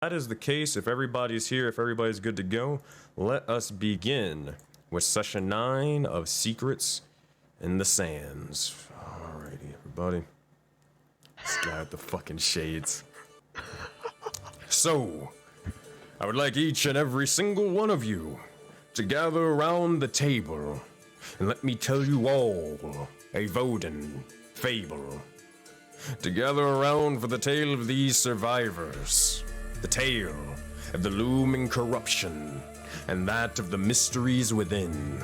that is the case, if everybody's here, if everybody's good to go, let us begin with session 9 of Secrets in the Sands. Alrighty, everybody. This guy with the fucking shades. So, I would like each and every single one of you to gather around the table and let me tell you all a Voden fable. To gather around for the tale of these survivors, the tale of the looming corruption, and that of the mysteries within.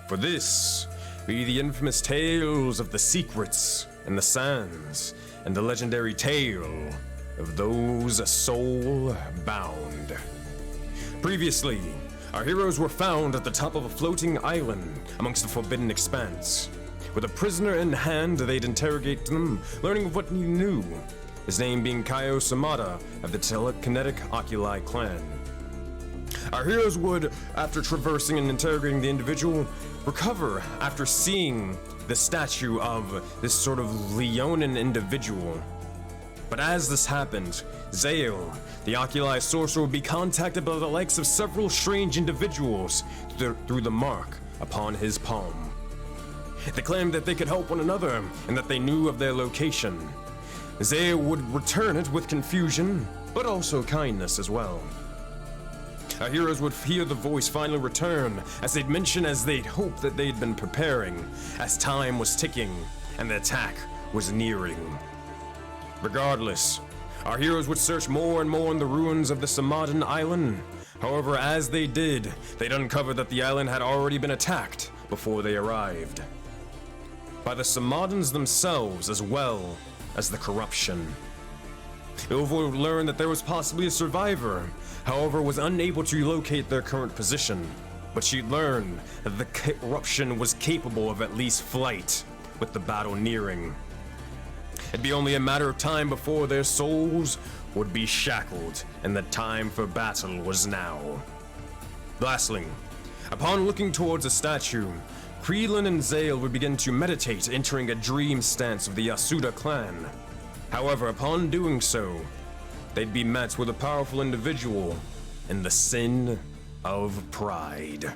For this be the infamous tales of the secrets and the sands, and the legendary tale of those soul-bound. Previously, our heroes were found at the top of a floating island amongst the Forbidden Expanse. With a prisoner in hand, they'd interrogate them, learning of what he knew, his name being Kaio Samada of the Telekinetic Oculi clan. Our heroes would, after traversing and interrogating the individual, recover after seeing the statue of this sort of Leonin individual. But as this happened, Zael, the Oculi sorcerer, would be contacted by the likes of several strange individuals through the mark upon his palm. They claimed that they could help one another and that they knew of their location. Zael would return it with confusion, but also kindness as well. Our heroes would hear the voice finally return, as they'd mention as they'd hoped that they'd been preparing, as time was ticking and the attack was nearing. Regardless, our heroes would search more and more in the ruins of the Samadan island. However, as they did, they'd uncover that the island had already been attacked before they arrived. By the Samadans themselves, as well as the corruption. Ilva would learn that there was possibly a survivor, however was unable to locate their current position. But she'd learn that the corruption was capable of at least flight, with the battle nearing. It'd be only a matter of time before their souls would be shackled, and the time for battle was now. Lastly, upon looking towards a statue, Kreelin and Zael would begin to meditate, entering a dream stance of the Yasuda clan. However, upon doing so, they'd be met with a powerful individual in the sin of pride.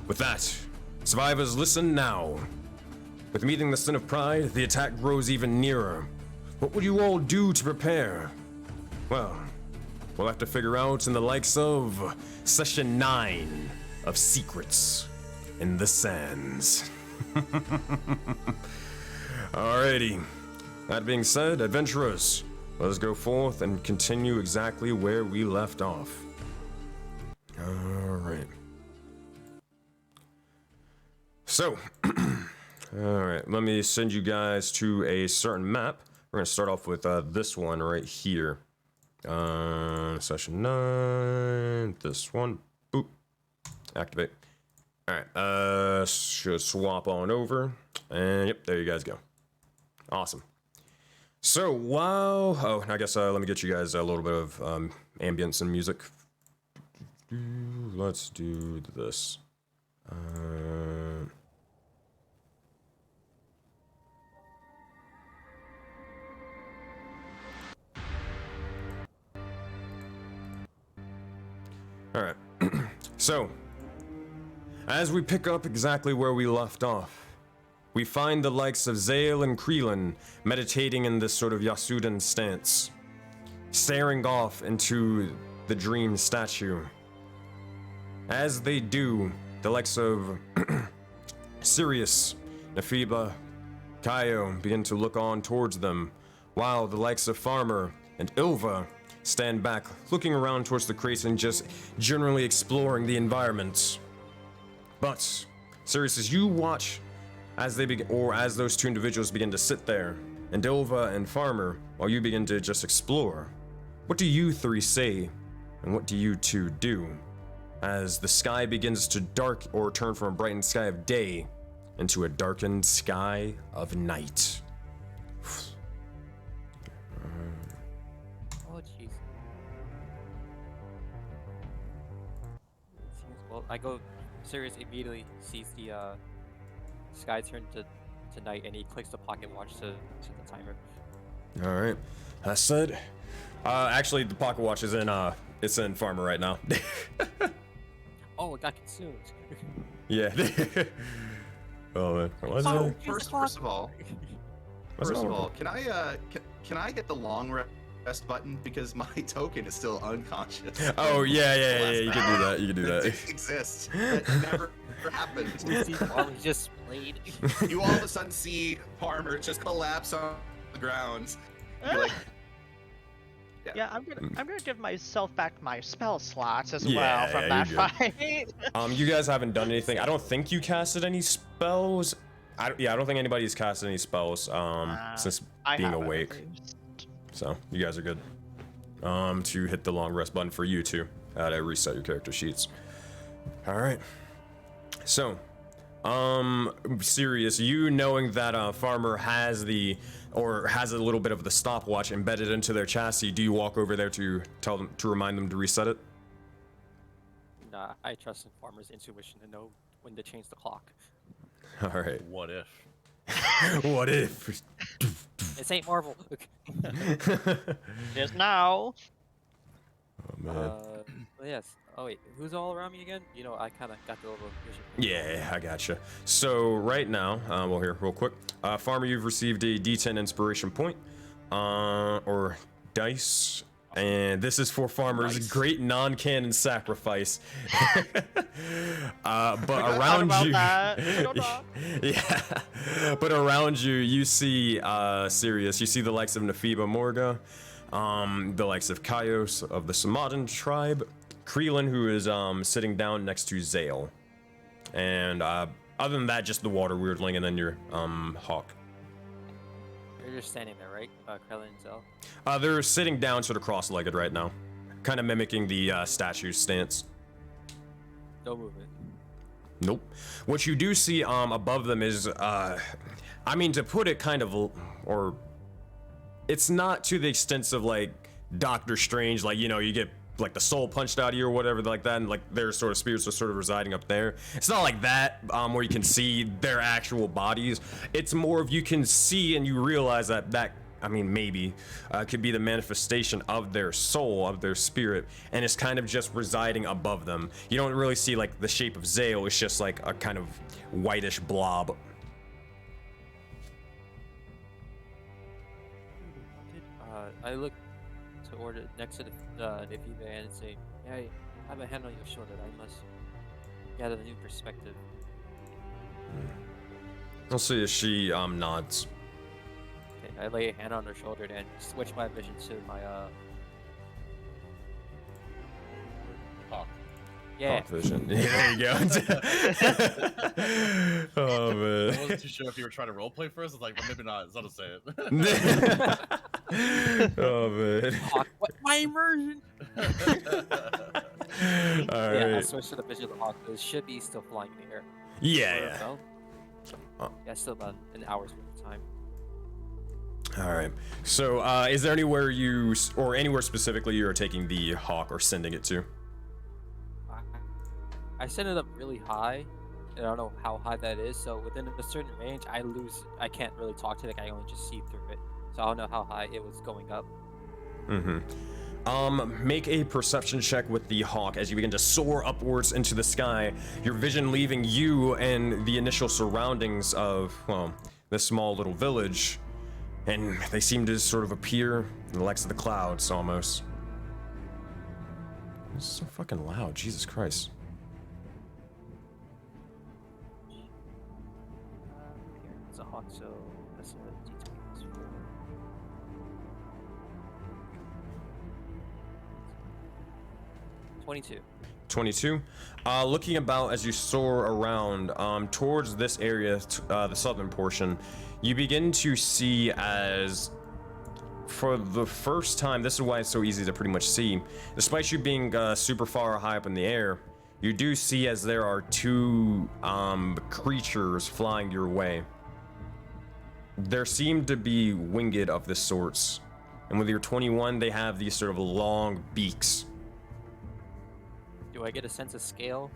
With that, survivors, listen now. With meeting the sin of pride, the attack grows even nearer. What would you all do to prepare? Well, we'll have to figure out in the likes of Session 9 of Secrets in the Sands. Alrighty. That being said, adventurers, let us go forth and continue exactly where we left off. Alright. So, alright, let me send you guys to a certain map. We're going to start off with this one right here. Session 9, this one. Boop. Activate. Alright, should swap on over. And yep, there you guys go. Awesome. So, while... Oh, I guess let me get you guys a little bit of ambience and music. Let's do this. Alright. So, as we pick up exactly where we left off, we find the likes of Zael and Kreelin meditating in this sort of Yasudan stance, staring off into the dream statue. As they do, the likes of Sirius, Nephiba, Kaio begin to look on towards them, while the likes of Farmer and Ilva stand back, looking around towards the crates and just generally exploring the environment. But, Sirius, as you watch as they begin, or as those two individuals begin to sit there, and Ilva and Farmer, while you begin to just explore, what do you three say, and what do you two do, as the sky begins to dark or turn from a brightened sky of day into a darkened sky of night? Oh, jeez. Well, I go. Sirius immediately sees the sky turn to night, and he clicks the pocket watch to the timer. Alright. That said, Actually, the pocket watch is in it's in Farmer right now. Oh, it got consumed. Yeah. Oh man. What was Oh, it? first of all, can I hit the long rest button because my token is still unconscious? Oh yeah. You can do that. You can do It that. didn't exist. That never happened. Farmer just played. You all of a sudden see Farmer just collapse on the ground. You're like, Yeah, I'm gonna give myself back my spell slots as Yeah, well from yeah, that you're fight. You guys haven't done anything. I don't think you casted any spells. I don't think anybody's casted any spells since being awake. So you guys are good. To hit the long rest button for you too. To reset your character sheets. All right. So, Sirius, you knowing that Farmer has a little bit of the stopwatch embedded into their chassis, do you walk over there to tell them to remind them to reset it? Nah, I trust in Farmer's intuition to know when to change the clock. All right. What if? What if? This ain't Marvel. Just now. Oh man. Yes. Oh wait, who's all around me again? You know, I kind of got the little vision. Yeah, I gotcha. So right now, well here, real quick. Farmer, you've received a D10 inspiration point, or dice. And this is for Farmer's great non-canon sacrifice. But around you, yeah. But around you, you see Sirius. You see the likes of Nephiba Morga, the likes of Kaios of the Samadan tribe, Kreelan, who is sitting down next to Zale, and other than that, just the water weirdling, and then your hawk. You're just standing there, right? Krellin and Zell. They're sitting down, sort of cross-legged right now, kind of mimicking the statue's stance. No movement. Nope. What you do see above them is, I mean, to put it kind of, or it's not to the extent of like Doctor Strange, like, you know, you get like the soul punched out of you or whatever like that, and like their sort of spirits are sort of residing up there. It's not like that, where you can see their actual bodies. It's more of you can see and you realize that I mean, maybe could be the manifestation of their soul, of their spirit, and it's kind of just residing above them. You don't really see like the shape of Zale. It's just like a kind of whitish blob. I look toward next to the Nephiba and say, "Hey, I have a hand on your shoulder. I must gather a new perspective." I'll see if she nods. Okay, I lay a hand on her shoulder and switch my vision to my Hawk. Yeah. Hawk vision. Yeah, there you go. Oh man. I wasn't too sure if you were trying to roleplay first. I was like, well, maybe not. So to say it. Oh man. Hawk, what my immersion? All Yeah, I right. switched to the vision of the hawk. It should be still flying in the air. Yeah. Well, Oh. yeah, still about an hour's worth of time. All right. So, is there anywhere or anywhere specifically you are taking the hawk or sending it to? I set it up really high, and I don't know how high that is. So within a certain range, I can't really talk to it. Like, I only just see through it. So I don't know how high it was going up. Mm-hmm. Make a perception check with the hawk as you begin to soar upwards into the sky. Your vision leaving you and the initial surroundings of, well, this small little village, and they seem to sort of appear in the likes of the clouds almost. This is so fucking loud, Jesus Christ. It's a hawk, so that's a D20 plus 4. 22. 22. Looking about as you soar around towards this area, the southern portion, you begin to see as, for the first time, this is why it's so easy to pretty much see, despite you being super far high up in the air, you do see as there are two creatures flying your way. There seem to be winged of this sorts, and with your 21, they have these sort of long beaks. Do I get a sense of scale?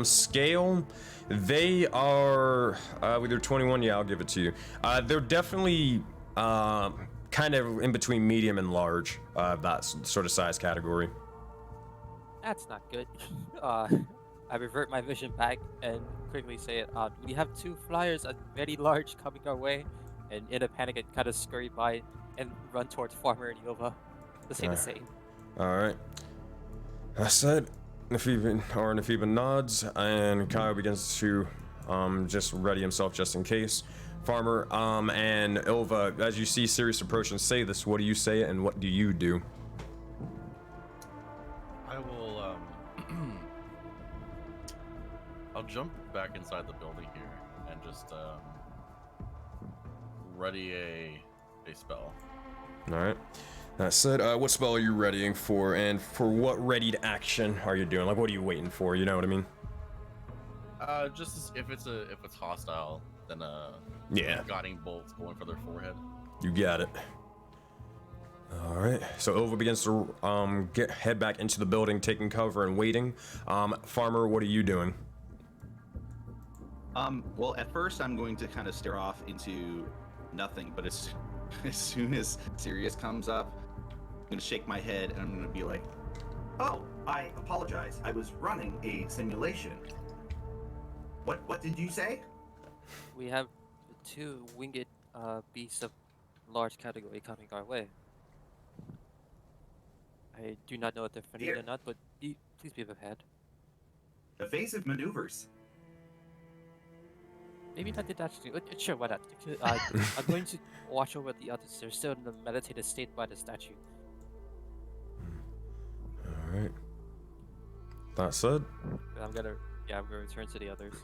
Scale, they are, with your 21, yeah, I'll give it to you. They're definitely, kind kind of in between medium and large, that sort of size category. That's not good. I revert my vision back and quickly say it. We have 2 flyers, very large, coming our way, and in a panic, I kind of scurry by and run towards Farmer and Yova to say the same. All right. I said, Nafiba nods, and Kyle begins to just ready himself just in case. Farmer and Ilva, as you see Sirius approach and say this, what do you say and what do you do? I will, I'll jump back inside the building here and just, ready a spell. Alright. That said, what spell are you readying for, and for what readied action are you doing? Like, what are you waiting for, you know what I mean? Just if it's hostile, then, yeah. guiding bolts going for their forehead. You got it. Alright, so Ilva begins to head back into the building, taking cover and waiting. Farmer, what are you doing? Well, at first I'm going to kind of stare off into nothing, but as soon as Sirius comes up, I'm going to shake my head and I'm going to be like, "Oh, I apologize. I was running a simulation." What did you say? We have 2 winged beasts of large category coming our way. I do not know if they're friendly or not, but please be prepared. Evasive maneuvers. Maybe not the actually. Sure, why not? I'm going to watch over the others. They're still in the meditative state by the statue. Alright. That said, I'm gonna return to the others.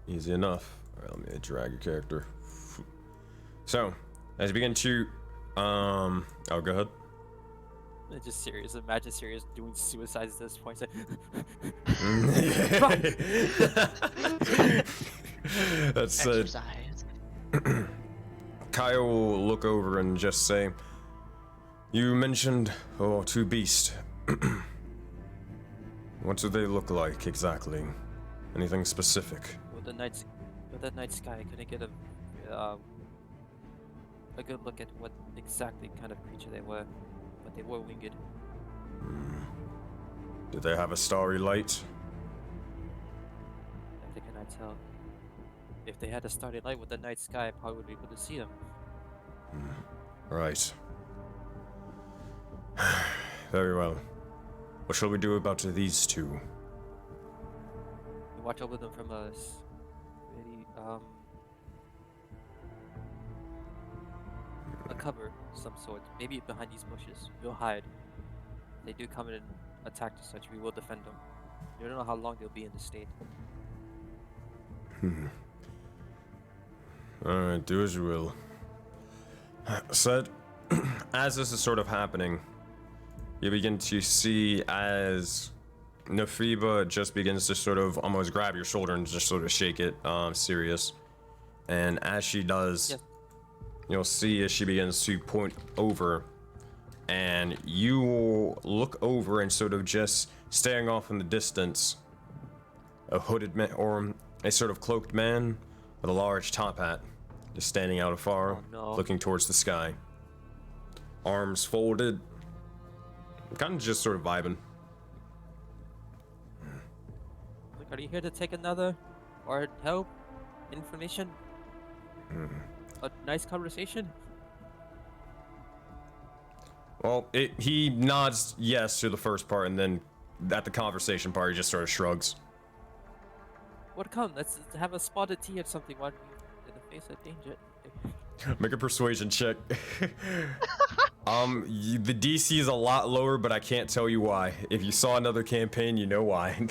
easy enough. Alright, let me drag your character. So, as you begin to, oh, go ahead. It's just serious. Imagine Sirius doing suicides at this point. That said, Exercise. Kyle will look over and just say, "You mentioned 2 beasts. What do they look like exactly? Anything specific?" With the night sky, I couldn't get a good look at what exactly kind of creature they were, but they were winged. Did they have a starry light? I cannot tell. If they had a starry light with the night sky, I probably would be able to see them. Right. Very well. What shall we do about these 2? We watch over them from a really a cover of some sort. Maybe behind these bushes. We'll hide. If they do come in and attack as such, we will defend them. You don't know how long they'll be in the state. Alright, do as you will. Said, as this is sort of happening, you begin to see as Nafiba just begins to sort of almost grab your shoulder and just sort of shake it, Sirius. And as she does, Yes. you'll see as she begins to point over, and you will look over and sort of just staring off in the distance, a hooded man, or a sort of cloaked man with a large top hat, just standing out afar, Oh, no. looking towards the sky. Arms folded, kind of just sort of vibing. Like, are you here to take another? Or help? Information? A nice conversation? Well, he nods yes to the first part, and then at the conversation part, he just sort of shrugs. Well, come, let's have a spotted tea or something while we're in the face of danger. Make a persuasion check. The DC is a lot lower, but I can't tell you why. If you saw another campaign, you know why.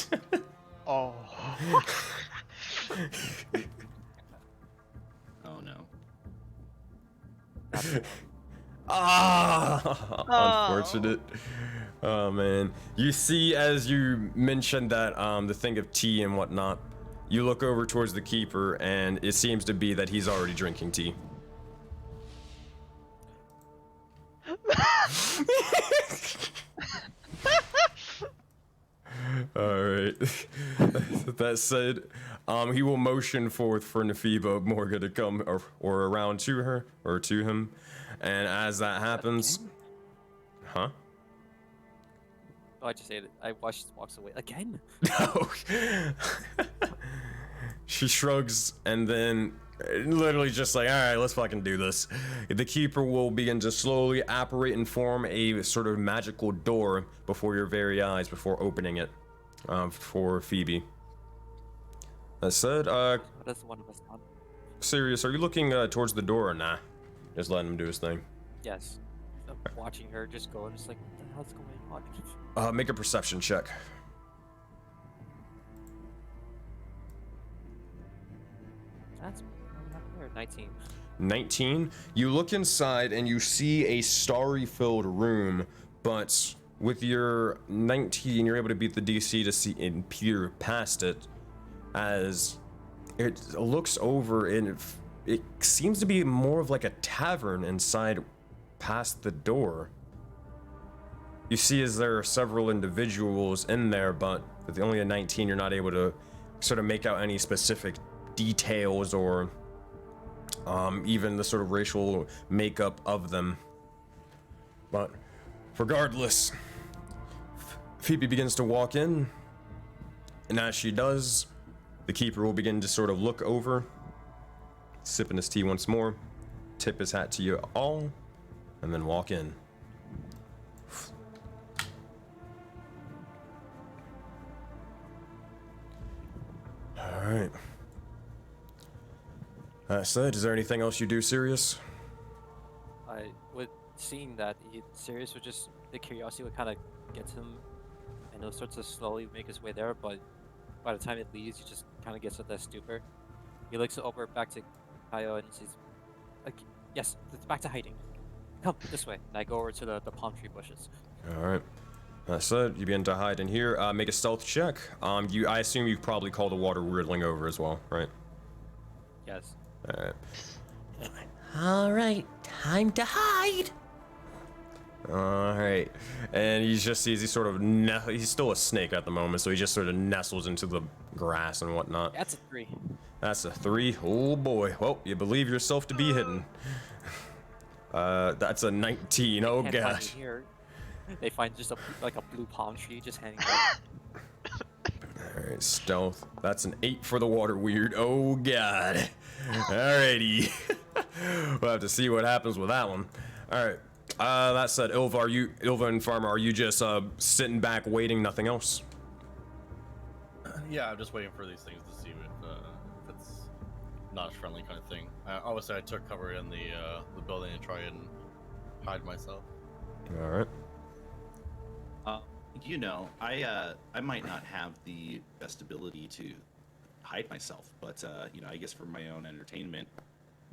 Oh. "Oh no." Unfortunate. Oh man. You see, as you mentioned that the thing of tea and whatnot, you look over towards the keeper, and it seems to be that he's already drinking tea. Alright. That said, he will motion forth for Nafiba Morga to come or around to her, or to him. And as that happens, Again? huh? Oh, I just ate it. I watched it walks away again. She shrugs and then literally just like, all right, let's fucking do this. The keeper will begin to slowly apparate and form a sort of magical door before your very eyes before opening it for Phoebe. That said, What does one of us done? Sirius, are you looking towards the door or nah? Just letting him do his thing. Yes. I'm watching her just go and just like, what the hell's going on? Make a perception check. That's not fair. 19. 19. You look inside and you see a starry-filled room, but with your 19, you're able to beat the DC to see and peer past it, as it looks over and it seems to be more of like a tavern inside, past the door. You see as there are several individuals in there, but with only a 19, you're not able to sort of make out any specific details or even the sort of racial makeup of them. But regardless, Phoebe begins to walk in, and as she does, the keeper will begin to sort of look over, sipping his tea once more, tip his hat to you all, and then walk in. Alright. That said, is there anything else you do, Sirius? I would, seeing that Sirius would just, the curiosity would kind of get to him, and he'll start to slowly make his way there, but by the time it leaves, he just kind of gets at that stupor. He looks over back to Kaio and says, like, yes, it's back to hiding. Come, this way. And I go over to the palm tree bushes. Alright. That said, you begin to hide in here. Make a stealth check. I assume you probably call the water weirdling over as well, right? Yes. Alright. Alright, time to hide! Alright. And he just sees he sort of he's still a snake at the moment, so he just sort of nestles into the grass and whatnot. That's a 3. That's a 3. Oh boy. Well, you believe yourself to be hidden. That's a 19. Oh Can't find me gosh. here. They find just a blue palm tree just hanging out. Alright, stealth. That's an 8 for the water weird. Oh god. Alrighty. We'll have to see what happens with that one. Alright. That said, Ilva and Farmer, are you just sitting back waiting, nothing else? Yeah, I'm just waiting for these things to see if it's not as friendly kind of thing. Obviously, I took cover in the building to try and hide myself. Alright. You know, I might not have the best ability to hide myself, but you know, I guess for my own entertainment,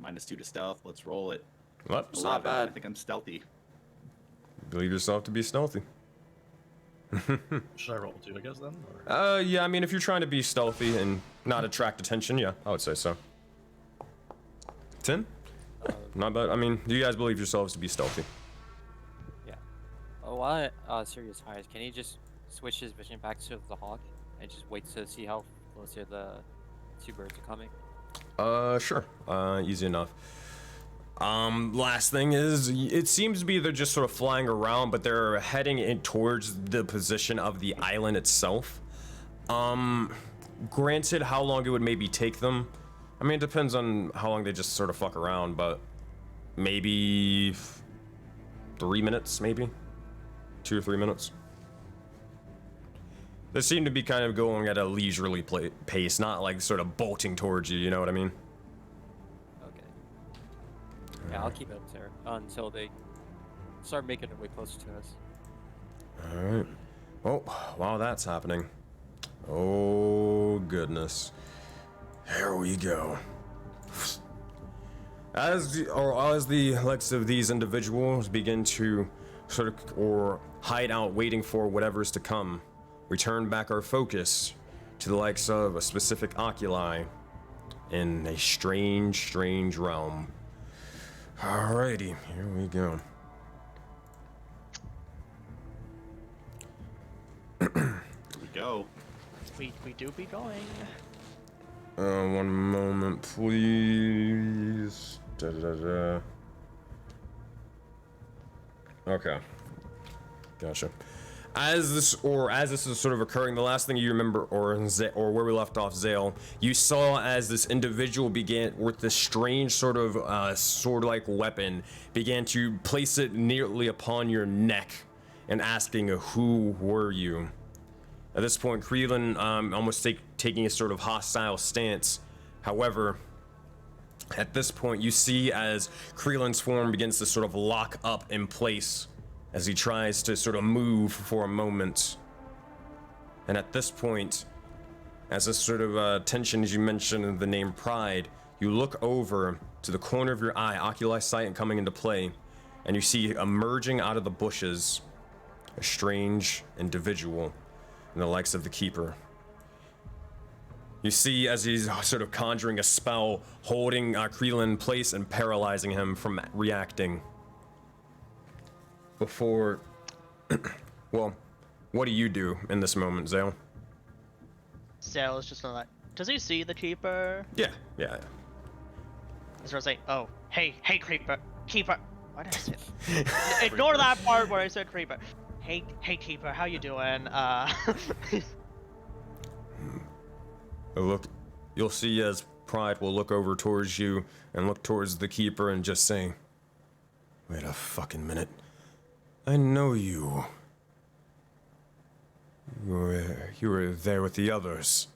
-2 to stealth. Let's roll it. Well, it's not 11. I bad. think I'm stealthy. Believe yourself to be stealthy. Should I roll 2, I guess, then? Or? Yeah, I mean, if you're trying to be stealthy and not attract attention, yeah, I would say so. 10? Not bad. I mean, do you guys believe yourselves to be stealthy? Yeah. While Sirius hires, can he just switch his vision back to the hawk and just wait to see how close the 2 birds are coming? Sure. Easy enough. Last thing is, it seems to be they're just sort of flying around, but they're heading in towards the position of the island itself. Granted, how long it would maybe take them, I mean, it depends on how long they just sort of fuck around, but maybe 3 minutes, maybe 2 or 3 minutes. They seem to be kind of going at a leisurely pace, not like sort of bolting towards you, you know what I mean? Okay. Yeah, I'll keep it up there until they start making their way closer to us. Alright. Oh, while that's happening. Oh, goodness. Here we go. As the likes of these individuals begin to sort of, or hide out waiting for whatever's to come, we turn back our focus to the likes of a specific oculi in a strange, strange realm. Alrighty, here we go. Here we go. We do be going. One moment, please. Da, da, da. Okay. Gotcha. As this is sort of occurring, the last thing you remember, or where we left off, Zale, you saw as this individual began with this strange sort of sword-like weapon, began to place it nearly upon your neck, and asking, "Who were you?" At this point, Creelan almost taking a sort of hostile stance. However, at this point, you see as Creelan's form begins to sort of lock up in place as he tries to sort of move for a moment. And at this point, as a sort of tension, as you mentioned the name Pride, you look over to the corner of your eye, oculi sight coming into play, and you see emerging out of the bushes a strange individual in the likes of the Keeper. You see as he's sort of conjuring a spell, holding Creelan in place and paralyzing him from reacting. Before, well, what do you do in this moment, Zale? Zale is just like, does he see the Keeper? Yeah. He's sort of like, oh, hey, Keeper. Why did I say that? Ignore that part where I said Creeper. Hey, Keeper, how you doing? Look, you'll see as Pride will look over towards you and look towards the Keeper and just say, "Wait a fucking minute. I know you. You were there with the others.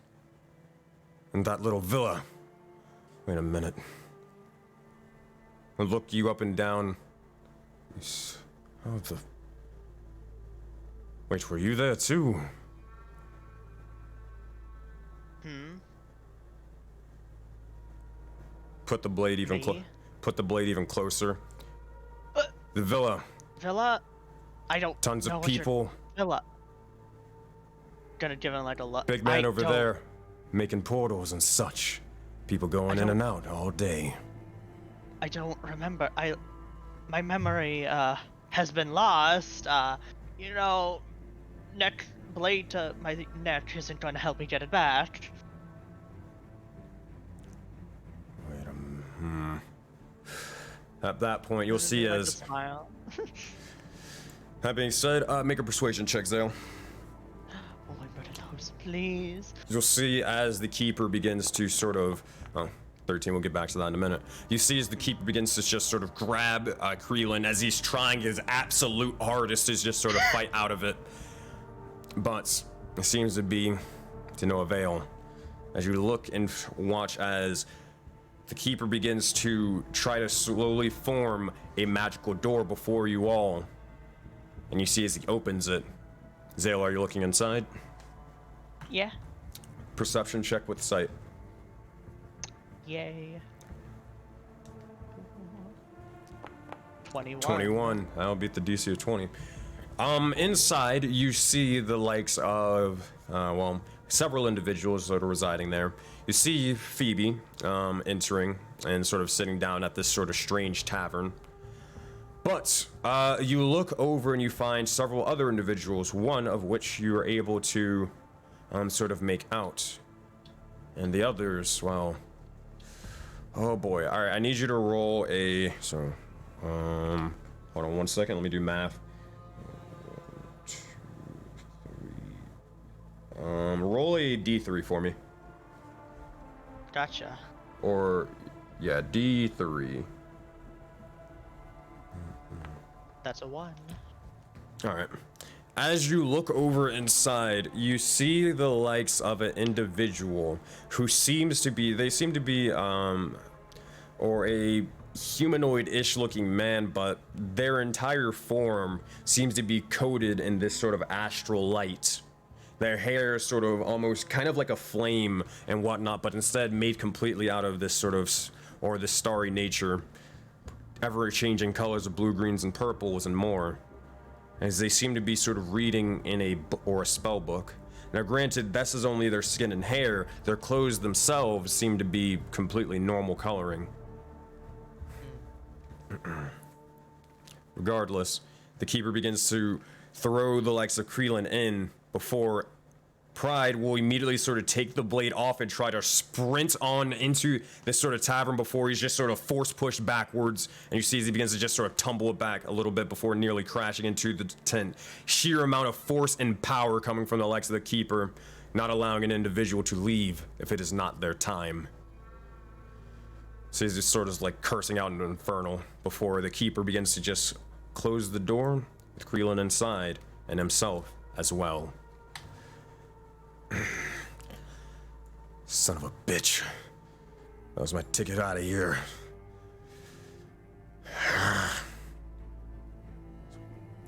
In that little villa. Wait a minute." I'll look you up and down. Oh, wait, were you there too? Put the blade even closer. The villa. Villa? I don't Tons know of what you're- people. Villa. Gonna give him like a look. Big man over there, making portals and such. People going in and out all day. I don't remember. My memory has been lost. You know, neck blade to my neck isn't going to help me get it back. Wait a minute. At that point, you'll see Like as. a smile. That being said, make a persuasion check, Zale. Oh my god, host, please. You'll see as the Keeper begins to sort of. Oh, 13, we'll get back to that in a minute. You see as the Keeper begins to just sort of grab Creelan as he's trying his absolute hardest to just sort of fight out of it. But it seems to be to no avail. As you look and watch as the Keeper begins to try to slowly form a magical door before you all. And you see as he opens it. Zale, are you looking inside? Yeah. Perception check with sight. Yay. 21. 21. That'll beat the DC of 20. Inside, you see the likes of, well, several individuals that are residing there. You see Phoebe entering and sort of sitting down at this sort of strange tavern. But you look over and you find several other individuals, one of which you are able to sort of make out. And the others, well, oh boy. All right, I need you to roll a, so, hold on 1 second, let me do math. 1, 2, 3. Roll a D3 for me. Gotcha. Or, yeah, D3. That's a 1. All right. As you look over inside, you see the likes of an individual who seems to be, they seem to be, or a humanoid-ish looking man, but their entire form seems to be coated in this sort of astral light. Their hair is sort of almost kind of like a flame and whatnot, but instead made completely out of this sort of, or this starry nature, ever-changing colors of blue, greens, and purples and more. As they seem to be sort of reading in a spell book. Now granted, this is only their skin and hair, their clothes themselves seem to be completely normal coloring. Regardless, the Keeper begins to throw the likes of Creelan in before Pride will immediately sort of take the blade off and try to sprint on into this sort of tavern before he's just sort of force pushed backwards. And you see as he begins to just sort of tumble it back a little bit before nearly crashing into the tent. Sheer amount of force and power coming from the likes of the Keeper, not allowing an individual to leave if it is not their time. So he's just sort of like cursing out an infernal before the Keeper begins to just close the door with Creelan inside and himself as well. Son of a bitch. That was my ticket out of here.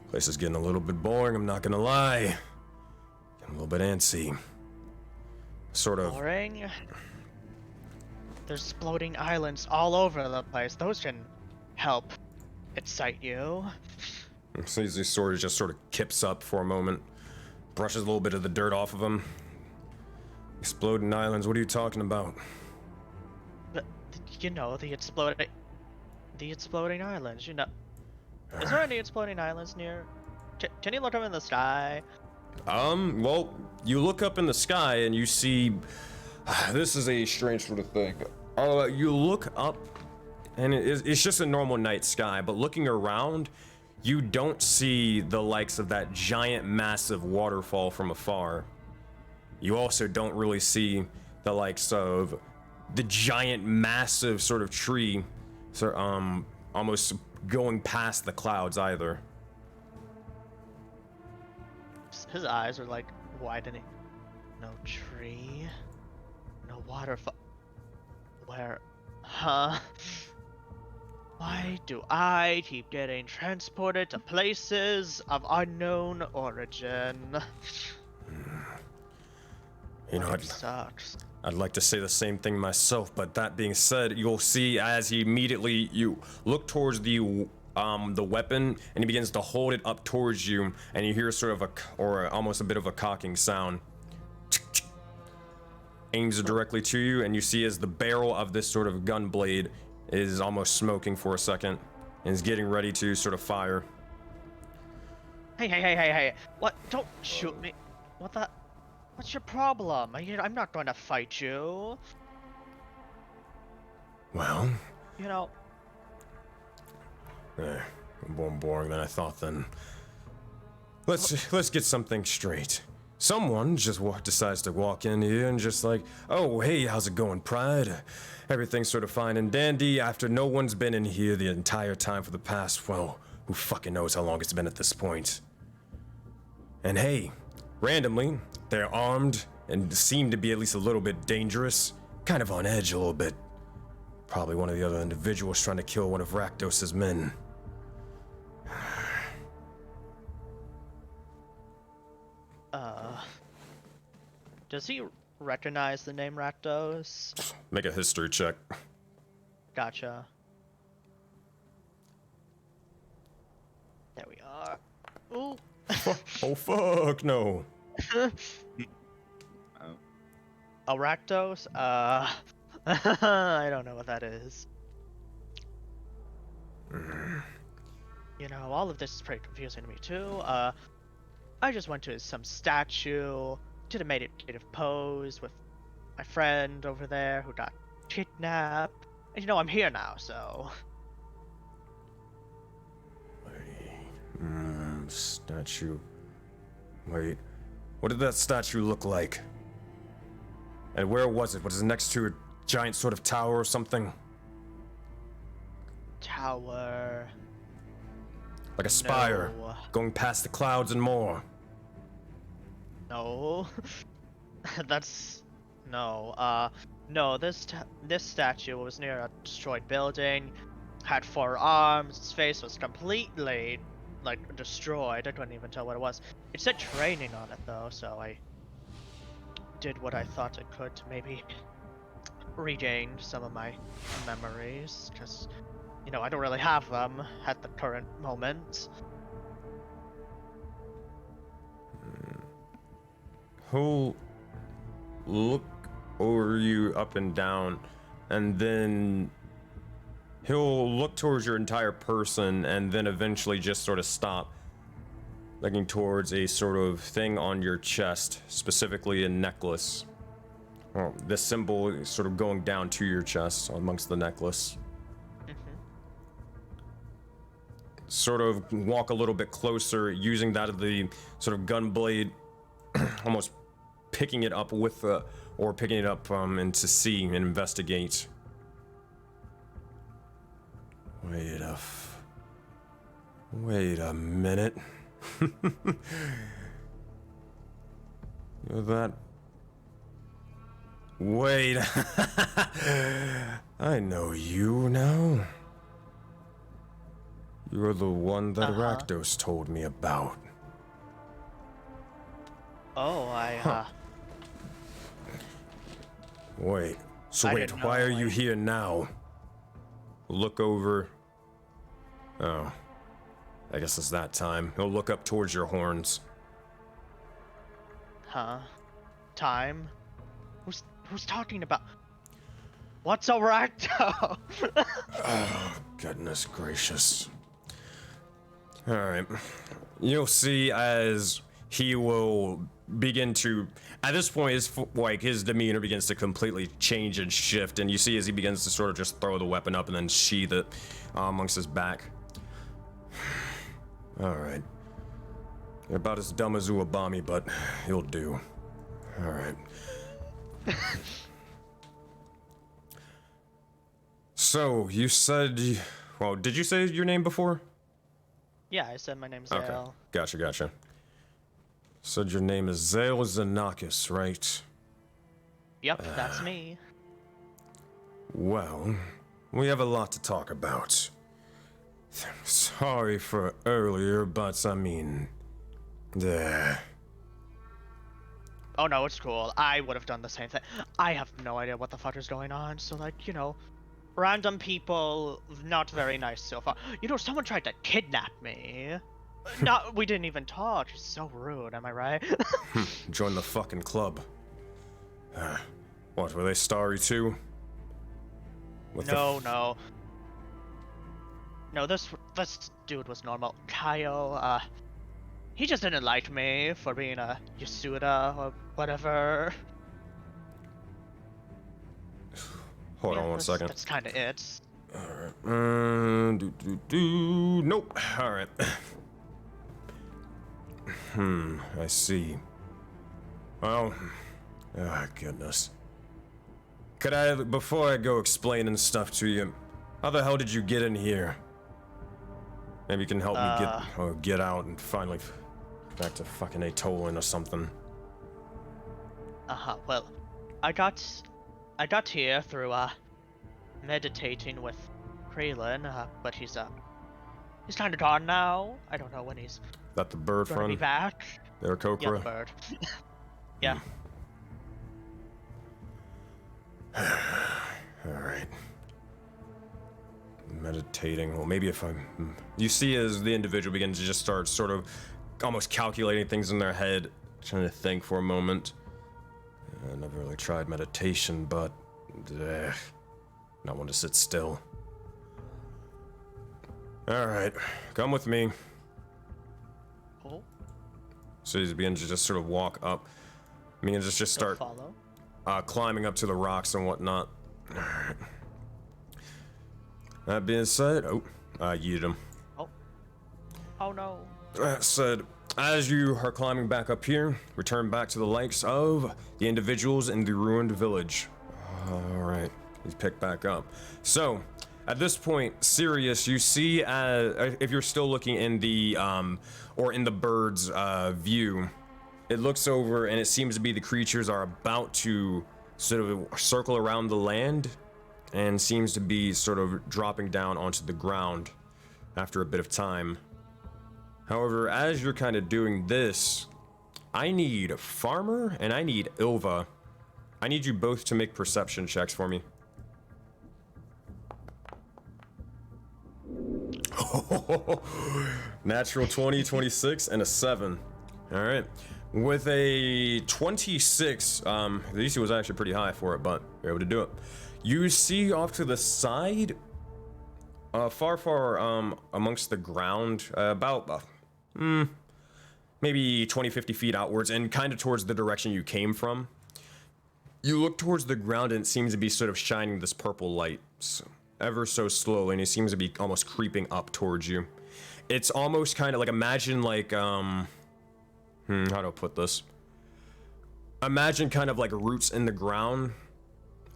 Place is getting a little bit boring, I'm not gonna lie. Getting a little bit antsy. Sort of. Boring? There's floating islands all over the place. Those can help excite you. So he sort of just sort of kips up for a moment, brushes a little bit of the dirt off of him. Exploding islands, what are you talking about? But, you know, the exploding islands, you know. Is there any exploding islands near? Can you look up in the sky? Well, you look up in the sky and you see, this is a strange sort of thing. You look up and it's just a normal night sky, but looking around, you don't see the likes of that giant, massive waterfall from afar. You also don't really see the likes of the giant, massive sort of tree, so, almost going past the clouds either. His eyes are like widening. No tree, no waterfall. Where, huh? Why do I keep getting transported to places of unknown origin? You know, I'd like to say the same thing myself, but that being said, you'll see as you look towards the weapon and he begins to hold it up towards you, and you hear sort of almost a bit of a cocking sound. Aims it directly to you, and you see as the barrel of this sort of gun blade is almost smoking for a second and is getting ready to sort of fire. Hey! What? Don't shoot me! What the? What's your problem? I'm not going to fight you. Well, you know. More boring than I thought. Then let's get something straight. Someone just decides to walk in here and just like, oh hey, how's it going, Pride? Everything's sort of fine and dandy after no one's been in here the entire time for the past, well, who fucking knows how long it's been at this point. And hey, randomly, they're armed and seem to be at least a little bit dangerous, kind of on edge a little bit. Probably one of the other individuals trying to kill one of Rakdos's men. Does he recognize the name Rakdos? Make a history check. Gotcha. There we are. Ooh. Oh fuck no. Oh, Rakdos? I don't know what that is. You know, all of this is pretty confusing to me too. I just went to some statue, did a meditative pose with my friend over there who got kidnapped. And you know, I'm here now, so. Statue. Wait, what did that statue look like? And where was it? Was it next to a giant sort of tower or something? Tower. Like a spire, No. going past the clouds and more. No. That's no. No. This statue was near a destroyed building. Had 4 arms. Its face was completely like destroyed. I couldn't even tell what it was. It said training on it though, so I did what I thought I could to maybe regain some of my memories, because you know I don't really have them at the current moment. He'll look over you up and down, and then he'll look towards your entire person and then eventually just sort of stop. looking towards a sort of thing on your chest, specifically a necklace. Well, this symbol is sort of going down to your chest amongst the necklace. Sort of walk a little bit closer, using that of the sort of gun blade, almost picking it up with the, or picking it up and to see and investigate. Wait a minute. You're that. Wait. I know you now. You're the one that Rakdos told me about. Oh, Wait. So I wait, didn't why know are you here now? Look over. Oh. I guess it's that time. He'll look up towards your horns. Time? Who's talking about? What's a Rakdos? Oh, goodness gracious. Alright. You'll see as he will begin to, at this point, his demeanor begins to completely change and shift, and you see as he begins to sort of just throw the weapon up and then sheath it amongst his back. Alright. You're about as dumb as Uabami, but you'll do. Alright. So, you said, well, did you say your name before? Yeah, I said my name's Okay, Zale. gotcha. Said your name is Zale Xenakis, right? Yep, that's me. Well, we have a lot to talk about. Sorry for earlier, but I mean... Oh no, it's cool. I would have done the same thing. I have no idea what the fuck is going on, so like, you know, random people, not very nice so far. You know, someone tried to kidnap me. Not, we didn't even talk. It's so rude, am I right? Join the fucking club. What, were they starry too? No, this dude was normal. Kyle, he just didn't like me for being a Yasuda or whatever. Hold on one second. That's kind of it. Alright. Nope. Alright. I see. Well, goodness. Could I, before I go explaining stuff to you, how the hell did you get in here? Maybe you can help me get out and finally back to fucking Atolan or something. Well, I got here through meditating with Kraylin, but he's kind of gone now. I don't know when he's Is that the bird gonna friend? be back. There, Yeah, the Kokra? bird. Yeah. Alright. Meditating. Well, maybe if I'm... You see as the individual begins to just start sort of almost calculating things in their head, trying to think for a moment. I never really tried meditation, but... not one to sit still. Alright, come with me. Cool. So he begins to just sort of walk up. I mean, just start Follow. climbing up to the rocks and whatnot. Alright. That being said, I yeeted him. Oh no. That said, as you are climbing back up here, return back to the likes of the individuals in the ruined village. Alright, he's picked back up. So, at this point, Sirius, you see, if you're still looking in the, or in the bird's view, it looks over and it seems to be the creatures are about to sort of circle around the land and seems to be sort of dropping down onto the ground after a bit of time. However, as you're kind of doing this, I need Farmer and I need Ilva. I need you both to make perception checks for me. Natural 20, 26, and a 7. All right. With a 26, the DC was actually pretty high for it, but you're able to do it. You see off to the side, far amongst the ground, about maybe 20, 50 feet outwards and kind of towards the direction you came from. You look towards the ground and it seems to be sort of shining this purple light ever so slowly, and it seems to be almost creeping up towards you. It's almost kind of like, imagine like, how do I put this? Imagine kind of like roots in the ground,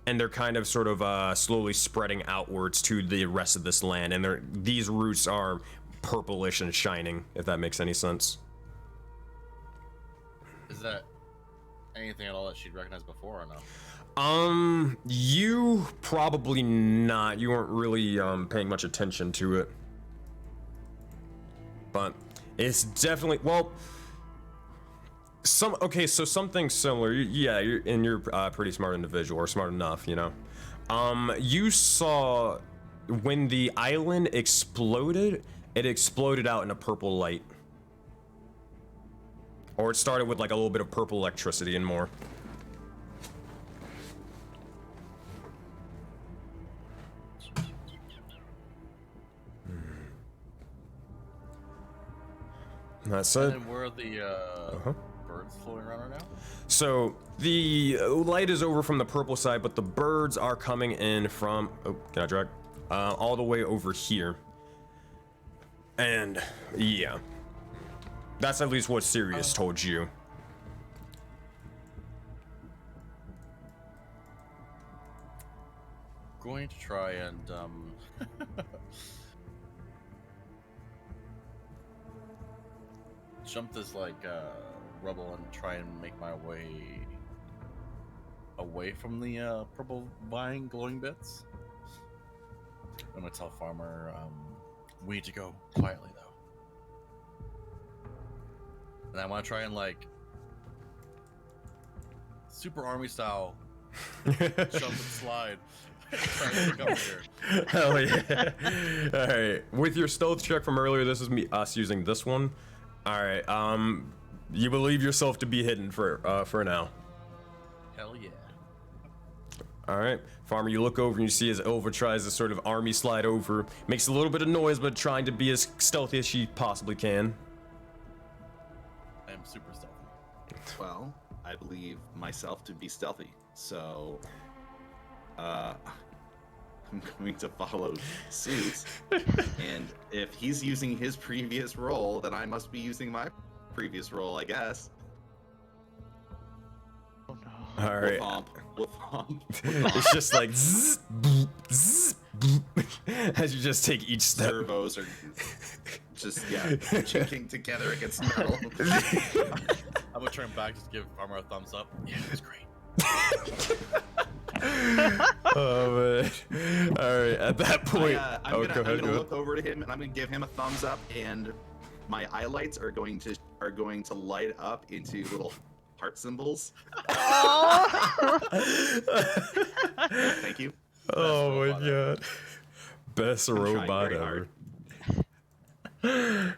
and they're kind of sort of slowly spreading outwards to the rest of this land, and these roots are purplish and shining, if that makes any sense. Is that anything at all that she'd recognized before or no? You probably not. You weren't really paying much attention to it. But it's definitely, well, okay, so something similar. Yeah, you're a pretty smart individual, or smart enough, you know. You saw when the island exploded, it exploded out in a purple light. Or it started with like a little bit of purple electricity and more. That's it. And where are the birds floating around right now? So the light is over from the purple side, but the birds are coming in from, oh, can I drag? All the way over here. And yeah, that's at least what Sirius told you. Going to try and jump this like rubble and try and make my way away from the purple vine glowing bits. I'm gonna tell Farmer we need to go quietly though, and I want to try and like super army style jump and slide. Try to pick up here. Hell yeah! All right, with your stealth check from earlier, this is us using this one. All right, you believe yourself to be hidden for now. Hell yeah. All right, Farmer, you look over and you see as Ilva tries to sort of army slide over, makes a little bit of noise, but trying to be as stealthy as she possibly can. I am super stealthy. Well, I believe myself to be stealthy, so I'm going to follow suit. And if he's using his previous role, then I must be using my previous role, I guess. Oh no. All right. Wolf hump. It's just like zzz, boop, zzz, boop, as you just take each step. Servos are just, chinking together against metal. I'm gonna turn back just to give Farmer a thumbs up. Yeah, it was great. Oh man! All right, at that point, I'm gonna look over to him and I'm gonna give him a thumbs up, and my highlights are going to light up into little heart symbols. Thank you. Oh my god! Best I'm trying robot very ever. hard.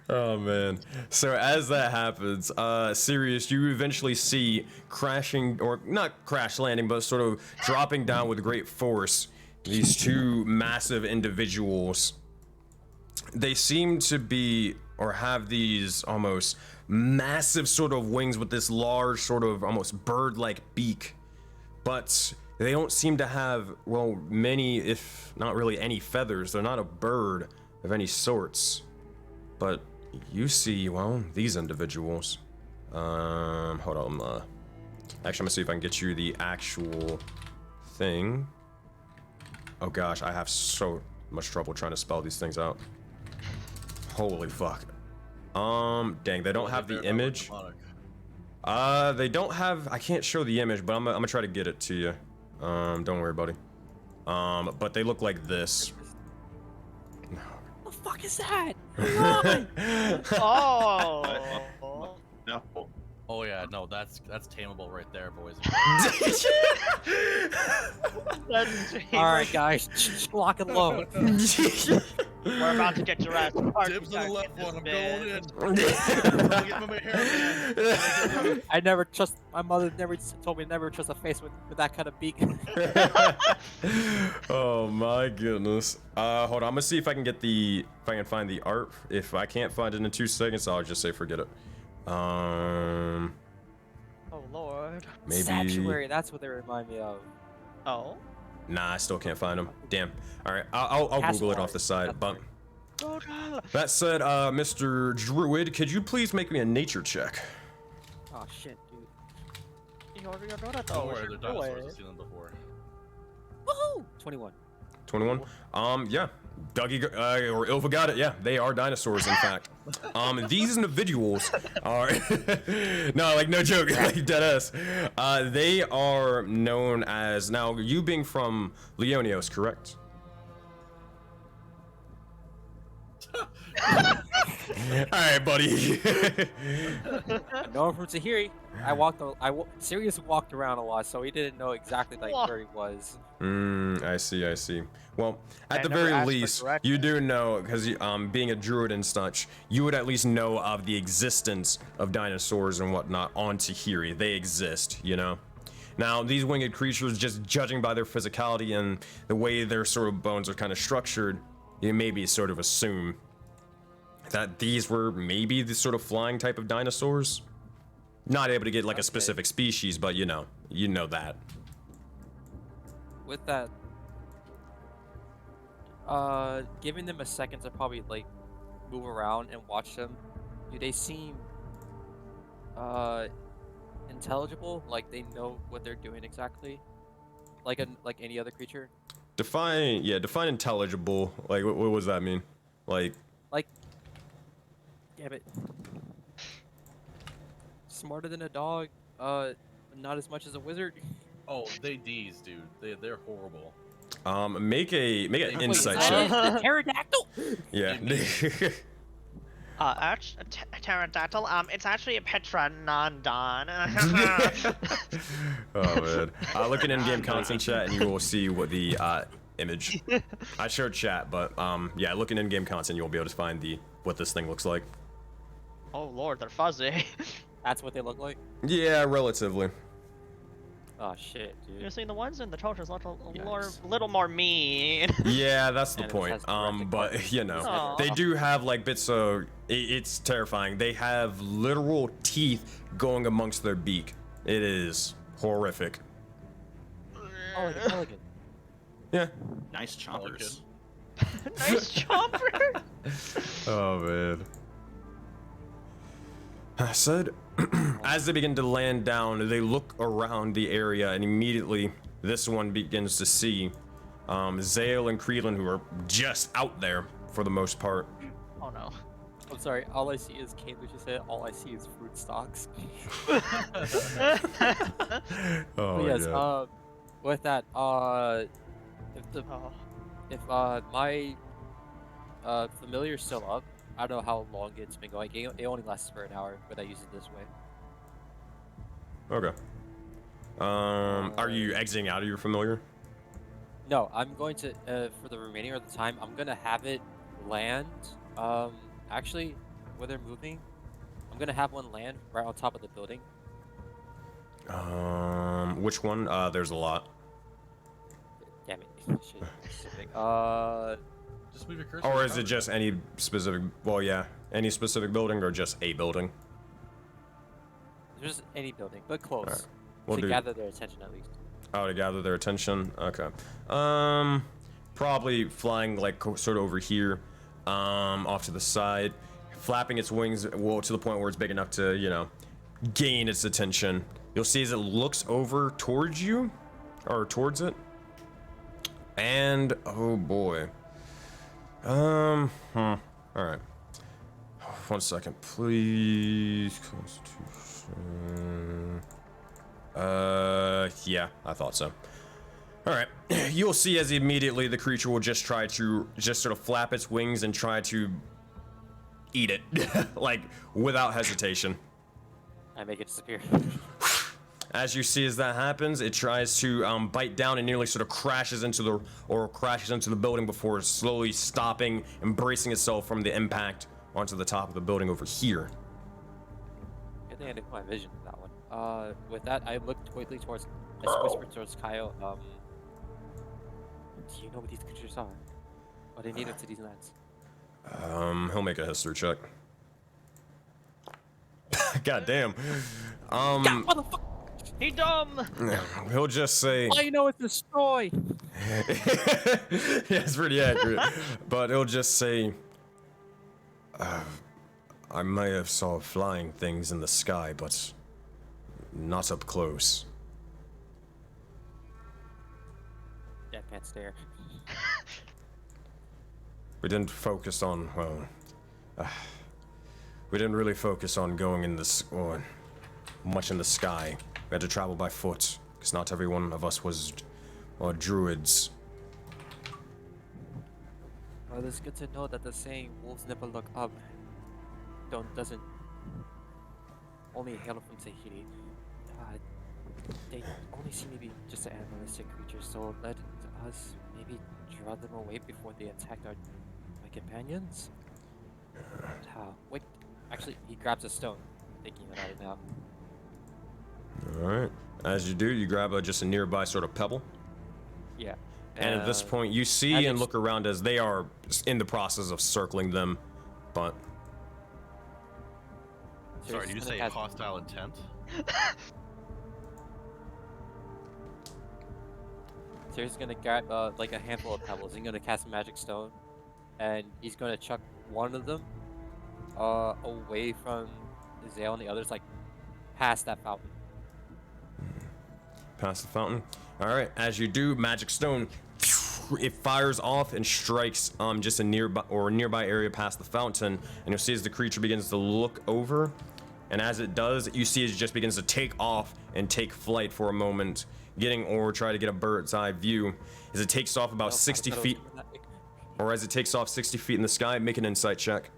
Oh man. So as that happens, Sirius, you eventually see crashing, or not crash landing, but sort of dropping down with great force, these two massive individuals. They seem to be, or have these almost massive sort of wings with this large sort of almost bird-like beak, but they don't seem to have, well, many, if not really any feathers. They're not a bird of any sorts. But you see, well, these individuals. Hold on. Actually, I'm gonna see if I can get you the actual thing. Oh gosh, I have so much trouble trying to spell these things out. Holy fuck. Dang, they don't have the image. They don't have. I can't show the image, but I'm gonna try to get it to you. Don't worry, buddy. But they look like this. What the fuck is that? Oh. No. Oh yeah, no, that's tameable right there, boys. That's All right, guys, lock and load. We're about to get your ass. Dibs on the left one, I'm going in. I'll get my hair, man. I never trust. My mother never told me never trust a face with that kind of beak. Oh my goodness. Hold on, I'm gonna see if I can get if I can find the art. If I can't find it in 2 seconds, I'll just say forget it. Oh lord. Maybe. Sanctuary, that's what they remind me of. Oh. Nah, I still can't find them. Damn. All right, I'll Google it off the side. But that said, Mr. Druid, could you please make me a nature check? Oh shit, dude. Don't worry, the dinosaurs. I've seen them before. Woohoo! 21. 21. Yeah. Dougie or Ilva got it. Yeah, they are dinosaurs, in fact. These individuals are no, like no joke, like deadass. They are known as, now you being from Leonios, correct? All right, buddy. No, from Tahiri, Sirius walked around a lot, so he didn't know exactly like where he was. I see. Well, at I the never very asked for least, directions. you do know, because being a druid and such, you would at least know of the existence of dinosaurs and whatnot on Tahiri. They exist, you know? Now, these winged creatures, just judging by their physicality and the way their sort of bones are kind of structured, you maybe sort of assume that these were maybe the sort of flying type of dinosaurs. Not able to get like a specific species, but you know that. With that, giving them a second to probably like move around and watch them, do they seem intelligible? Like they know what they're doing exactly? Like any other creature? Define intelligible. Like what does that mean? Like damn it. Smarter than a dog, not as much as a wizard. Oh, they D's, dude. They're horrible. Make an insight Wait, is check. that a pterodactyl? Yeah. A pterodactyl. It's actually a petranodon. Oh man. Look at in-game content chat, and you will see what the image. I showed chat, but yeah, look in in-game content, you'll be able to find what this thing looks like. Oh lord, they're fuzzy. That's what they look like? Yeah, relatively. Oh shit, dude. You see, the ones in the torches look a Yikes. little more mean. Yeah, that's the And it point. has directed But you know, Aw. they do have like bits of. It's terrifying. They have literal teeth going amongst their beak. It is horrific. Oh, like a pelican. Yeah. Nice chompers. Nice chopper. Oh man. I said, as they begin to land down, they look around the area, and immediately this one begins to see Zale and Creelan, who are just out there for the most part. Oh no. I'm sorry, all I see is Kate just said, all I see is fruit stalks. Oh But yes, yeah. with that, if my familiar's still up, I don't know how long it's been going. It only lasts for an hour, but I use it this way. Okay. Are you exiting out of your familiar? No, I'm going to, for the remaining of the time, I'm gonna have it land, actually, where they're moving, I'm gonna have one land right on top of the building. Which one? There's a lot. Damn it. Shit, specific. Just move your cursor. Or is it just any specific, well yeah, any specific building or just a building? Just any building, but close. Alright. We'll To do- gather their attention at least. Oh, to gather their attention? Okay. Probably flying like sort of over here, off to the side, flapping its wings, well, to the point where it's big enough to, you know, gain its attention. You'll see as it looks over towards you, or towards it, and, oh boy. All right. 1 second, please. Constitution. Yeah, I thought so. All right. You'll see as immediately the creature will just try to sort of flap its wings and try to eat it, like without hesitation. I make it disappear. As you see as that happens, it tries to bite down and nearly sort of crashes into the building before slowly stopping and bracing itself from the impact onto the top of the building over here. I think I did my vision for that one. With that, I look quickly towards, I just whisper towards Kyle, do you know what these creatures are? What they native to these lands? He'll make a history check. God damn. Yeah, motherfucker! He dumb. He'll just say. All you know is destroy. Yeah, it's pretty accurate. But he'll just say, I may have saw flying things in the sky, but not up close. Deadpan stare. We didn't focus on, well, we didn't really focus on going in this, or much in the sky. We had to travel by foot, because not every one of us was, druids. Well, it's good to know that the saying "wolves never look up" doesn't only hail from Tahiti. They only seem to be just animalistic creatures, so let us maybe draw them away before they attack my companions. How? Wait, actually, he grabs a stone. Thinking about it now. All right. As you do, you grab just a nearby sort of pebble. Yeah. And at this point, you see and look around as they are in the process of circling them, but... Sorry, did you say hostile intent? So he's gonna grab like a handful of pebbles. He's gonna cast a magic stone, and he's gonna chuck one of them away from Zale, and the others like past that fountain. Past the fountain. All right. As you do, magic stone, it fires off and strikes just a nearby area past the fountain, and you'll see as the creature begins to look over, and as it does, you see as it just begins to take off and take flight for a moment, try to get a bird's eye view as it takes off about 60 feet, or as it takes off 60 feet in the sky. Make an insight check.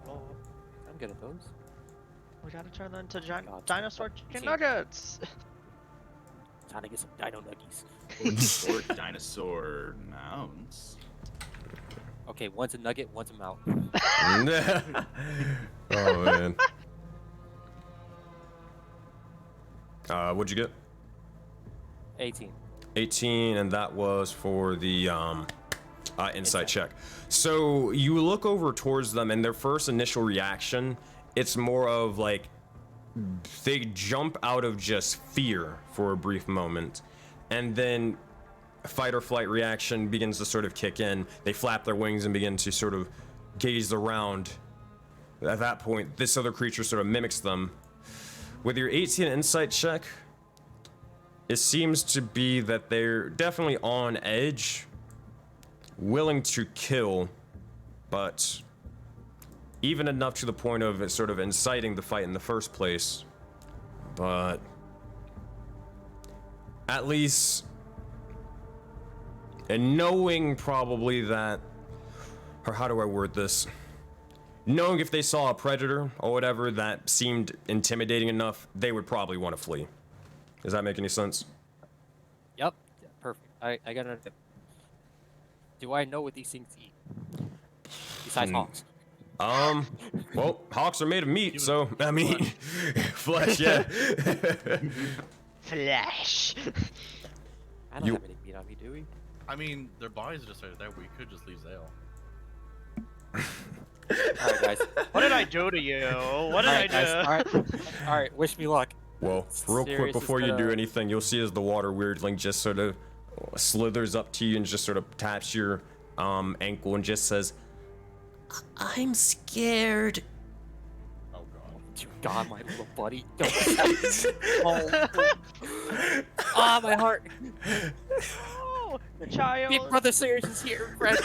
Oh, I'm good at those. We gotta turn them into giant God, dinosaur chicken nuggets. Time to get some dino nuggies. Or dinosaur mounts. Okay, one's a nugget, one's a mount. Oh man. What'd you get? 18. 18, and that was for the insight check. So you look over towards them, and their first initial reaction, it's more of like they jump out of just fear for a brief moment, and then fight or flight reaction begins to sort of kick in. They flap their wings and begin to sort of gaze around. At that point, this other creature sort of mimics them. With your 18 insight check, it seems to be that they're definitely on edge, willing to kill, but even enough to the point of it sort of inciting the fight in the first place. But at least, and knowing probably that, or how do I word this? Knowing if they saw a predator or whatever that seemed intimidating enough, they would probably want to flee. Does that make any sense? Yep. Yeah, perfect. I got it. Do I know what these things eat? Besides hawks. Well, hawks are made of meat, so, I mean, flesh, yeah. Flesh. I don't have any meat on me, do we? I mean, their bodies are just right there. We could just leave Zale. Alright, guys. What did I do to you? What did I do? Guys, alright, wish me luck. Well, real quick Sirius before is you do gonna- anything, you'll see as the water weirdling just sort of slithers up to you and just sort of taps your ankle and just says, I'm scared. Oh god. Dear God, my little buddy. Ah, my heart. Oh, the child. Big brother Sirius is here, friend.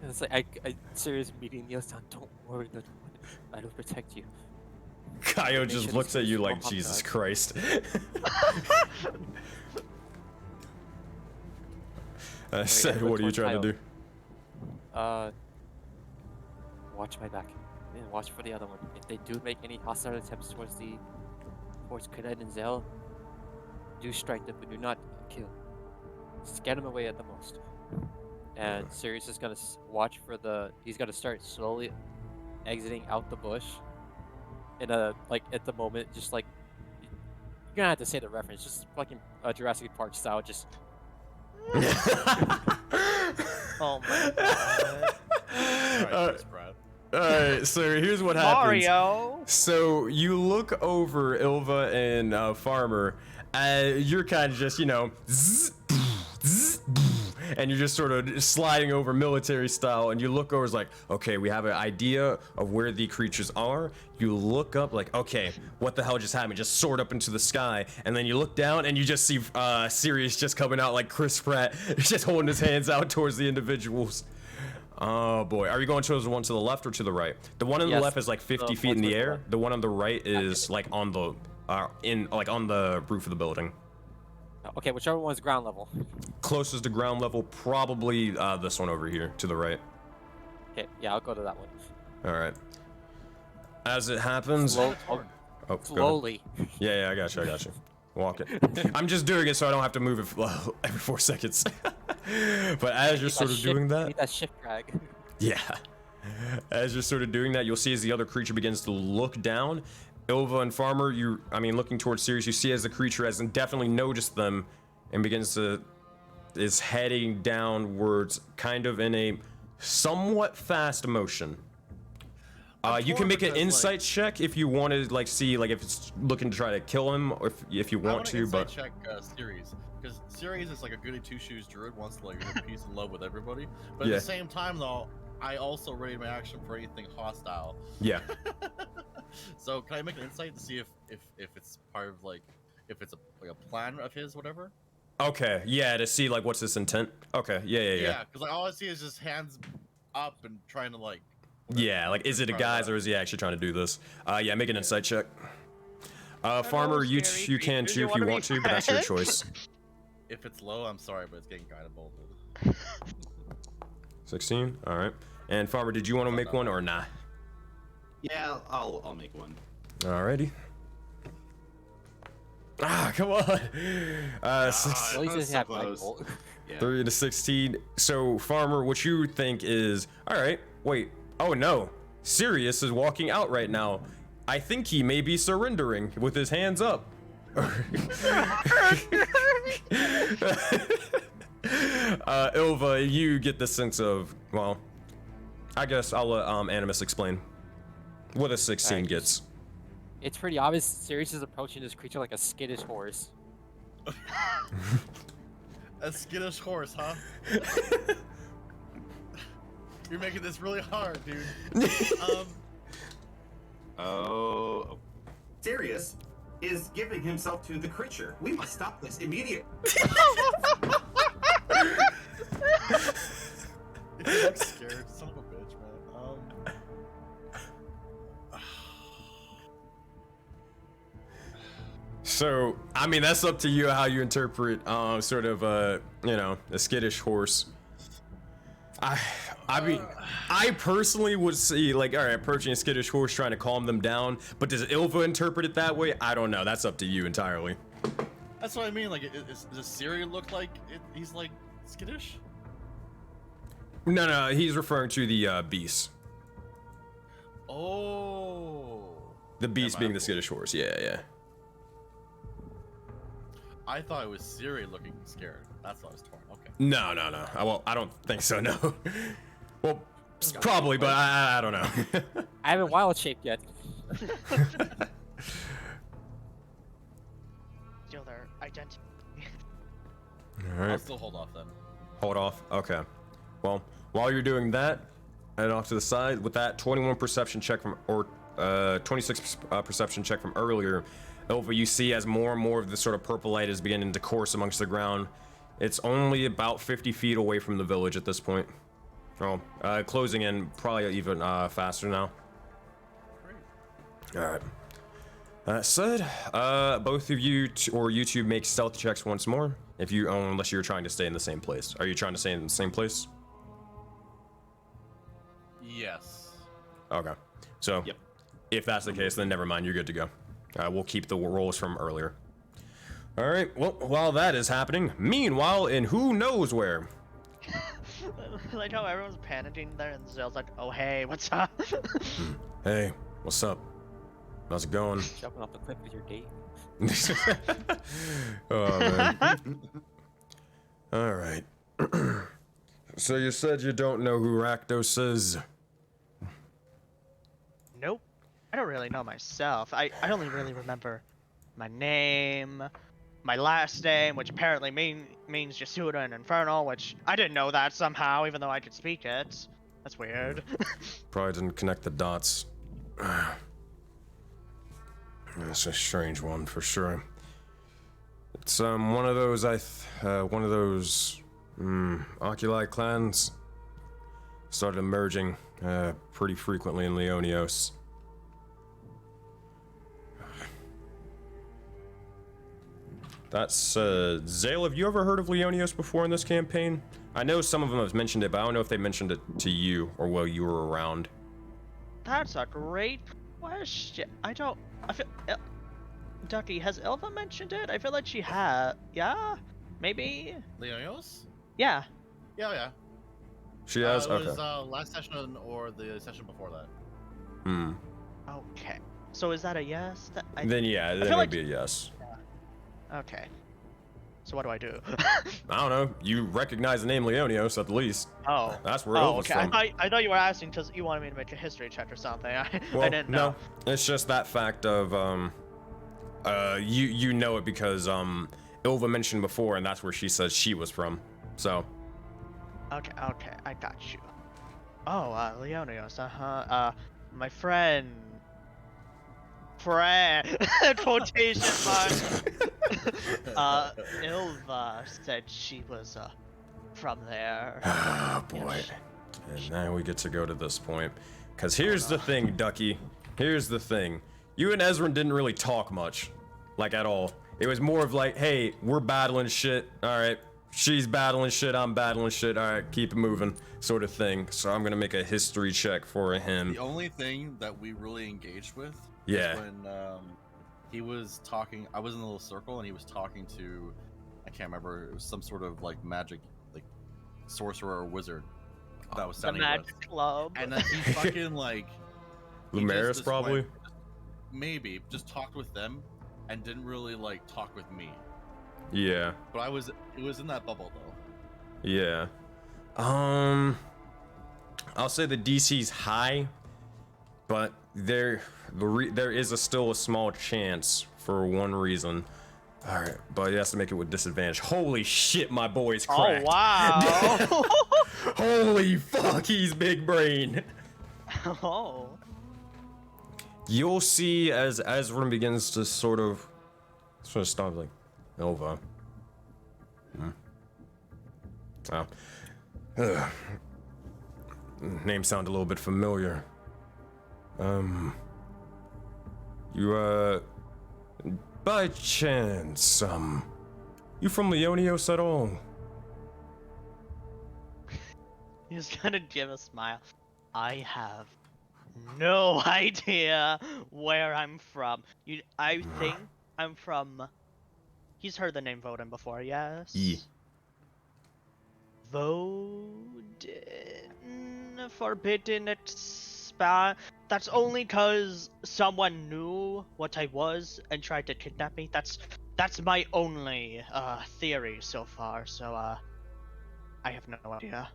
And it's like I Sirius meeting kneels down. Don't worry, little one. I will protect you. Kaio Make just sure looks this at you is like, all Jesus hot Christ. I said, what are you trying to do? Watch my back. And watch for the other one. If they do make any hostile attempts towards Cadet and Zell, do strike them, but do not kill. Scare them away at the most. And Sirius is gonna watch for he's gonna start slowly exiting out the bush. In a, like, at the moment, just like, you're gonna have to say the reference, just fucking Jurassic Park style, just. Oh my god. Alright, Chris Pratt. All right, so here's what happens. Mario. So you look over Ilva and Farmer, you're kind of just, you know, and you're just sort of sliding over military style, and you look over, it's like, okay, we have an idea of where the creatures are. You look up, like, okay, what the hell just happened? Just soared up into the sky, and then you look down, and you just see Sirius just coming out like Chris Pratt, just holding his hands out towards the individuals. Oh boy, are you going towards the one to the left or to the right? The one on the Yes, left is like 50 the feet one in the towards the air. left. The one on the right is like on the on the roof of the building. Okay, whichever one's ground level. Closest to ground level, probably this one over here to the right. Okay, yeah, I'll go to that one. All right. As it happens, Slow, oh, go ahead. slowly. Yeah, I got you. Walk it. I'm just doing it so I don't have to move it every 4 seconds. But as you're sort of doing that, Need that shift drag. yeah. As you're sort of doing that, you'll see as the other creature begins to look down. Ilva and Farmer, looking towards Sirius, you see as the creature has definitely noticed them and is heading downwards, kind of in a somewhat fast motion. You can make an insight check if you want to, like, see, like, if it's looking to try to kill him, or if you want to, but... check Ceres, because Ceres is like a goody two-shoes druid, wants to, like, live peace and love with everybody. But at the same time, though, I also ready my action for anything hostile. Yeah. So can I make an insight to see if it's part of, like, if it's like a plan of his, whatever? Okay, yeah, to see, like, what's this intent. Okay, yeah. Yeah, because like, all I see is just hands up and trying to, like... Yeah, like, is it a guise or is he actually trying to do this? Yeah, make an insight check. Farmer, you can too if you want to, but that's your choice. If it's low, I'm sorry, but it's getting kind of bold. 16, all right. And Farmer, did you want to make one or not? Yeah, I'll make one. Alrighty. Ah, come on. At least That's it had so my close. bolt. Yeah. 3 to 16. So, Farmer, what you think is, all right, wait. Oh no, Sirius is walking out right now. I think he may be surrendering with his hands up. Ilva, you get the sense of, well, I guess I'll let Animus explain what a 16 Alright. gets. It's pretty obvious Sirius is approaching this creature like a skittish horse. A skittish horse, huh? You're making this really hard, dude. Oh. Sirius is giving himself to the creature. We must stop this immediately. You look scared, son of a bitch, man. So, I mean, that's up to you how you interpret, sort of, you know, a skittish horse. I mean, I personally would see, like, all right, approaching a skittish horse, trying to calm them down, but does Ilva interpret it that way? I don't know. That's up to you entirely. That's what I mean. Like, does Siri look like he's like skittish? No, he's referring to the beast. Oh. The beast Yeah, being my the skittish horse. Yeah. I thought it was Siri looking scared. That's what I was torn. Okay. No. Well, I don't think so, no. Well, probably, but I don't know. I haven't wild shaped yet. Steal their identity. All I'll right. still hold off then. Hold off. Okay. Well, while you're doing that, head off to the side with that 21 perception check from, or 26 perception check from earlier. Ilva, you see as more and more of this sort of purple light is beginning to course amongst the ground. It's only about 50 feet away from the village at this point. Oh, closing in probably even faster now. Great. All right. That said, both of you or you two make stealth checks once more. If you, unless you're trying to stay in the same place. Are you trying to stay in the same place? Yes. Okay. So, Yep. if that's the case, then never mind. You're good to go. We'll keep the rolls from earlier. All right. Well, while that is happening, meanwhile, in who knows where. Like how everyone's panicking there, and Zell's like, "Oh hey, what's up?" Hey, what's up? How's it going? Jumping off the cliff with your date. Oh man. All right. So you said you don't know who Rakdos is. Nope. I don't really know myself. I only really remember my name, my last name, which apparently means Yasuda and Infernal, which I didn't know that somehow, even though I could speak it. That's weird. Probably didn't connect the dots. It's a strange one for sure. It's one of those Oculi clans started emerging pretty frequently in Leonios. That's Zale, have you ever heard of Leonios before in this campaign? I know some of them have mentioned it, but I don't know if they mentioned it to you or while you were around. That's a great question. I feel Ducky, has Elva mentioned it? I feel like she had. Yeah? Maybe? Leonios? Yeah. Yeah. She has? It Okay. was last session or the session before that. Hmm. Okay. So is that a yes? Then yeah, that feel would like- be a yes. Okay. So what do I do? I don't know. You recognize the name Leonios at the least. Oh. That's where Oh, Elva's okay. from. I thought you were asking because you wanted me to make a history check or something. I Well, didn't know. no, it's just that fact of you know it because Ilva mentioned before, and that's where she says she was from. So. Okay, I got you. Oh, Leonios, my friend, quotation marks. Ilva said she was, from there. Oh boy. Yes. And now we get to go to this point. Because here's the thing, Ducky. Here's the thing. You and Ezrin didn't really talk much. Like, at all. It was more of like, hey, we're battling shit. Alright. She's battling shit, I'm battling shit. Alright, keep it moving. Sort of thing. So I'm gonna make a history check for him. The only thing that we really engaged with Yeah. was when he was talking. I was in a little circle and he was talking to, I can't remember, it was some sort of like magic, like sorcerer or wizard that was The sounding Magic Club. and then he fucking like he Lumaris, just probably? went- maybe just talked with them and didn't really like talk with me. Yeah. But it was in that bubble though. Yeah. I'll say the DC's high, but there is still a small chance for one reason. All right, but he has to make it with disadvantage. Holy shit, my boy's cracked. Oh wow. Holy fuck, he's big brain. Oh. You'll see as Ezrin begins to sort of stop like Nova. Oh. Ugh. Name sound a little bit familiar. You by chance, you from Leonios at all? He's gonna give a smile. I have no idea where I'm from. I think I'm from. He's heard the name Voden before, yes? Ye. Voden, Forbidden That's only cause someone knew what I was and tried to kidnap me. That's my only theory so far. So I have no idea.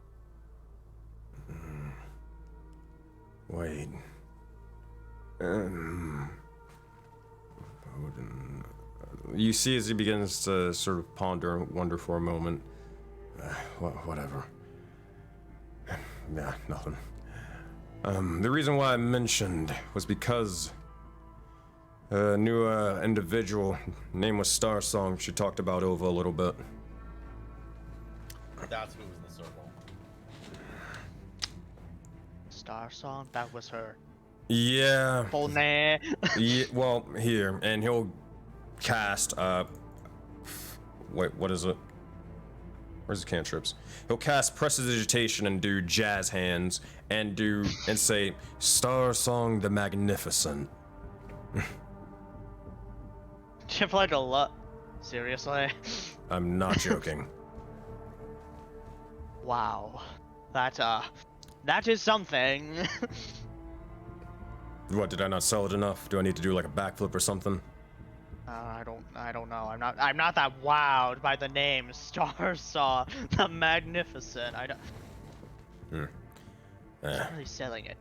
Wait. Odin. You see as he begins to sort of ponder and wonder for a moment. Whatever. Nah, nothing. The reason why I mentioned was because a new individual, name was Star Song. She talked about Ova a little bit. That's who was in the circle. Star Song, that was her Yeah. full name. Yeah, well, here, and he'll cast, wait, what is it? Where's the cantrips? He'll cast Prestidigitation and do Jazz Hands and say, Star Song the Magnificent. She played a lot. Seriously? I'm not joking. Wow. That is something. What, did I not sell it enough? Do I need to do like a backflip or something? I don't know. I'm not that wowed by the name Star Saw the Magnificent. I don't. Eh. Not really selling it.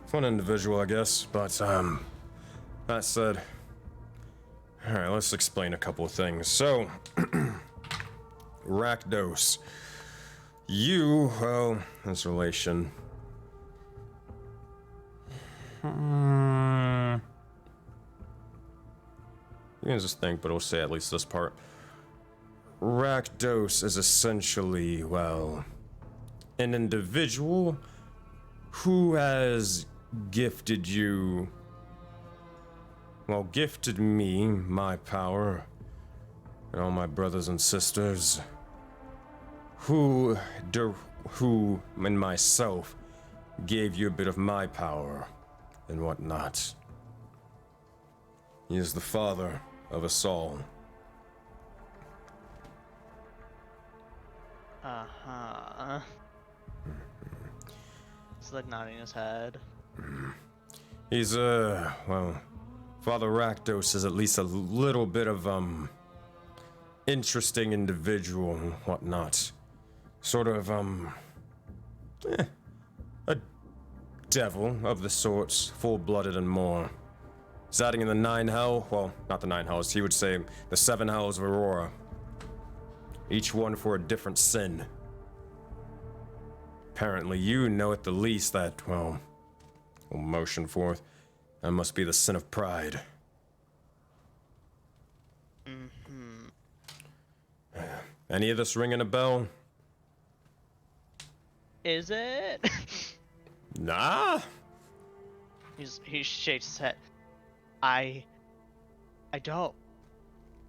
Fun individual, I guess, but, that said, alright, let's explain a couple of things. So, Rakdos, you, well, this relation. You can just think, but we'll say at least this part. Rakdos is essentially, well, an individual who has gifted you, well, gifted me my power, and all my brothers and sisters, who and myself gave you a bit of my power and whatnot. He is the father of us all. Uh-huh. He's like nodding his head. He's, well, Father Rakdos is at least a little bit of, interesting individual and whatnot. Sort of, a devil of the sorts, full-blooded and more. Residing in the 9 hell, well, not the 9 hells, he would say the 7 hells of Aurora. Each one for a different sin. Apparently you know at the least that, well, we'll motion forth, that must be the sin of pride. Any of this ringing a bell? Is it? Nah. He shakes his head. I don't.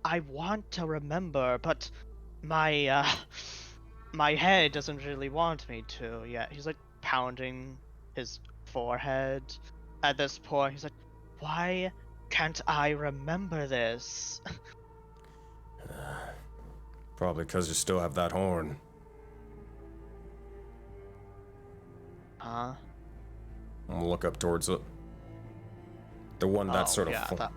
I want to remember, but my head doesn't really want me to yet. He's like pounding his forehead at this point. He's like, why can't I remember this? Probably because you still have that horn. Huh? I'm gonna look up towards it. The one that's sort of yeah,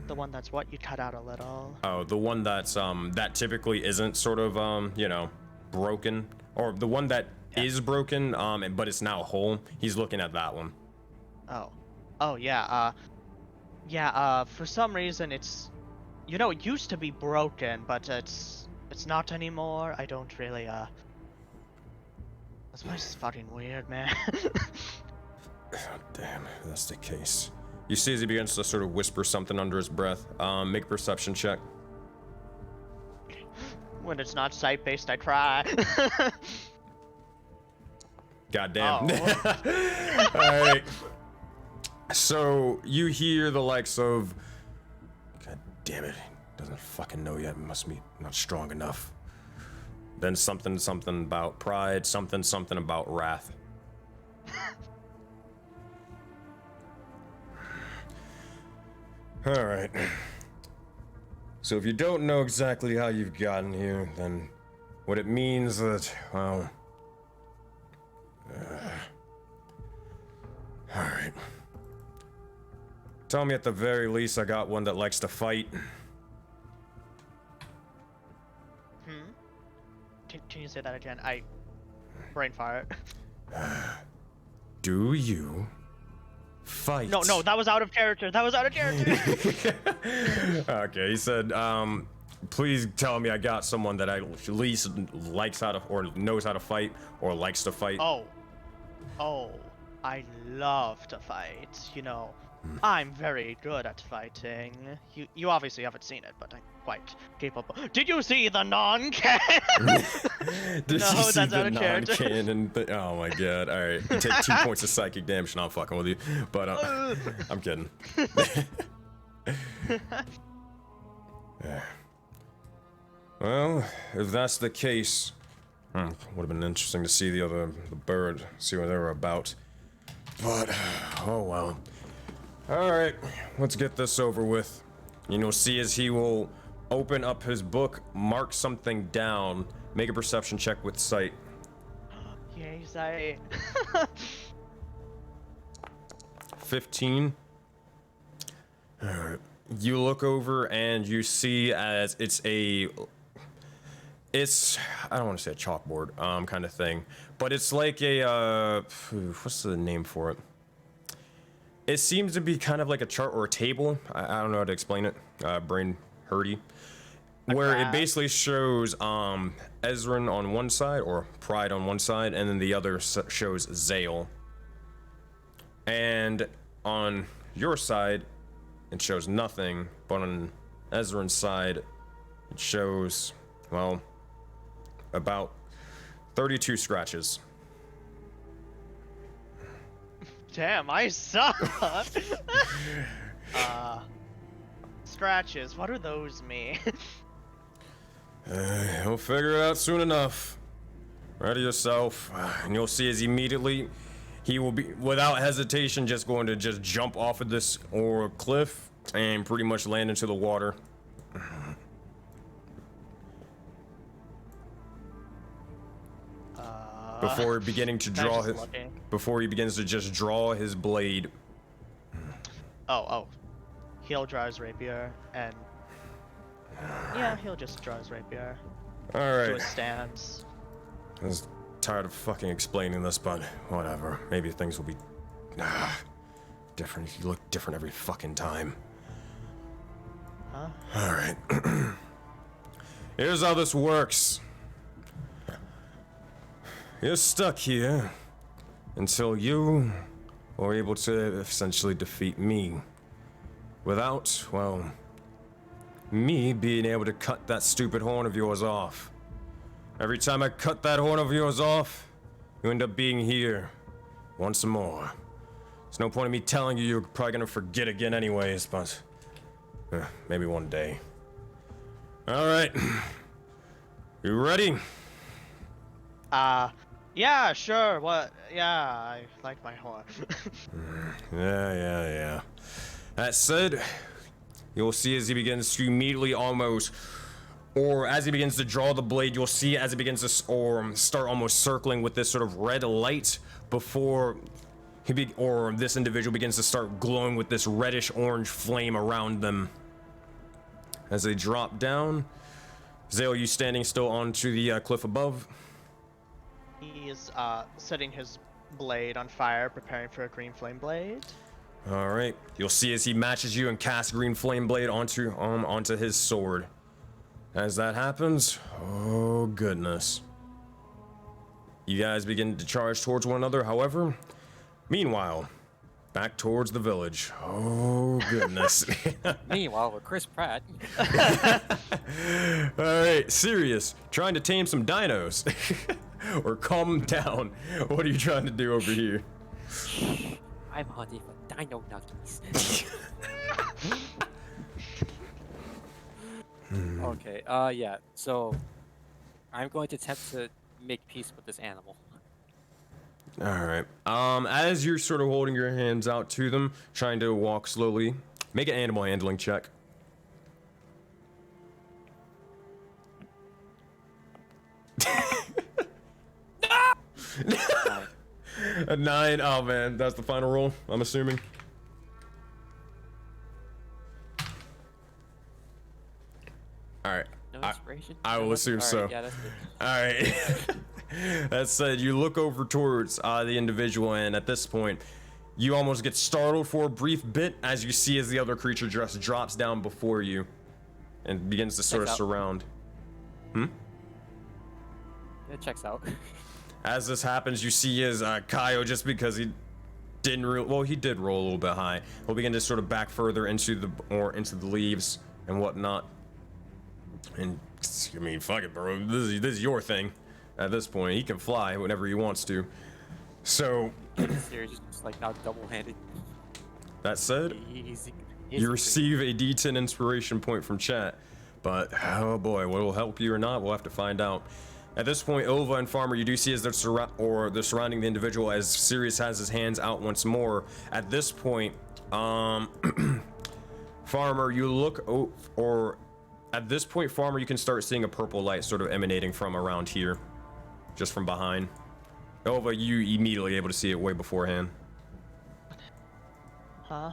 the one that's what? You cut out a little. Oh, the one that's that typically isn't sort of you know, broken, or the one that is broken but it's now whole. He's looking at that one. Oh yeah. For some reason it's, you know, it used to be broken, but it's not anymore. I don't really this place is fucking weird, man. God damn, if that's the case. You see as he begins to sort of whisper something under his breath. Make a perception check. When it's not sight-based, I try. God damn. Oh. Alright. So you hear the likes of, God damn it, doesn't fucking know yet, must be not strong enough. Then something about pride, something about wrath. Alright. So if you don't know exactly how you've gotten here, then what it means that, well... Alright. Tell me at the very least I got one that likes to fight. Can you say that again? Brain fart. Do you fight? No, that was out of character. Okay, he said, please tell me I got someone that at least likes how to, or knows how to fight, or likes to fight. Oh, I love to fight, you know. I'm very good at fighting. You obviously haven't seen it, but I'm quite capable. Did you see the non-canon? Did No, you see that's the out of character. non-canon oh my god, alright. You take 2 points of psychic damage, not fucking with you. But, I'm kidding. Yeah. Well, if that's the case, would have been interesting to see the bird, see what they were about. But, oh well. Alright, let's get this over with. You know, see as he will open up his book, mark something down, make a perception check with sight. Yay, sight. 15. Alright. You look over and you see as it's It's, I don't want to say a chalkboard, kind of thing, but it's like a, what's the name for it? It seems to be kind of like a chart or a table. I don't know how to explain it. Brain hurty. Where it basically shows Ezrin on one side, or Pride on one side, and then the other shows Zale. And on your side, it shows nothing, but on Ezrin's side, it shows, well, about 32 scratches. Damn, I suck. Scratches. What do those mean? You'll figure it out soon enough. Ready yourself, and you'll see as immediately he will be, without hesitation, just going to just jump off of this or cliff and pretty much land into the water. Before beginning to draw his, before he begins to just draw his blade. Oh. He'll draw his rapier, and yeah, he'll just draw his rapier. All To right. his stance. I was tired of fucking explaining this, but whatever. Maybe things will be different. You look different every fucking time. Huh? All right. Here's how this works. You're stuck here until you are able to essentially defeat me. Without, well, me being able to cut that stupid horn of yours off. Every time I cut that horn of yours off, you end up being here once more. There's no point in me telling you, you're probably gonna forget again anyways, but maybe one day. All right. You ready? Yeah, sure. What? Yeah, I like my horn. Yeah. That said, you'll see as he begins to immediately almost, or as he begins to draw the blade, you'll see as it begins to start almost circling with this sort of red light before this individual begins to start glowing with this reddish orange flame around them. As they drop down, Zale, you standing still onto the cliff above? He's setting his blade on fire, preparing for a green flame blade. All right. You'll see as he matches you and casts green flame blade onto his sword. As that happens, oh goodness. You guys begin to charge towards one another. However, meanwhile, back towards the village. Oh goodness. Meanwhile, with Chris Pratt. All right, serious. Trying to tame some dinos. Or calm them down. What are you trying to do over here? I'm hunting for dino nuggies. Okay, yeah, so I'm going to attempt to make peace with this animal. All right. As you're sort of holding your hands out to them, trying to walk slowly, make an animal handling check. A 9. Oh man, that's the final roll, I'm assuming. Alright. No inspiration? I will assume so. Yeah, that's good. Alright. That said, you look over towards the individual, and at this point, you almost get startled for a brief bit as you see as the other creature just drops down before you and begins to sort of surround. It checks out. As this happens, you see as Kaio, just because he didn't he did roll a little bit high, he'll begin to sort of back further into the leaves and whatnot. And I mean, fuck it, bro. This is your thing. At this point, he can fly whenever he wants to. So, Seriously, just like now double-handed. that said, Easy. you receive a D10 inspiration point from chat. But oh boy, what will help you or not, we'll have to find out. At this point, Ova and Farmer, you do see as they're surrounding the individual as Sirius has his hands out once more. At this point, Farmer, you look at this point, Farmer, you can start seeing a purple light sort of emanating from around here, just from behind. Ova, you immediately able to see it way beforehand. Huh?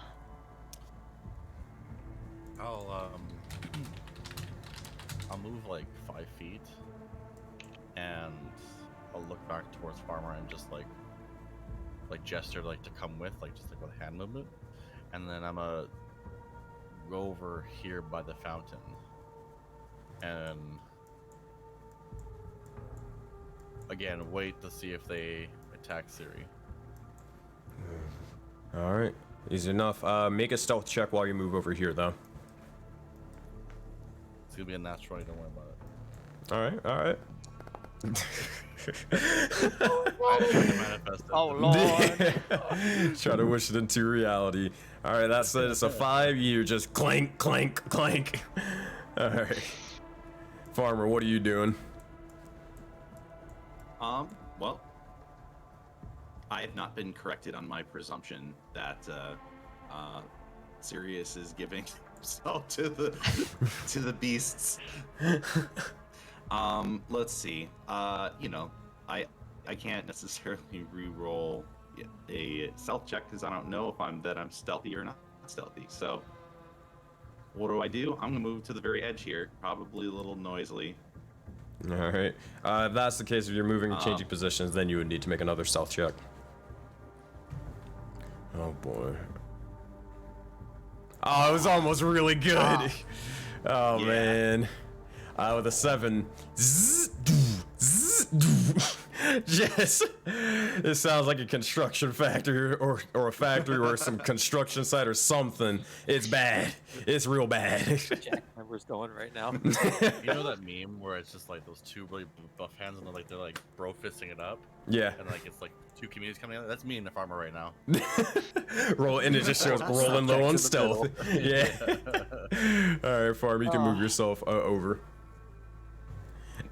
I'll move like 5 feet and I'll look back towards Farmer and just like gesture like to come with, like just like with a hand movement, and then I'm gonna go over here by the fountain and again wait to see if they attack Siri. All right, easy enough. Make a stealth check while you move over here, though. It's gonna be a natural. Don't worry about it. All right, all right. I tried to manifest it. Oh lord. Try to wish it into reality. All right, that's it. It's a 5. You just clank, clank, clank. All right, Farmer, what are you doing? Well, I have not been corrected on my presumption that Sirius is giving himself to the beasts. Let's see. You know, I can't necessarily re-roll a stealth check because I don't know if I'm stealthy or not stealthy. So what do? I'm gonna move to the very edge here, probably a little noisily. All right. If that's the case, if you're moving and changing positions, then you would need to make another stealth check. Oh boy. Oh, it was almost really good. Oh Yeah. man. With a 7. Yes. It sounds like a construction factory or a factory or some construction site or something. It's bad. It's real bad. Jack Member's going right now. You know that meme where it's just like those two really buff hands and they're like bro fisting it up, Yeah. and like it's like two communities coming together? That's me and the Farmer right now. Roll, and it just shows rolling low on stealth. Yeah. All right, Farm, you can move yourself over.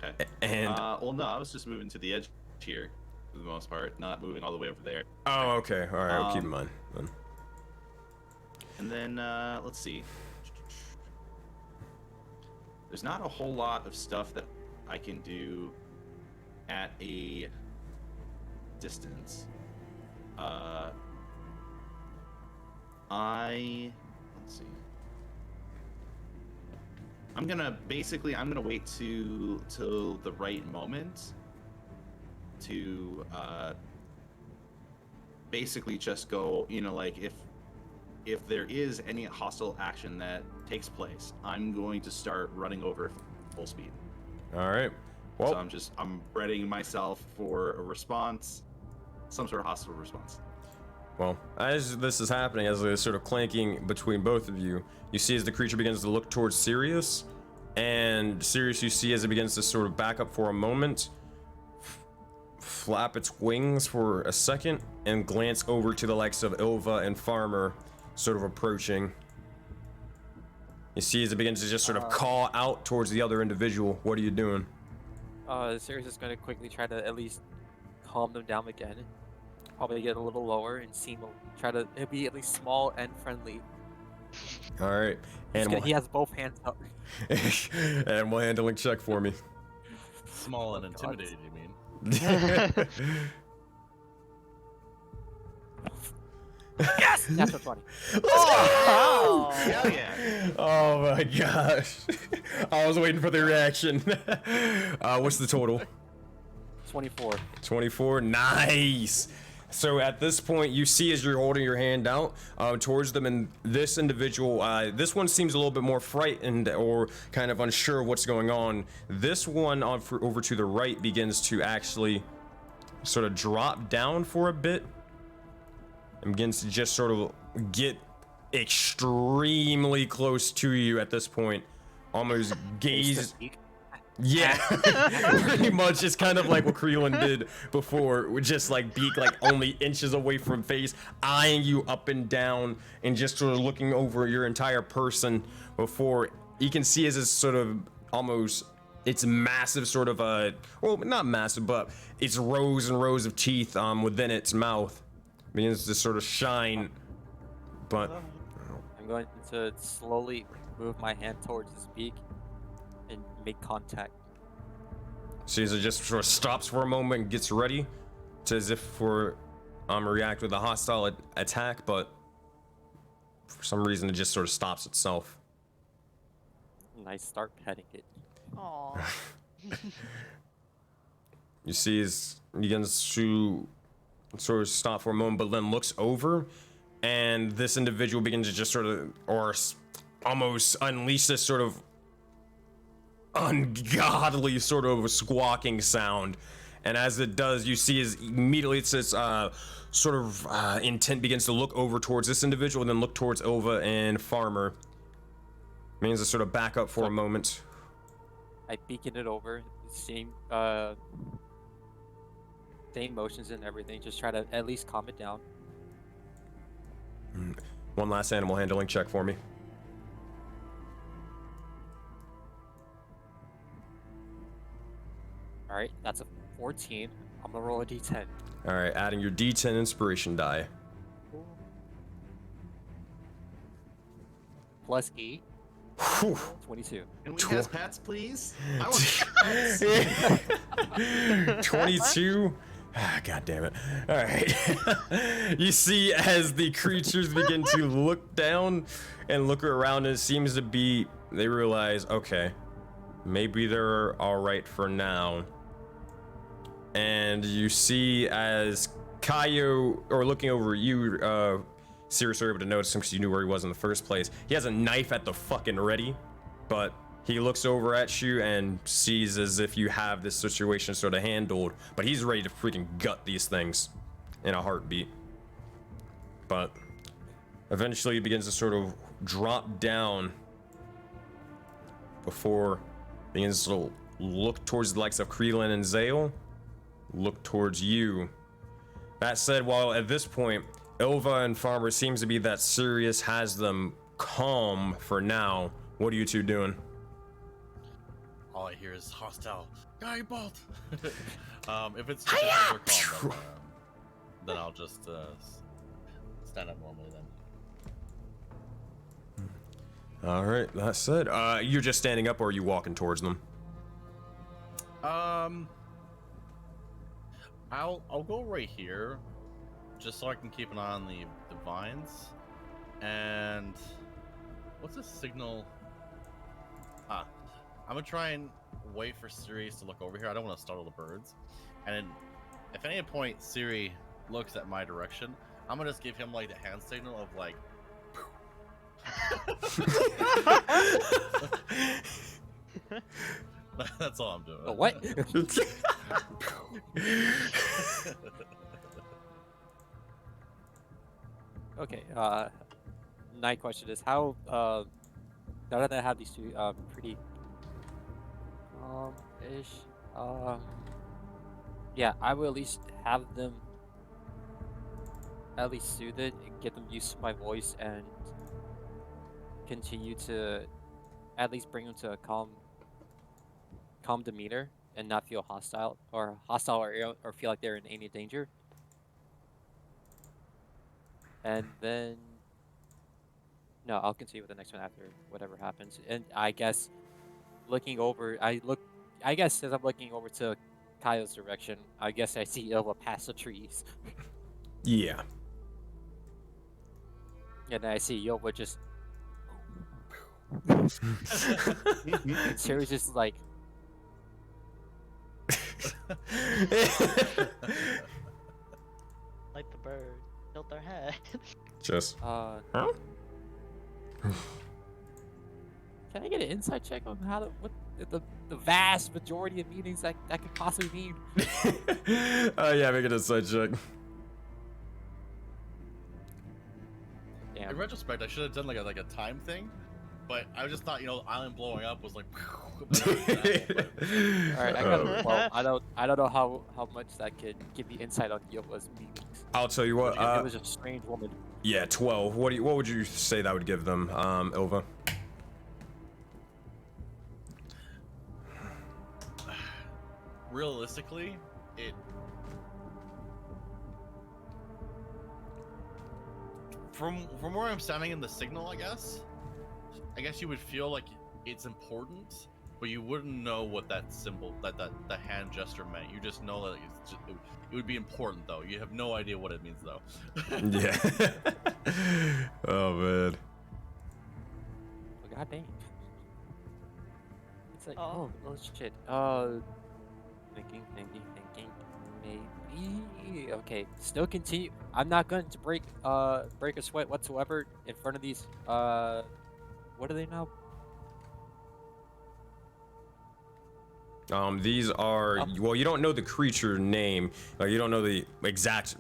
Okay. And well, no, I was just moving to the edge here for the most part, not moving all the way over there. oh, okay. All right, I'll keep in mind then. And then let's see. There's not a whole lot of stuff that I can do at a distance. Let's see. I'm gonna wait till the right moment to basically just go, you know, like if there is any hostile action that takes place, I'm going to start running over full speed. All right. Well, So I'm readying myself for a response, some sort of hostile response. well, as this is happening, as they're sort of clanking between both of you, you see as the creature begins to look towards Sirius, and Sirius, you see as it begins to sort of back up for a moment, flap its wings for a second, and glance over to the likes of Ilva and Farmer, sort of approaching. You see as it begins to just sort of call out towards the other individual. What are you doing? Sirius is going to quickly try to at least calm them down again. Probably get a little lower and try to be at least small and friendly. All right, He has both hands up. animal handling check for me. Small and God. intimidated, you mean? Yes! Natural 20. Oh. Hell yeah! Oh my gosh. I was waiting for the reaction. What's the total? 24. 24. Nice. So at this point, you see as you're holding your hand out towards them, and this individual, this one seems a little bit more frightened or kind of unsure of what's going on. This one over to the right begins to actually sort of drop down for a bit and begins to just sort of get extremely close to you at this point. Almost gaze. Yeah, pretty much. It's kind of like what Creelan did before, with just like beak like only inches away from face, eyeing you up and down, and just sort of looking over your entire person before you can see as it's sort of almost, it's massive sort of well, not massive, but it's rows and rows of teeth within its mouth begins to sort of shine, but I'm going to slowly move my hand towards his beak and make contact. Caesar just sort of stops for a moment and gets ready to, as if for react with a hostile attack, but for some reason it just sort of stops itself. And I start petting it. Aw. you see he begins to sort of stop for a moment, but then looks over, and this individual begins to just sort of, or almost unleash this sort of ungodly sort of squawking sound. And as it does, you see immediately it's this sort of intent begins to look over towards this individual and then look towards Ilva and Farmer. Means to sort of back up for a moment. I beacon it over, same motions and everything. Just try to at least calm it down. One last animal handling check for me. All right, that's a 14. I'm gonna roll a d10. All right, adding your D10 inspiration die. Plus 8. Whew. 22. Can we have pets, please? I want pets. 22. Ah, God damn it. All right. You see as the creatures begin to look down and look around, it seems to be, they realize, okay, maybe they're all right for now. And you see as Kaio, or looking over you, Sirius were able to notice him because you knew where he was in the first place. He has a knife at the fucking ready, but he looks over at you and sees as if you have this situation sort of handled, but he's ready to freaking gut these things in a heartbeat. But eventually he begins to sort of drop down before he begins to look towards the likes of Kreelan and Zale, look towards you. That said, while at this point, Ilva and Farmer seems to be that Sirius has them calm for now, what are you two doing? All I hear is hostile. Guy bolt. If it's just super calm, then I'll just stand up normally then. All right, that said, you're just standing up, or are you walking towards them? I'll go right here, just so I can keep an eye on the vines. And what's the signal? I'm gonna try and wait for Siri to look over here. I don't want to startle the birds. And then, if at any point Siri looks at my direction, I'm gonna just give him like the hand signal of like. That's all I'm doing. Oh, what? Okay, night question is how, now that I have these two, pretty ish, yeah, I will at least have them at least soothe it and get them used to my voice and continue to at least bring them to a calm demeanor and not feel hostile or feel like they're in any danger. And then no, I'll continue with the next one after whatever happens. And I guess looking over, I guess as I'm looking over to Kaio's direction, I guess I see Ilva past the trees. Yeah. And then I see Ilva just Sirius just like Like the bird, tilt their head. Just. Can I get an insight check on what the vast majority of meanings that could possibly mean? Yeah, make an insight check. Damn. In retrospect, I should have done like a time thing, but I just thought, island blowing up was like. Alright, I got well, I don't know how much that could give me insight on Ilva's meanings. I'll tell you what. It was a strange woman. Yeah, 12. What would you say that would give them, Ilva? Realistically, from where I'm standing in the signal, I guess you would feel like it's important, but you wouldn't know what that symbol, that hand gesture meant. You just know that it would be important, though. You have no idea what it means, though. Yeah. Oh man. Oh, god dang. It's like Oh. oh shit. Thinking. Okay, still continue. I'm not going to break a sweat whatsoever in front of these what are they now? These are well, you don't know the creature name, like you don't know the exact,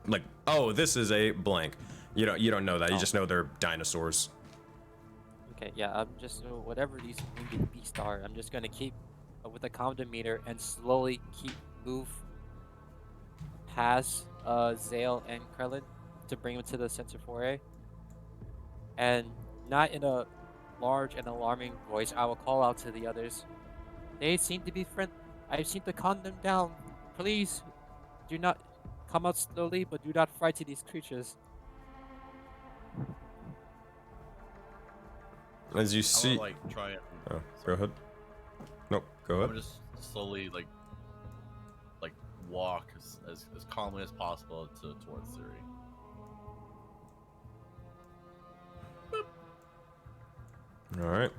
like, oh, this is a blank. You don't know that. You just know they're dinosaurs. Okay, yeah, I'm just whatever these winged beasts are. I'm just gonna keep with the command meter and slowly move past Zale and Krellin to bring them to the sensor foray. And not in a large and alarming voice, I will call out to the others. They seem to be friend. I seem to calm them down. Please, do not come out slowly, but do not frighten these creatures. As you I see, wanna, like, try and. oh, go ahead. Nope, go I'm ahead. gonna just slowly like walk as calmly as possible towards Siri. All right.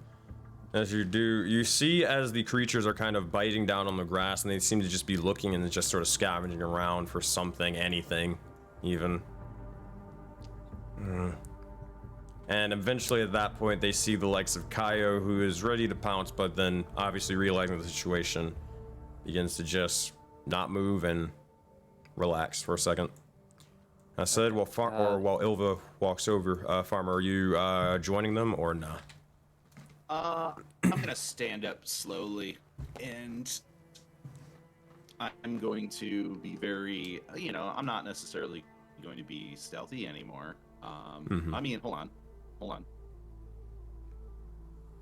As you do, you see as the creatures are kind of biting down on the grass, and they seem to just be looking and just sort of scavenging around for something, anything, even. And eventually, at that point, they see the likes of Kaio, who is ready to pounce, but then, obviously realizing the situation, begins to just not move and relax for a second. I said, while Ilva walks over, Farmer, are you joining them or not? I'm gonna stand up slowly, and I'm going to be very, I'm not necessarily going to be stealthy anymore. I mean, hold on.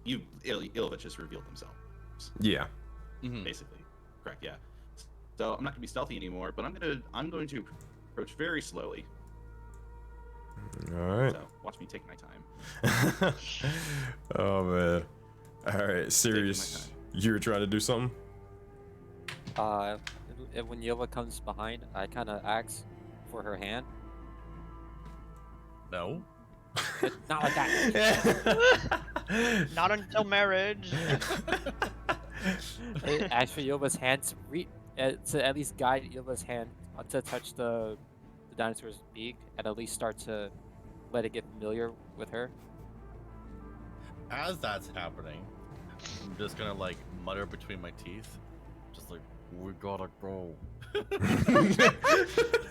Ilva just revealed themselves. Yeah. Basically, correct. Yeah. So I'm not gonna be stealthy anymore, but I'm going to approach very slowly. All right. So watch me take my time. Oh man. All right, serious. You were trying to do something? When Yova comes behind, I kind of ask for her hand. No. Not like that. Not until marriage. I ask for Yova's hand to at least guide Yova's hand to touch the dinosaur's beak and at least start to let it get familiar with her. As that's happening, I'm just gonna like mutter between my teeth, just like, we gotta go.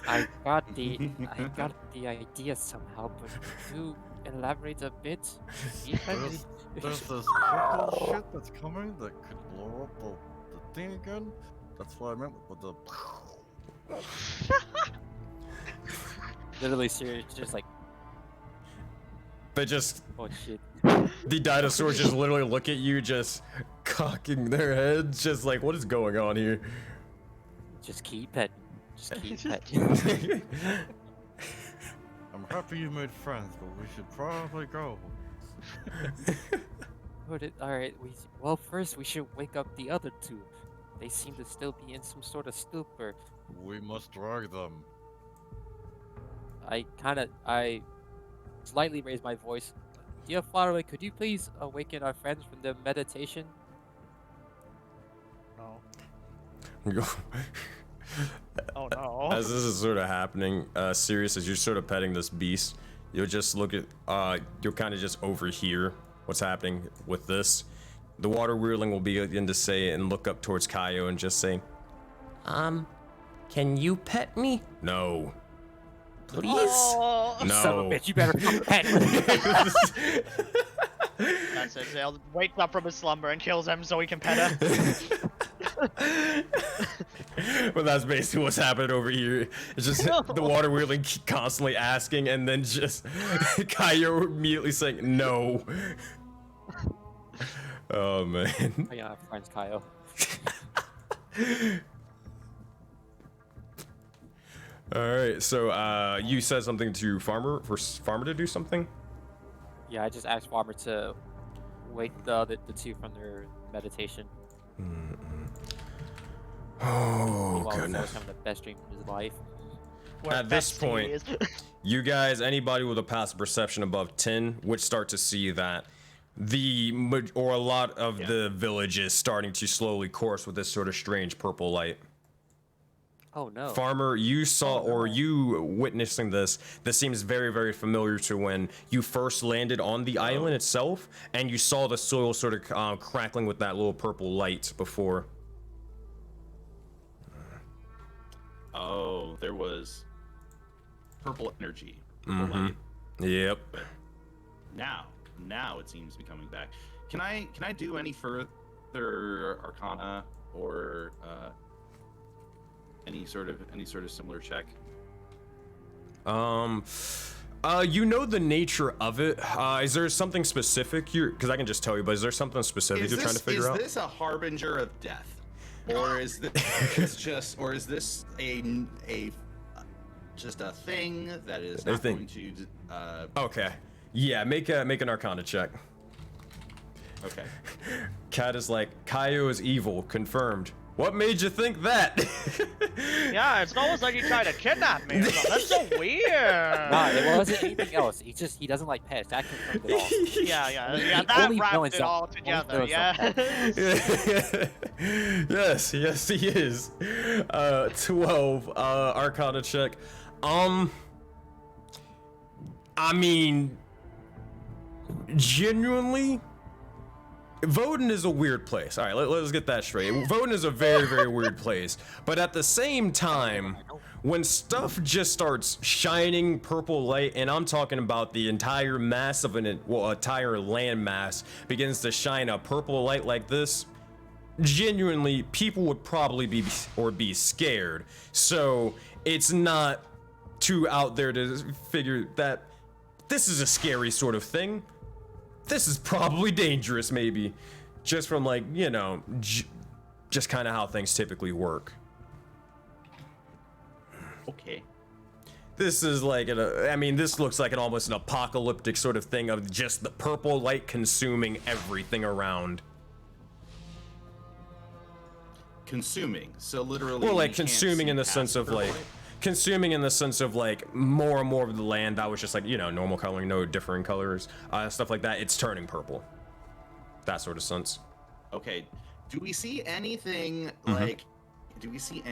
I got the idea somehow, but could you elaborate a bit? There's this purple shit that's coming that could blow up the thing again. That's what I meant with the. Literally, serious, just like, They just, oh shit. the dinosaurs just literally look at you, just cocking their heads, just like, what is going on here? Just keep it. Just keep it. I'm happy you made friends, but we should probably go. Alright, well, first we should wake up the other two. They seem to still be in some sort of stupor. We must drag them. I slightly raise my voice. Dear Faraway, could you please awaken our friends from their meditation? No. Oh no. As this is sort of happening, Sirius, as you're sort of petting this beast, you'll just look at, you'll kind of just overhear what's happening with this. The water wheeling will begin to say and look up towards Kaio and just say, Can you pet me? no. Please? Oh, No. Son of a bitch, you better come pet. that's it. Zale wakes up from his slumber and kills him so he can pet her. Well, that's basically what's happening over here. It's just the water wheeling constantly asking, and then just Kaio immediately saying no. Oh man. I got friends, Kyle. All right, so you said something to Farmer for Farmer to do something. Yeah, I just asked Farmer to wake the two from their meditation. Oh While goodness. he's having the best dream of his life. Where At this bestie point, is. you guys, anybody with a passive perception above 10 would start to see that a lot of the village is starting to slowly course with this sort of strange purple light. Oh no. Farmer, you saw Oh, or no. you witnessing this seems very, very familiar to when you first landed on the island itself and you saw the soil sort of crackling with that little purple light before. Oh, there was purple energy. Purple light. Yep. But now it seems to be coming back. Can I do any further Arcana or any sort of similar check? You know the nature of it. Is there something specific you're, because I can just tell you, but is there something specific you're trying to figure out? Is this a harbinger of death, or is this just just a thing that is not going to? Okay. Yeah, make an Arcana check. Okay. Cat is like, Kaio is evil, confirmed. What made you think that? Yeah, it's almost like you tried to kidnap me. That's so weird. Nah, it wasn't anything else. He doesn't like pets. That confirmed it all. Yeah, that Only wrapped villains it don't- all only together. villains Yeah. Yes, he is. 12 Arcana check. I mean, genuinely, Voden is a weird place. All right, let's get that straight. Voden is a very, very weird place. But at the same time, when stuff just starts shining purple light, and I'm talking about the entire mass of entire land mass begins to shine a purple light like this, genuinely, people would probably be scared. So it's not too out there to figure that this is a scary sort of thing. This is probably dangerous, maybe, just from like, you know, just kind of how things typically work. Okay. This is like I mean, this looks like almost an apocalyptic sort of thing of just the purple light consuming everything around. Consuming, so literally. Well, like you can't consuming see in the past sense of purple like, light? consuming in the sense of like more and more of the land that was just like, you know, normal coloring, no differing colors, stuff like that. It's turning purple. That sort of sense. Okay. Do we see anything Mm-hmm. like? Do we see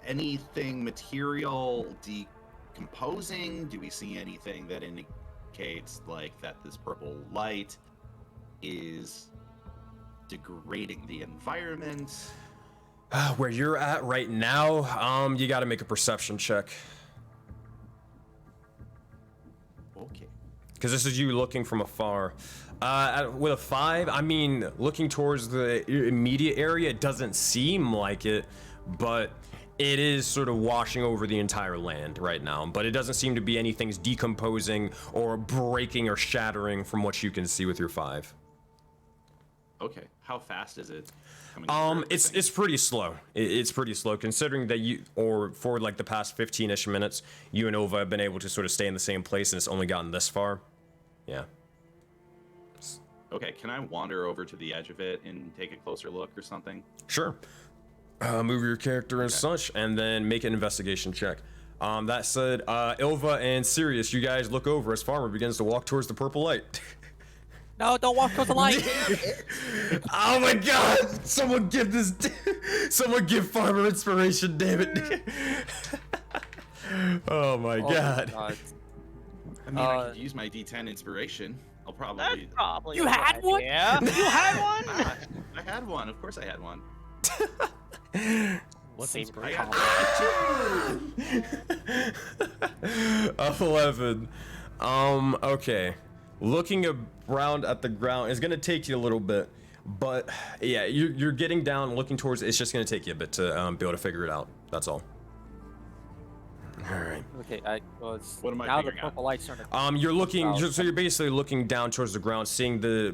anything material decomposing? Do we see anything that indicates like that this purple light is degrading the environment? Where you're at right now, you got to make a perception check. Okay. Because this is you looking from afar. With a 5, I mean, looking towards the immediate area, it doesn't seem like it, but it is sort of washing over the entire land right now. But it doesn't seem to be anything's decomposing or breaking or shattering from what you can see with your 5. Okay. How fast is it? coming through It's pretty slow. It's pretty slow considering that for like the past 15-ish minutes, you and Ova have been able to sort of stay in the same place and it's only gotten this far. Yeah. Okay, can I wander over to the edge of it and take a closer look or something? Sure. Move your character and Okay. such, and then make an investigation check. That said, Ilva and Sirius, you guys look over as Farmer begins to walk towards the purple light. No, don't walk towards the light. Oh my god! Someone give Farmer inspiration, damn it. Oh my god. I mean, I could use my D10 inspiration. I'll That's probably. probably You a good had one? idea. You had one? I had one. Of course, I had one. What's Same inspiration? I got 11. Okay. Looking around at the ground is gonna take you a little bit, but yeah, you're getting down, looking towards it. It's just gonna take you a bit to be able to figure it out. That's all. All right. Okay, was What am I now the figuring out? purple light's starting to You're looking. Wow. So you're basically looking down towards the ground, seeing the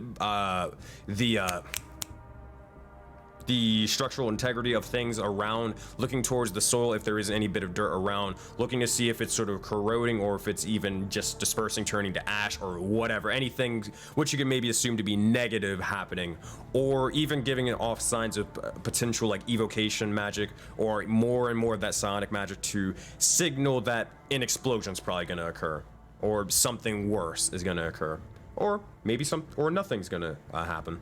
structural integrity of things around, looking towards the soil if there is any bit of dirt around, looking to see if it's sort of corroding or if it's even just dispersing, turning to ash or whatever, anything which you can maybe assume to be negative happening, or even giving it off signs of potential like evocation magic or more and more of that psionic magic to signal that an explosion's probably going to occur or something worse is going to occur, or maybe nothing's going to happen.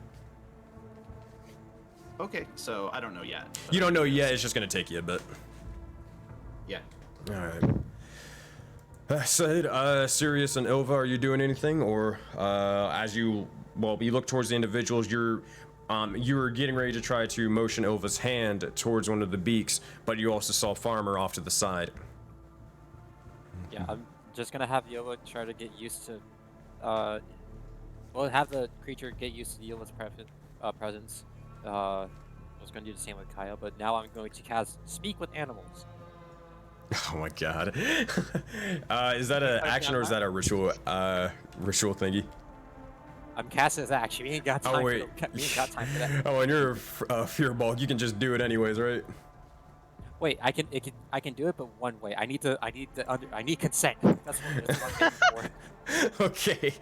Okay, so I don't know yet. but You don't know I yet. guess- It's just gonna take you a bit. Yeah. All right. Said, Sirius and Ilva, are you doing anything, or as you look towards the individuals, you're getting ready to try to motion Ilva's hand towards one of the beaks, but you also saw Farmer off to the side. Yeah, I'm just gonna have Yola try to get used to, well, have the creature get used to Yola's presence. I was gonna do the same with Kyle, but now I'm going to cast Speak with Animals. Oh my god. Is that an action or is that a ritual thingy? I'm casting this action. We ain't got time. Oh wait. We ain't got time for that. Oh, and you're a fearball. You can just do it anyways, right? Wait, I can do it, but one way. I need consent. That's what I'm getting for. Okay.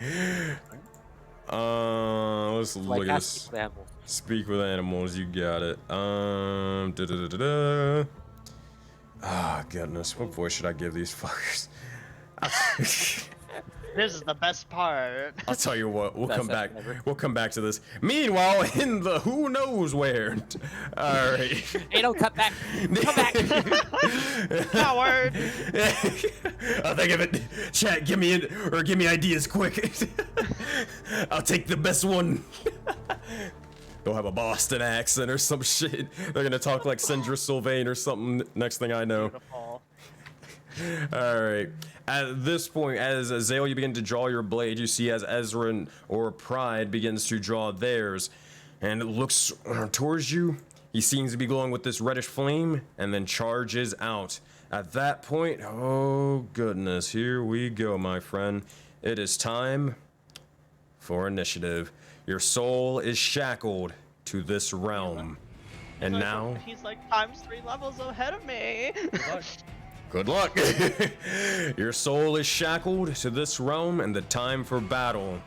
Let's So I look at cast this. Speak with Animals. Speak with animals, you got it. Ah, goodness, what voice should I give these fuckers? This is the best part. I'll tell you what, we'll Best come back. episode ever. We'll come back to this. Meanwhile, in the who knows where. All right. Hey, don't cut back. Come back. Coward. I'll think of it. Chat, give me ideas quick. I'll take the best one. They'll have a Boston accent or some shit. They're gonna talk like Sindra Sylvain or something. Next thing I know. Beautiful. All right. At this point, as Zale, you begin to draw your blade, you see as Ezra or Pride begins to draw theirs, and it looks towards you. He seems to be glowing with this reddish flame, and then charges out. At that point, oh goodness, here we go, my friend. It is time for initiative. Your soul is shackled to this realm, and now. He's like ×3 levels ahead of me. Good luck! Your soul is shackled to this realm, and the time for battle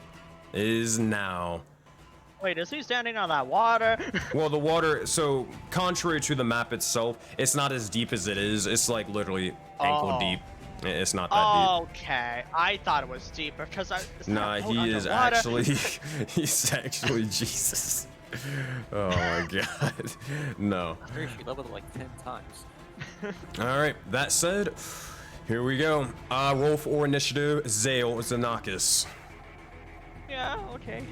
is now. Wait, is he standing on that water? Well, the water, so contrary to the map itself, it's not as deep as it is. It's like literally ankle Oh. deep. It's not that Okay, I thought it was deeper because I. deep. Nah, he is actually, he's actually Jesus. Oh my god. No. I'm pretty sure you leveled it like 10 times. Alright, that said, here we go. Roll for initiative, Zale Zanakis. Yeah. Okay.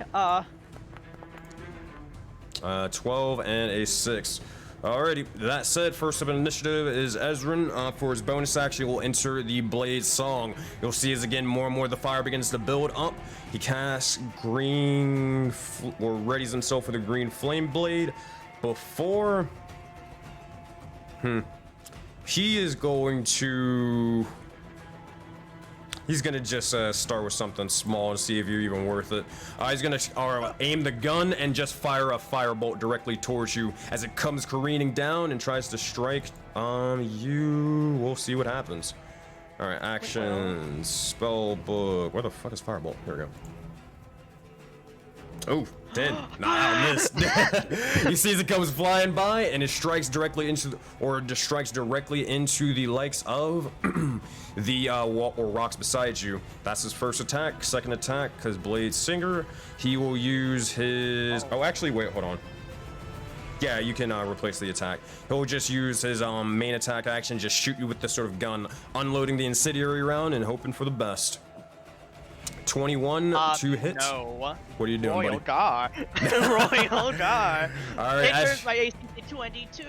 12 and a 6. Alrighty, that said, first up in initiative is Ezrin. For his bonus action, he will enter the Blade Song. You'll see as again more and more the fire begins to build up. He casts green, or readies himself for the green flame blade before. He is going to. He's gonna just start with something small and see if you're even worth it. He's gonna aim the gun and just fire a firebolt directly towards you as it comes careening down and tries to strike you. We'll see what happens. All right, action, spell book. Where the fuck is firebolt? Here we go. Oh, 10. Nah, I missed. You see as it comes flying by and it strikes directly into, strikes directly into the likes of the wall or rocks beside you. That's his first attack. Second attack, because Blade Singer, he will use his. Oh, actually, wait, hold on. Yeah, you can replace the attack. He'll just use his main attack action, just shoot you with this sort of gun, unloading the incendiary round and hoping for the best. 21 to hit. No. What are you doing, Royal buddy? Guard. Royal Guard. All right, Enters my AC 22.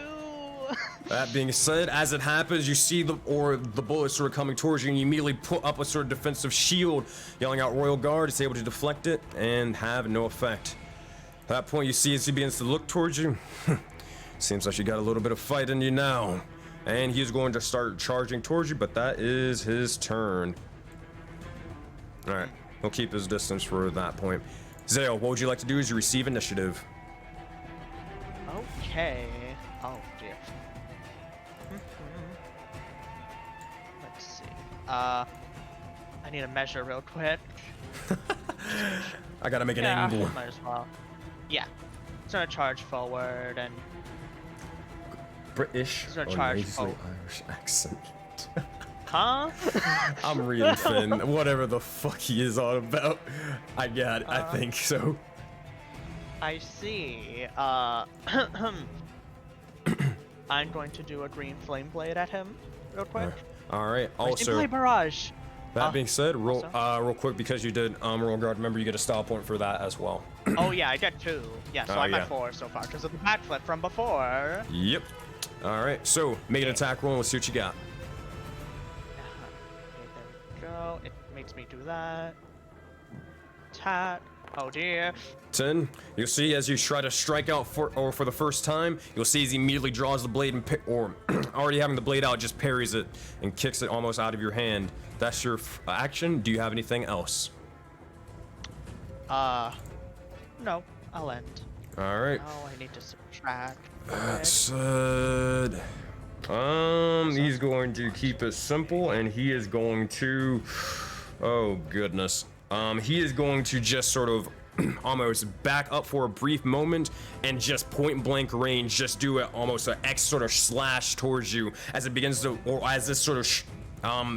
That being said, as it happens, you see the bullet sort of coming towards you, and you immediately put up a sort of defensive shield, yelling out Royal Guard. It's able to deflect it and have no effect. At that point, you see as he begins to look towards you. Seems like you got a little bit of fight in you now. And he's going to start charging towards you, but that is his turn. All right, he'll keep his distance for that point. Zale, what would you like to do as you receive initiative? Okay. Oh dear. Let's see. I need a measure real quick. I gotta make an Yeah, angle. might as well. Yeah. It's gonna charge forward and British He's gonna or charge nasally forward. Irish accent. huh? I'm reading Finn. Whatever the fuck he is on about. I got it. I think so. I see. I'm going to do a green flame blade at him real quick. All right. Flame Also, blade barrage. that being said, roll also? real quick because you did roll guard. Remember, you get a style point for that as well. Oh yeah, I get 2. Yeah, so Oh, I'm yeah. at 4 so far because of the backflip from before. Yep. All right. So make an attack roll and let's see what you got. Okay, there we go. It makes me do that. Attack. Oh dear. 10. You'll see as you try to strike out for the first time, you'll see as he immediately draws the blade and already having the blade out, just parries it and kicks it almost out of your hand. That's your action. Do you have anything else? No, I'll end. All right. Oh, I need to subtract. That's he's going to keep it simple, and he is going to, oh goodness, he is going to just sort of almost back up for a brief moment and just point blank range, just do it almost an X sort of slash towards you as it begins to, or as this sort of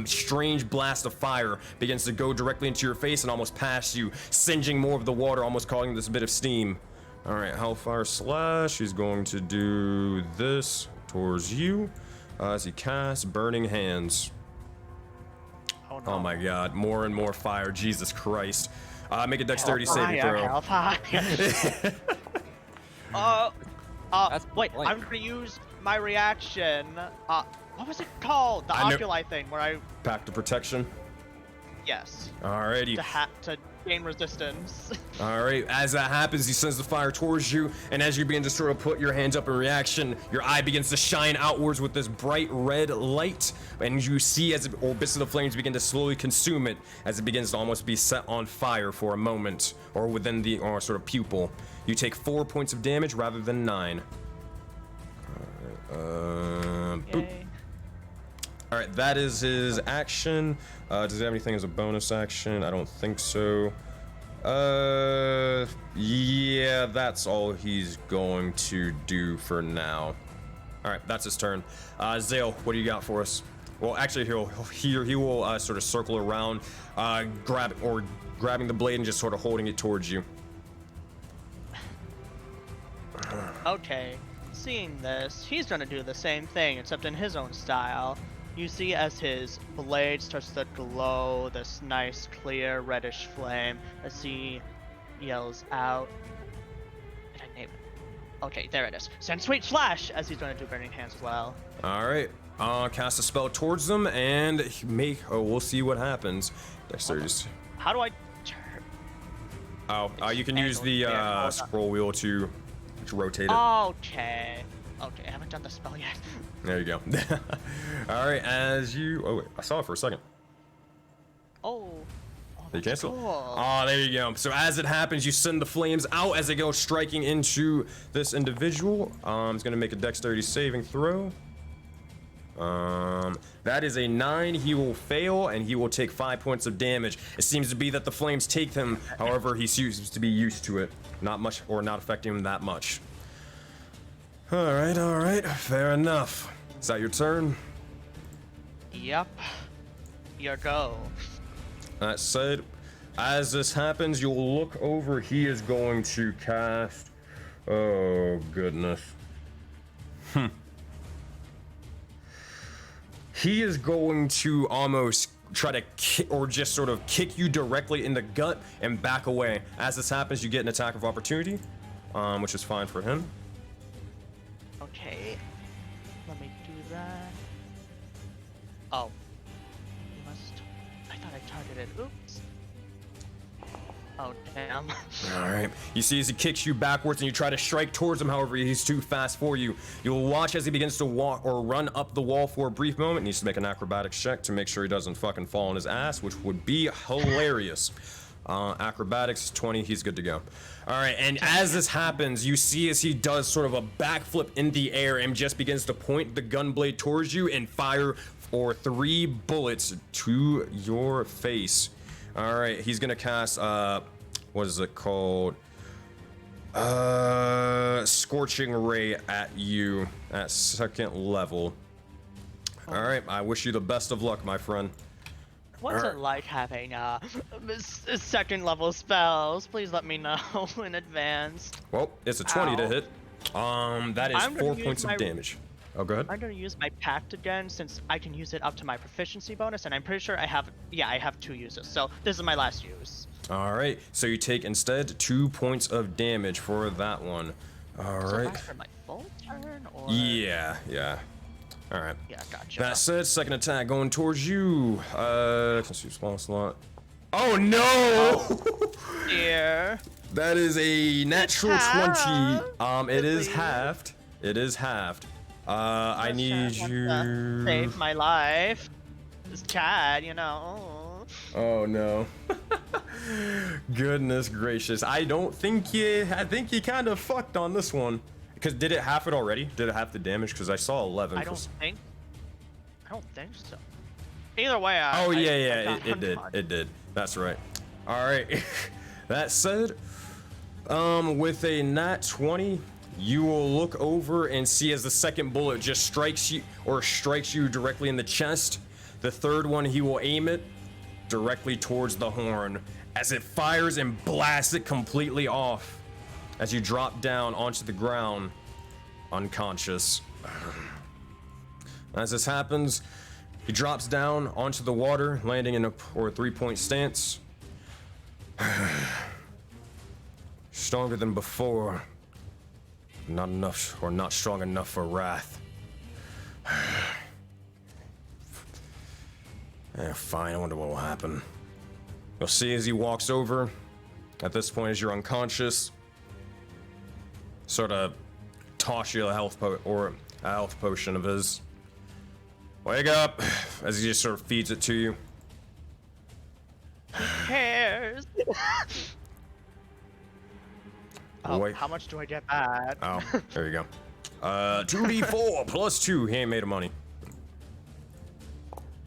strange blast of fire begins to go directly into your face and almost past you, singeing more of the water, almost causing this bit of steam. All right, Hellfire Slash. He's going to do this towards you as he casts Burning Hands. Oh, no. Oh my God, more and more fire. Jesus Christ. Make a Dexterity saving throw. Hellfire. That's Wait, blank. I'm gonna use my reaction. What was it called? The I know- oculi thing where I, Pact of Protection. yes, Alrighty. to gain resistance. Alright, as that happens, he sends the fire towards you, and as you begin to sort of put your hands up in reaction, your eye begins to shine outwards with this bright red light, and you see as bits of the flames begin to slowly consume it, as it begins to almost be set on fire for a moment, or within the sort of pupil. You take 4 points of damage rather than 9. Boop. Yay. Alright, that is his action. Does he have anything as a bonus action? I don't think so. Yeah, that's all he's going to do for now. Alright, that's his turn. Zale, what do you got for us? Well, actually, he will sort of circle around, grabbing the blade and just sort of holding it towards you. Okay, seeing this, he's gonna do the same thing, except in his own style. You see as his blade starts to glow this nice, clear, reddish flame as he yells out. Did I name it? Okay, there it is. Send Sweet Slash! As he's gonna do Burning Hands as well. Alright, cast a spell towards them and we'll see what happens. Dexterity. How do I turn? You can use the scroll wheel to rotate it. Okay. Okay, I haven't done the spell yet. There you go. All right, oh wait, I saw it for a second. Oh. They That's cancel. cool. Oh, there you go. So as it happens, you send the flames out as they go striking into this individual. He's gonna make a dexterity saving throw. That is a 9. He will fail and he will take 5 points of damage. It seems to be that the flames take him. However, he seems to be used to it. Not much, or not affecting him that much. All right. Fair enough. Is that your turn? Yep. Your go. That said, as this happens, you'll look over. He is going to cast. Oh, goodness. He is going to almost try to or just sort of kick you directly in the gut and back away. As this happens, you get an attack of opportunity, which is fine for him. Okay. Let me do that. Oh. I thought I targeted. Oops. Oh, damn. All right. You see as he kicks you backwards and you try to strike towards him, however, he's too fast for you. You'll watch as he begins to walk or run up the wall for a brief moment. He needs to make an acrobatics check to make sure he doesn't fucking fall on his ass, which would be hilarious. Acrobatics 20, he's good to go. All right, and as this happens, you see as he does sort of a backflip in the air and just begins to point the gun blade towards you and fire for 3 bullets to your face. All right, he's gonna cast, what is it called? Scorching Ray at you at 2nd level. All right, I wish you the best of luck, my friend. What's it like having second level spells? Please let me know in advance. Well, it's a 20 to Ow. hit. That is I'm gonna 4 use points my- of damage. Oh, go ahead. I'm gonna use my pact again since I can use it up to my proficiency bonus, and I'm pretty sure I have 2 uses. So this is my last use. All right, so you take instead 2 points of damage for that one. All So right. last for my full turn, or Yeah. All right. yeah, gotcha. That said, second attack going towards you. Let's use small slot. Oh no! Dear. That is a natural 20. It is Please. halved. It is halved. I need you. Save my life. This Chad, you know. Oh no. Goodness gracious. I think you kind of fucked on this one. Because did it half it already? Did it half the damage? Because I saw 11. I don't think so. Either way, Oh I yeah, got it did. undone. It did. That's right. All right. That said, with a nat 20, you will look over and see as the second bullet just strikes you directly in the chest. The third one, he will aim it directly towards the horn as it fires and blasts it completely off as you drop down onto the ground unconscious. As this happens, he drops down onto the water, landing in a 3-point stance. Stronger than before. Not enough, or not strong enough for wrath. Fine, I wonder what will happen. You'll see as he walks over. At this point, as you're unconscious, sort of toss you a health potion of his. Wake up! As he just sort of feeds it to you. Who cares? Oh, Wait. how much do I get back? Oh, there you go. 2d4 plus 2. He ain't made of money.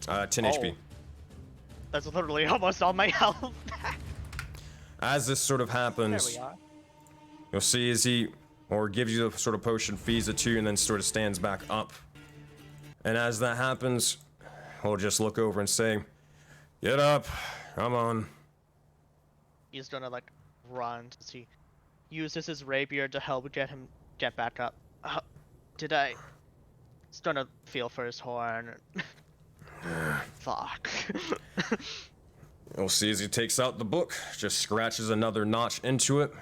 10 HP. That's literally almost all my health. As this sort of There happens, we are. you'll see as he gives you the sort of potion, feeds it to you, and then sort of stands back up. And as that happens, he'll just look over and say, "Get up, come on." He's gonna like run to see. Uses his rapier to help get back up. Did I? He's gonna feel for his horn. Fuck. You'll see as he takes out the book, just scratches another notch into it.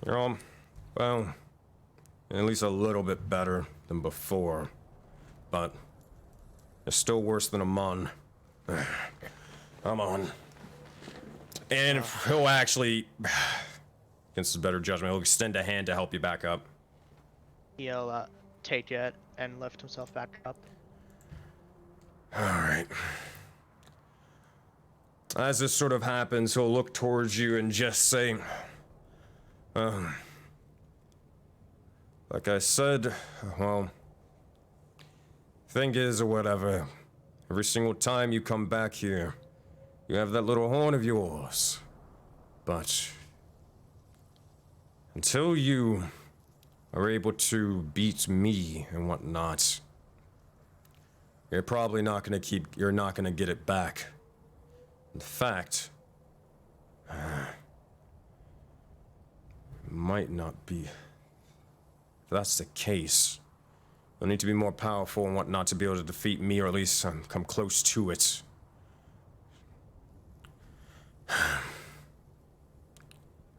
You're well, at least a little bit better than before, but it's still worse than a mon. Come on. And he'll actually, against his better judgment, he'll extend a hand to help you back up. He'll take it and lift himself back up. Alright. As this sort of happens, he'll look towards you and just say, like I said, well, thing is, or whatever, every single time you come back here, you have that little horn of yours. But until you are able to beat me and whatnot, you're probably not gonna get it back. In fact, it might not be. If that's the case, you'll need to be more powerful and whatnot to be able to defeat me, or at least come close to it.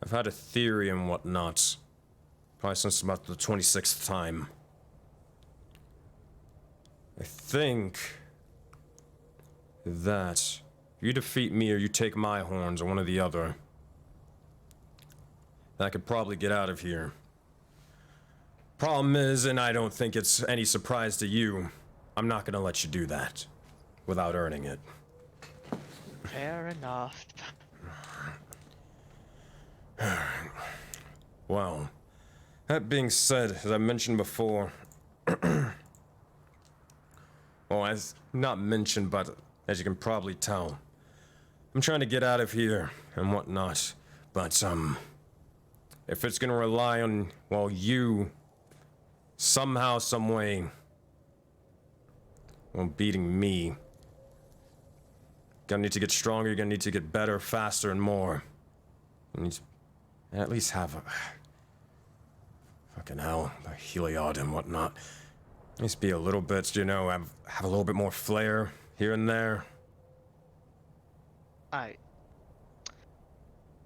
I've had a theory and whatnot, probably since about the 26th time. I think that if you defeat me or you take my horns or one or the other, I could probably get out of here. Problem is, and I don't think it's any surprise to you, I'm not gonna let you do that without earning it. Fair enough. Well, that being said, as I mentioned before, well, as not mentioned, but as you can probably tell, I'm trying to get out of here and whatnot. But if it's gonna rely on, well, you somehow, some way, well, beating me. Gonna need to get stronger, you're gonna need to get better, faster, and more. You need to at least have a... Fucking hell, the Heliod and whatnot. At least be a little bit, you know, have a little bit more flair here and there.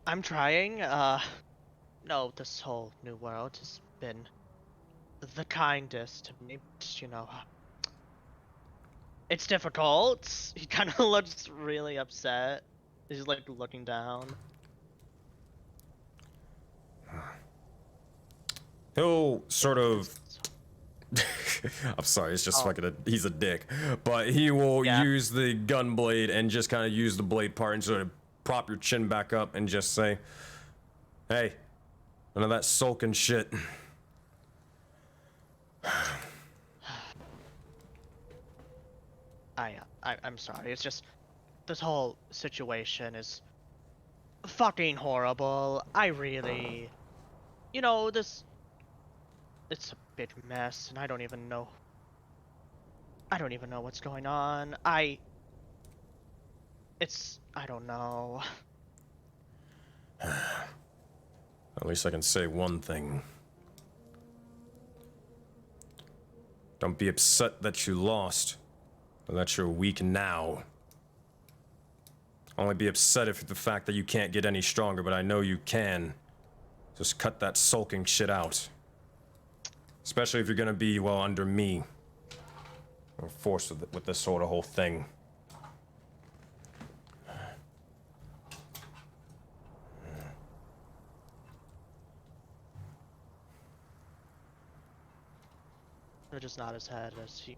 I'm trying. No, this whole new world has been the kindest to me. Just, you know, it's difficult. He kind of looks really upset. He's like looking down. He'll sort of... I'm sorry, it's just he's a dick. But he will use the gun blade and just kind of use the blade part and sort of prop your chin back up and just say, hey, none of that sulking shit. I'm sorry. It's just this whole situation is fucking horrible. I really, you know, it's a big mess, and I don't even know what's going on. I don't know. At least I can say one thing. Don't be upset that you lost, or that you're weak now. Only be upset if the fact that you can't get any stronger, but I know you can. Just cut that sulking shit out. Especially if you're gonna be, well, under me. Or forced with this sort of whole thing. Or just nod his head as he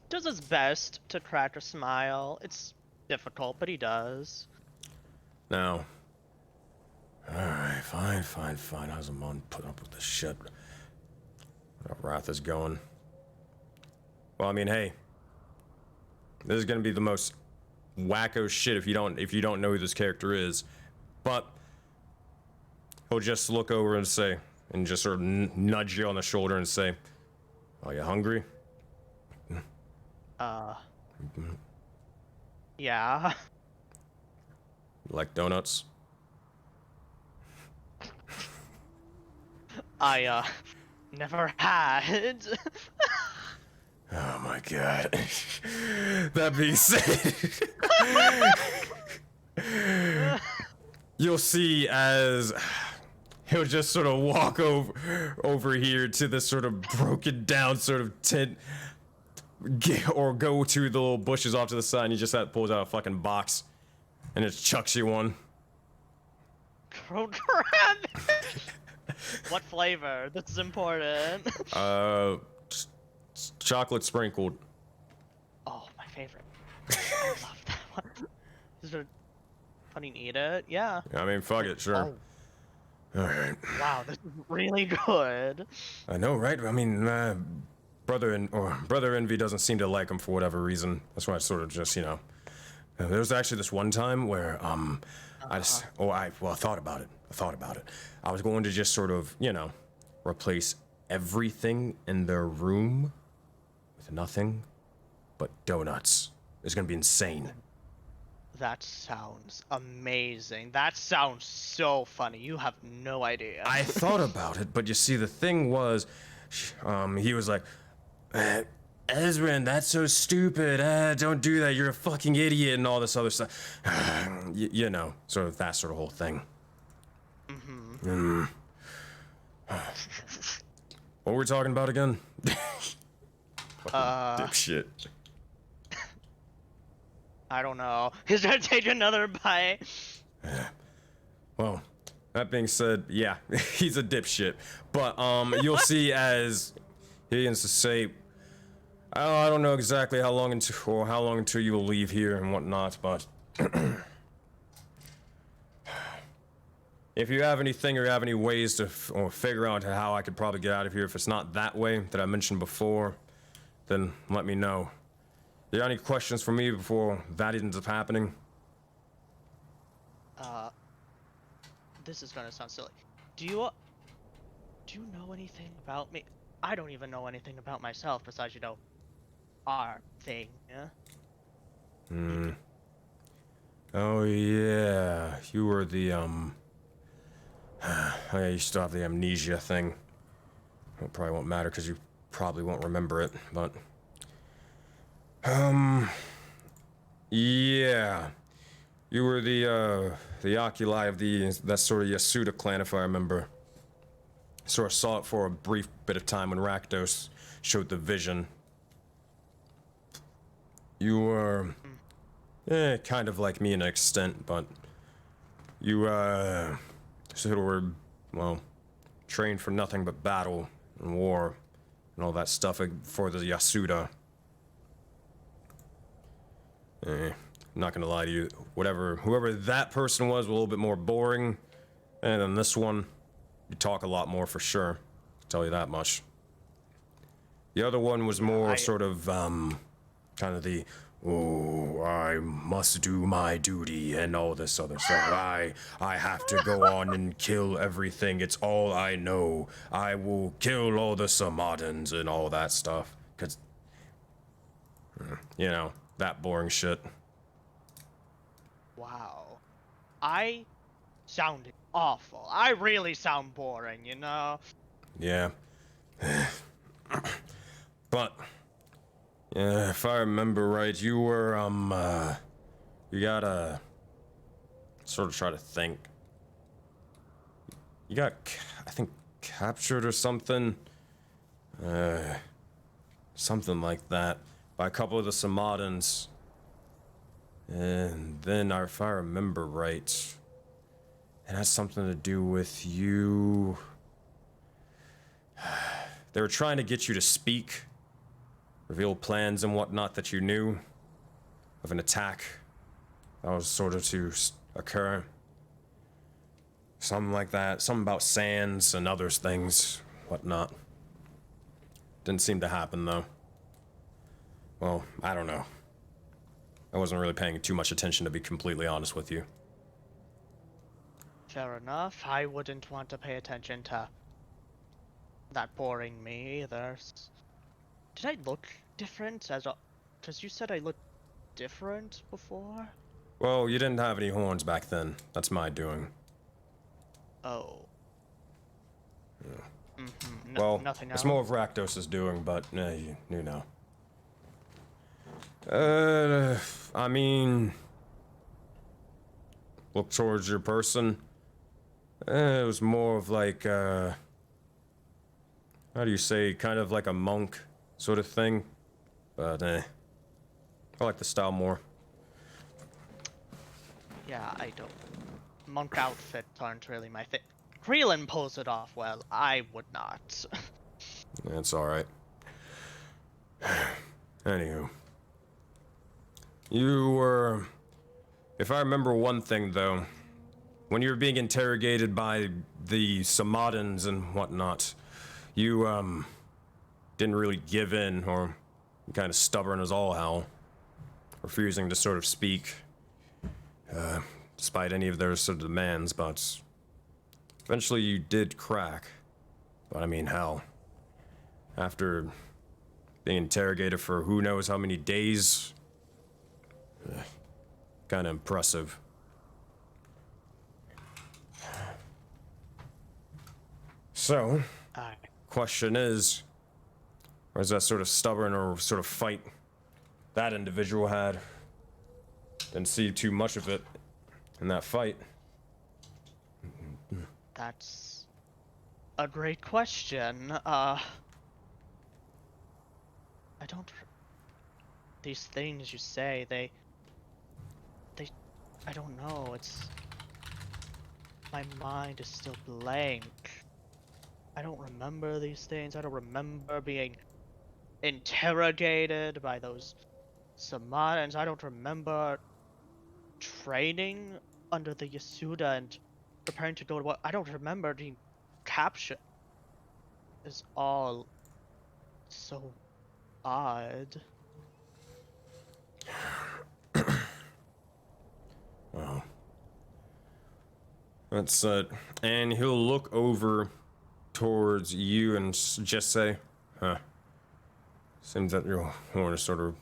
does his best to crack a smile. It's difficult, but he does. Now. Alright, fine. How's Amon putting up with this shit? How Wrath is going. Well, I mean, hey. This is gonna be the most wacko shit if you don't know who this character is. But he'll just look over and say, and just sort of nudge you on the shoulder and say, are you hungry? Yeah. Like donuts? I, never had. Oh my god. That being said, you'll see as he'll just sort of walk over here to this sort of broken down sort of tent, or go to the little bushes off to the side, and he just pulls out a fucking box and just chucks you one. Oh crap! What flavor? This is important. Chocolate sprinkled. Oh, my favorite. I love that one. Is it funny to eat it? Yeah. I mean, fuck it, sure. Oh. Alright. Wow, this is really good. I know, right? I mean, Brother Envy doesn't seem to like him for whatever reason. That's why I sort of just, you know. There was actually this one time where, I thought about it. I was going to just sort of, you know, replace everything in their room with nothing but donuts. It's gonna be insane. That sounds amazing. That sounds so funny. You have no idea. I thought about it, but you see, the thing was, he was like, Ezrin, that's so stupid. Don't do that. You're a fucking idiot and all this other stuff. You know, sort of that sort of whole thing. What were we talking about again? Dipshit. I don't know. He's gonna take another bite. Well, that being said, yeah, he's a dipshit. But you'll see as he begins to say, I don't know exactly how long until you will leave here and whatnot, but if you have anything or have any ways to figure out how I could probably get out of here, if it's not that way that I mentioned before, then let me know. Do you have any questions for me before that ends up happening? This is gonna sound silly. Do you know anything about me? I don't even know anything about myself besides, you know, our thing. Hmm. Oh yeah, you were the oh yeah, you still have the amnesia thing. It probably won't matter because you probably won't remember it, but yeah, you were the oculi of that sort of Yasuda clan, if I remember. Sort of saw it for a brief bit of time when Rakdos showed the vision. You were, kind of like me in an extent, but you, sort of were, well, trained for nothing but battle and war and all that stuff for the Yasuda. I'm not gonna lie to you, whoever that person was a little bit more boring, and then this one, you talk a lot more for sure. I'll tell you that much. The other one was more sort of, kind of the, oh, I must do my duty and all this other stuff. I have to go on and kill everything. It's all I know. I will kill all the Samadans and all that stuff. 'Cause, you know, that boring shit. Wow. I sounded awful. I really sound boring, you know? Yeah. But, yeah, if I remember right, you were, you gotta sort of try to think. You got, I think, captured or something. Something like that by a couple of the Samadans. And then, if I remember right, it has something to do with you. They were trying to get you to speak, reveal plans and whatnot that you knew of an attack that was sort of to occur. Something like that. Something about sands and other things, whatnot. Didn't seem to happen, though. Well, I don't know. I wasn't really paying too much attention, to be completely honest with you. Fair enough. I wouldn't want to pay attention to that boring me either. Did I look different because you said I looked different before? Well, you didn't have any horns back then. That's my doing. Oh. Yeah. No, Well, nothing it's else. more of Rakdos' doing, but you know. I mean, look towards your person. It was more of like, how do you say, kind of like a monk sort of thing. But, I like the style more. Yeah, I don't. Monk outfits aren't really my thing. Creelan pulls it off well. I would not. That's alright. Anywho. You were... If I remember one thing, though, when you were being interrogated by the Samadans and whatnot, you, didn't really give in, or kind of stubborn as all hell, refusing to sort of speak, despite any of their sort of demands, but eventually you did crack. But I mean, hell, after being interrogated for who knows how many days, kind of impressive. So, question is, where's that sort of stubborn or sort of fight that individual had? Didn't see too much of it in that fight. That's a great question. I don't. These things you say, they. I don't know. It's. My mind is still blank. I don't remember these things. I don't remember being interrogated by those Samadans. I don't remember training under the Yasuda and preparing to go to what. I don't remember being captured. It's all so odd. Wow. That's it. And he'll look over towards you and just say, huh. Seems that your horn is sort of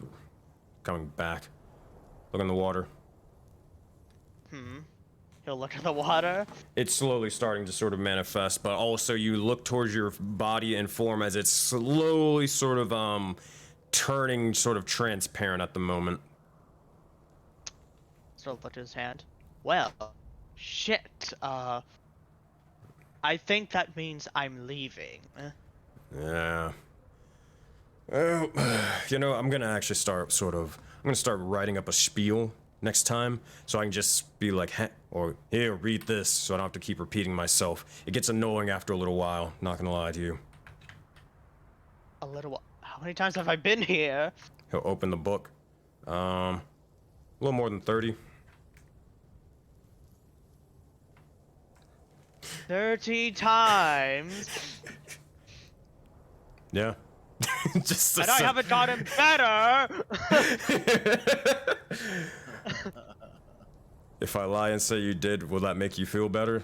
coming back. Look in the water. He'll look at the water. It's slowly starting to sort of manifest, but also you look towards your body and form as it's slowly sort of turning sort of transparent at the moment. Still look at his hand. Well, shit. I think that means I'm leaving. Yeah. Well, you know, I'm gonna actually start writing up a spiel next time, so I can just be like, or here, read this, so I don't have to keep repeating myself. It gets annoying after a little while, not gonna lie to you. A little. How many times have I been here? He'll open the book. A little more than 30. 30 times. Yeah. Just And I haven't gotten better. If I lie and say you did, will that make you feel better?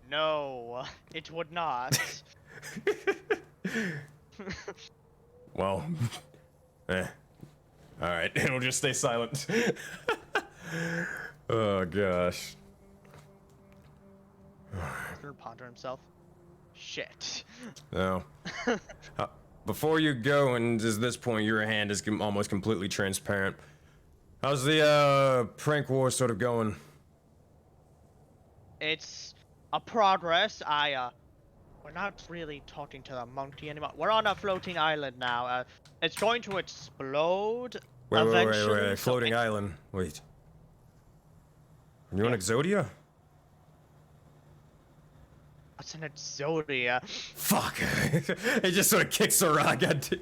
No, it would not. Well, Alright, it'll just stay silent. Oh gosh. Gonna ponder himself. Shit. No. Before you go, and at this point your hand is almost completely transparent. How's the prank war sort of going? It's a progress. We're not really talking to the monkey anymore. We're on a floating island now. It's going to explode eventually. Wait. Floating island. Wait. Are you on Exodia? What's an Exodia? Fuck! He just sort of kicks the rock at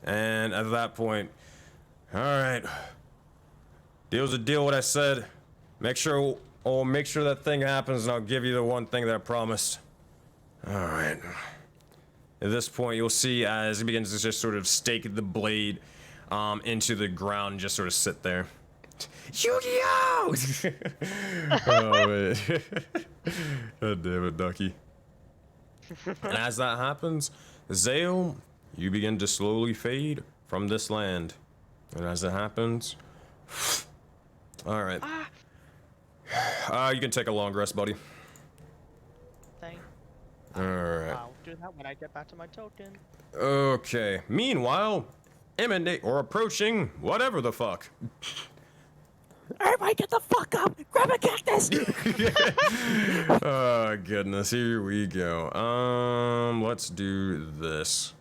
And at that point, alright. Deal's a deal, what I said. Make sure that thing happens, and I'll give you the one thing that I promised. Alright. At this point, you'll see as he begins to just sort of stake the blade into the ground and just sort of sit there. Yu-Gi-Oh! Oh, man. God damn it, Ducky. And as that happens, Zale, you begin to slowly fade from this land. And as it happens... Alright. You can take a long rest, buddy. Thing. Alright. I'll do that when I get back to my token. Okay. Meanwhile, imminent or approaching, whatever the fuck. Everybody get the fuck up! Grab a cactus! Oh, goodness. Here we go. Let's do this.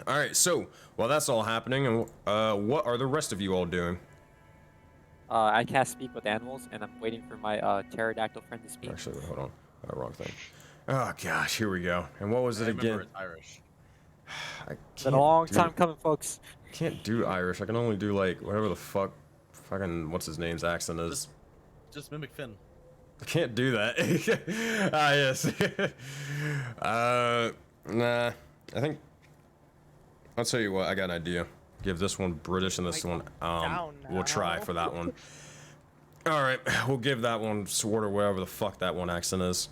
Alright, so, while that's all happening, what are the rest of you all doing? I can't speak with animals, and I'm waiting for my pterodactyl friend to speak. Actually, hold on. Wrong thing. Oh, gosh, here we go. And what was it Remember again? it's Irish. It's been a long time coming, folks. I can't do Irish. I can only do, like, whatever the fuck, fucking, what's his name's accent is. Just mimic Finn. I can't do that. Ah, yes. Nah. I think... I'll tell you what, I got an idea. Give this one British and this one, we'll try for that one. Alright, we'll give that one sort of whatever the fuck that one accent is.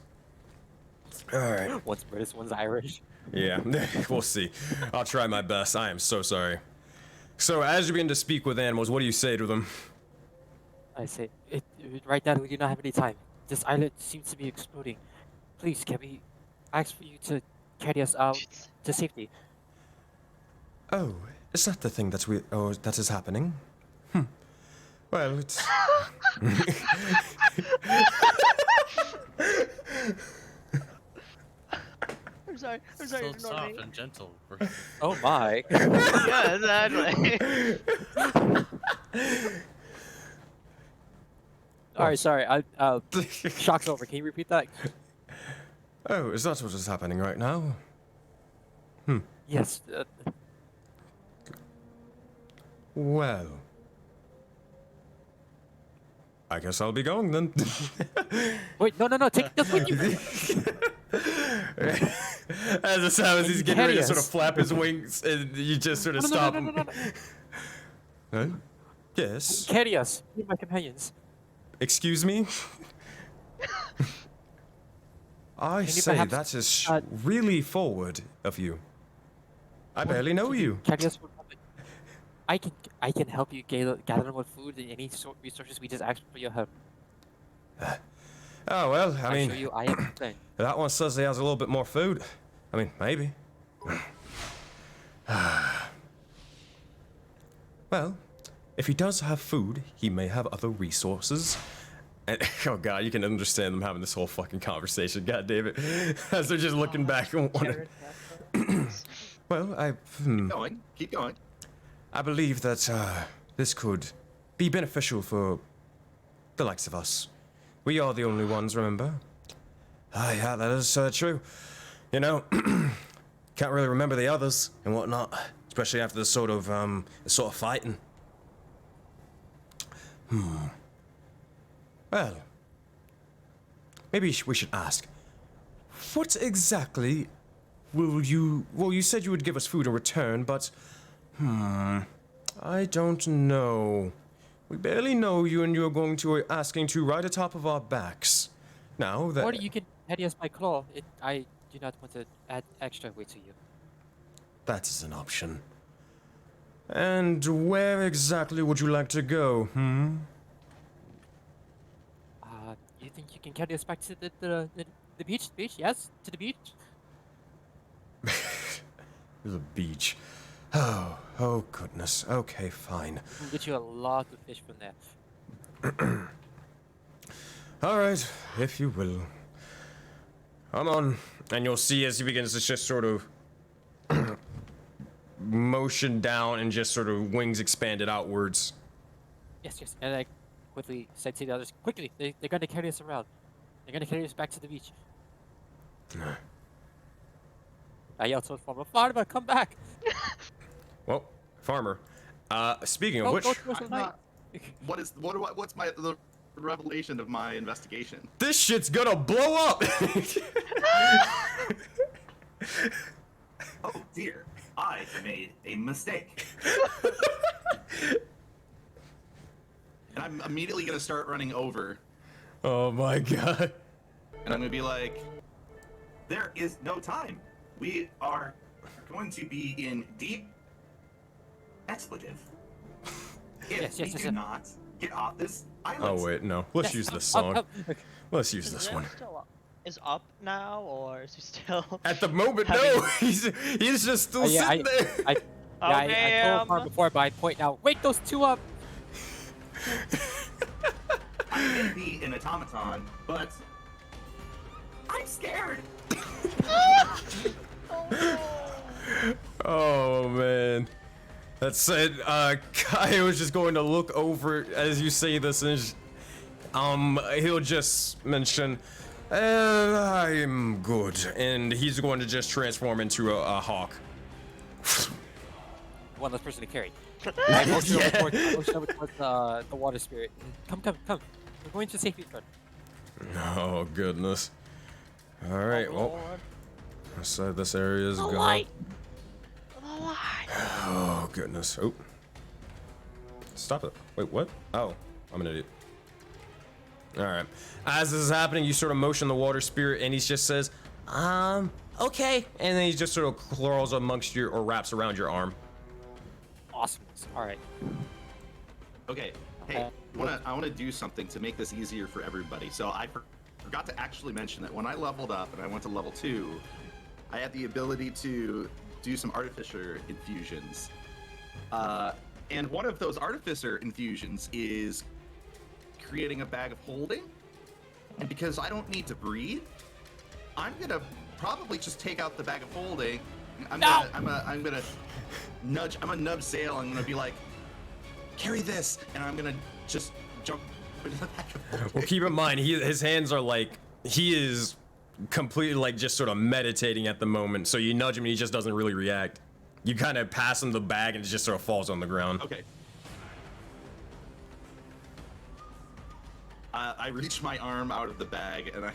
Alright. One's British, one's Irish. Yeah, we'll see. I'll try my best. I am so sorry. So, as you begin to speak with animals, what do you say to them? I say, right now we do not have any time. This island seems to be exploding. Please, can we ask for you to carry us out to safety? Oh, is that the thing that is happening? Well, it's... I'm sorry. So ignore soft me. and gentle. Oh my. Yeah, exactly. Alright, sorry. Shock's over. Can you repeat that? Oh, is that what is happening right now? Yes. Well... I guess I'll be going then. Wait, no. Take this with you. As it sounds, he's getting ready to Hideous. sort of flap his wings, and you just sort of stop him. No. Huh? Yes. Carry us. Be my companions. Excuse me? I Can you say perhaps, that is uh, really forward of you. I barely know you. Carry us with something. I can help you gather more food and any sort resources we just asked for your help. Oh well, I I mean, assure you, I am concerned. that one says he has a little bit more food. I mean, maybe. Well, if he does have food, he may have other resources. And, oh god, you can understand them having this whole fucking conversation. God damn it, as they're just looking back and wondering. Well, Keep going. I believe that this could be beneficial for the likes of us. We are the only ones, remember? Ah, yeah, that is true. You know, can't really remember the others and whatnot, especially after this sort of fighting. Well, maybe we should ask. What exactly will you... Well, you said you would give us food in return, but... I don't know. We barely know you and you're going to asking to right atop of our backs. Now that... Or you can carry us by claw. I do not want to add extra weight to you. That is an option. And where exactly would you like to go, You think you can carry us back to the beach? Beach? Yes? To the beach? The beach. Oh goodness. Okay, fine. We'll get you a lot of fish from there. All right, if you will. Come on. And you'll see as he begins to just sort of motion down and just sort of wings expanded outwards. Yes, yes. And I quickly said to the others, quickly, they're going to carry us around. They're going to carry us back to the beach. I yelled to the farmer, farmer, come back! Well, farmer. Speaking of Go which, towards the I'm light. not- What's the revelation of my investigation? this shit's gonna blow up. Oh dear, I made a mistake. And I'm immediately gonna start running over, Oh my god. and I'm gonna be like, There is no time. We are going to be in deep expletive. If Yes, yes, we yes, do yes. not get off this island. Oh wait, no. Let's use this song. Let's use this one. Is up now, or is he still? At the moment, having- no. He's just still Yeah, sitting there. I told farmer before, but I point out, wake those two up! I may be an automaton, but I'm scared. Oh man. That's it. Kai was just going to look over as you say this, and he'll just mention, "I'm good," and he's going to just transform into a hawk. One less person to carry. I motion over towards the water spirit. Come. We're going to safety front. Oh goodness. All right. Well, so this area is gone. light. Oh goodness. Oh. Stop it. Wait, what? Oh, I'm an idiot. All right. As this is happening, you sort of motion the water spirit, and he just says, okay. And then he just sort of crawls amongst your, or wraps around your arm. Awesome. All right. okay, hey, I wanna do something to make this easier for everybody. So I forgot to actually mention that when I leveled up and I went to level 2, I had the ability to do some artificer infusions. And one of those artificer infusions is creating a bag of holding. And because I don't need to breathe, I'm gonna probably just take out the bag of holding. I'm gonna nub sail. I'm gonna be like, carry this, and I'm gonna just jump into the bag of holding. Well, keep in mind, his hands are like, he is completely like just sort of meditating at the moment. So you nudge him and he just doesn't really react. You kind of pass him the bag and it just sort of falls on the ground. Okay. I reach my arm out of the bag and I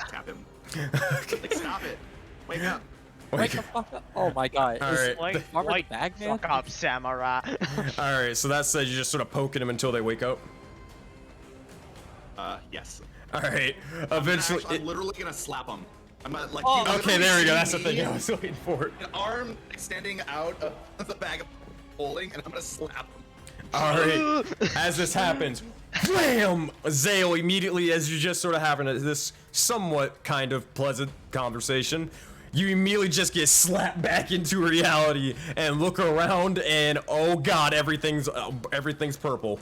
tap him. Like, stop it! Wake up! Wake the fuck up! Oh my god. All Is right. Farmer the bag man? Fuck up, samurai. All right, so that says you just sort of poking him until they wake up. Yes. All right. Eventually. I'm literally gonna slap him. I'm not like. Oh, you Okay, literally there we go. see That's the me, thing I was waiting for. An arm extending out of the bag of holding, and I'm gonna slap him. All right. As this happens, blam! Zale immediately, as you just sort of having this somewhat kind of pleasant conversation, you immediately just get slapped back into reality and look around, and oh god, everything's purple.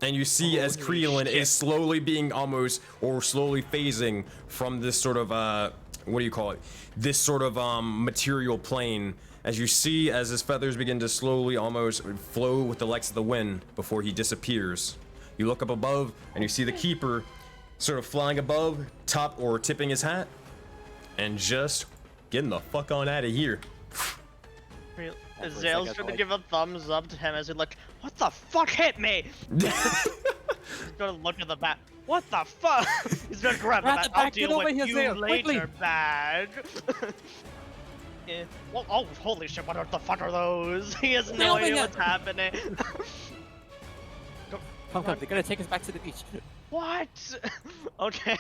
And you see as Creelin is slowly being almost, or slowly phasing from this sort of, what do you call it? This sort of material plane. As you see, as his feathers begin to slowly almost flow with the likes of the wind before he disappears. You look up above and you see the keeper sort of flying above, top or tipping his hat, and just getting the fuck on out of here. Zale's gonna give a thumbs up to him as he like, what the fuck hit me? He's gonna look at the bag. What the fuck? He's gonna grab the Grab bag. the I'll bag, get deal over with here, you Zale, later, quickly." bag. Yeah. Well, oh, holy shit, what the fuck are those? He has no over idea here. what's happening. Come, they're gonna take us back to the beach. What? Okay,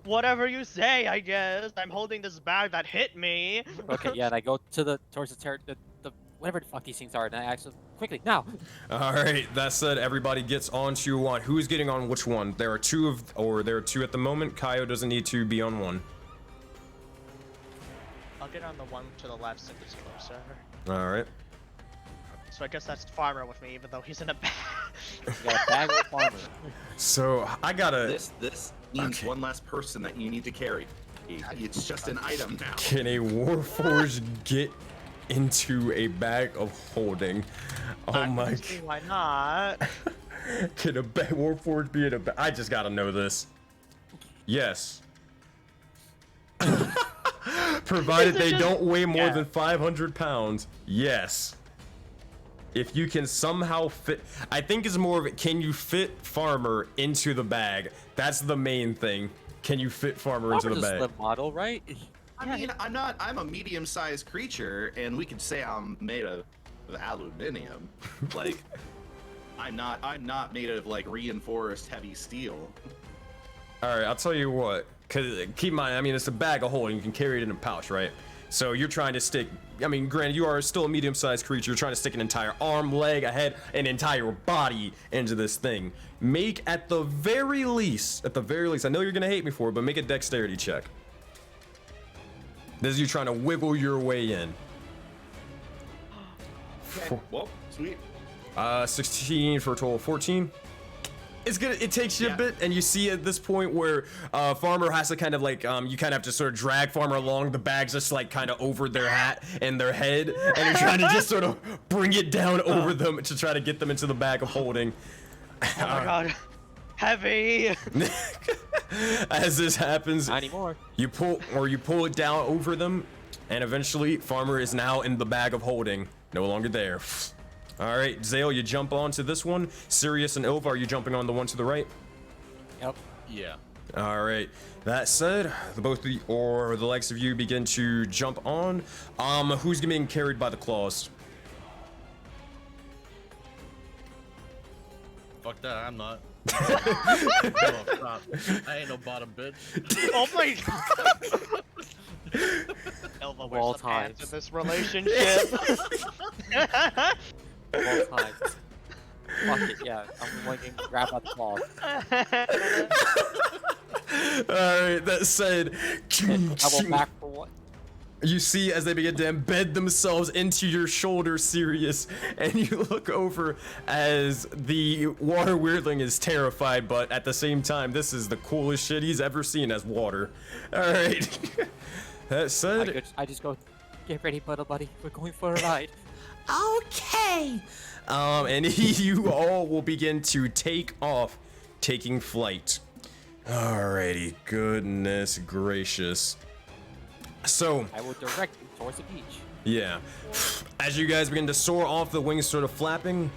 whatever you say, I guess. I'm holding this bag that hit me. Okay, yeah, and I go to towards the whatever the fuck these things are, and I actually quickly now. All right, that said, everybody gets onto one. Who's getting on which one? There are two at the moment. Kaio doesn't need to be on one. I'll get on the one to the left since it's closer. All right. So I guess that's Farmer with me, even though he's in a bag. You got a bag of farmer. So I gotta. This means Okay. one less person that you need to carry. It's just an item now. Can a Warforged get into a bag of holding? Oh my See, why not? Can a Warforged be in a bag? I just gotta know this. Yes. Provided they don't weigh more than 500 pounds. Yes. If you can somehow fit, I think it's more of it, can you fit Farmer into the bag? That's the main thing. Can you fit Farmer into the Farmer's a bag? slim model, right? I mean, I'm a medium-sized creature, and we could say I'm made of aluminium. Like, I'm not made of like reinforced heavy steel. All right, I'll tell you what. Cause keep in mind, I mean, it's a bag of holding. You can carry it in a pouch, right? So you're trying to stick. I mean, granted, you are still a medium-sized creature. You're trying to stick an entire arm, leg, a head, an entire body into this thing. Make at the very least. I know you're gonna hate me for it, but make a dexterity check. This is you trying to wiggle your way in. Okay. Well, sweet. 16 for a total of 14. It's good. It takes you a bit, and you see at this point where Farmer has to kind of like you kind of have to sort of drag Farmer along. The bag's just like kind of over their hat and their head, and you're trying to just sort of bring it down over them to try to get them into the bag of holding. Oh my god. Heavy! As this happens, Not anymore. you pull it down over them, and eventually Farmer is now in the bag of holding, no longer there. All right, Zale, you jump onto this one. Sirius and Ilva, are you jumping on the one to the right? Yep. Yeah. All right. That said, the likes of you begin to jump on. Who's being carried by the claws? Fuck that, I'm not. Oh, crap. I ain't no bottom bitch. Oh my god! Elva Of wears all the pants times. in this relationship. Of all times. Fuck it, yeah. I'm going to grab out the claw. Alright, that said, Double back for what? you see as they begin to embed themselves into your shoulder, Sirius, and you look over as the water weirdling is terrified, but at the same time, this is the coolest shit he's ever seen as water. Alright. That said, I just go, get ready, buddy. We're going for a ride. Okay. and you all will begin to take off, taking flight. Alrighty, goodness gracious. So, I will direct you towards the beach. yeah, as you guys begin to soar off, the wings sort of flapping,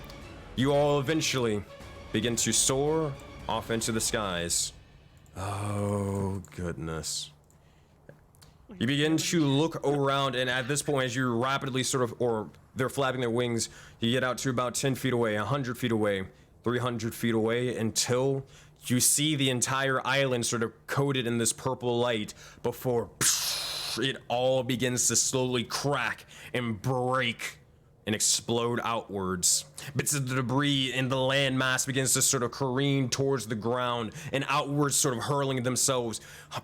you all eventually begin to soar off into the skies. Oh, goodness. You begin to look around, and at this point, as you rapidly sort of, or they're flapping their wings, you get out to about 10 feet away, 100 feet away, 300 feet away, until you see the entire island sort of coated in this purple light before it all begins to slowly crack and break and explode outwards. Bits of the debris in the landmass begins to sort of careen towards the ground and outwards, sort of hurling themselves,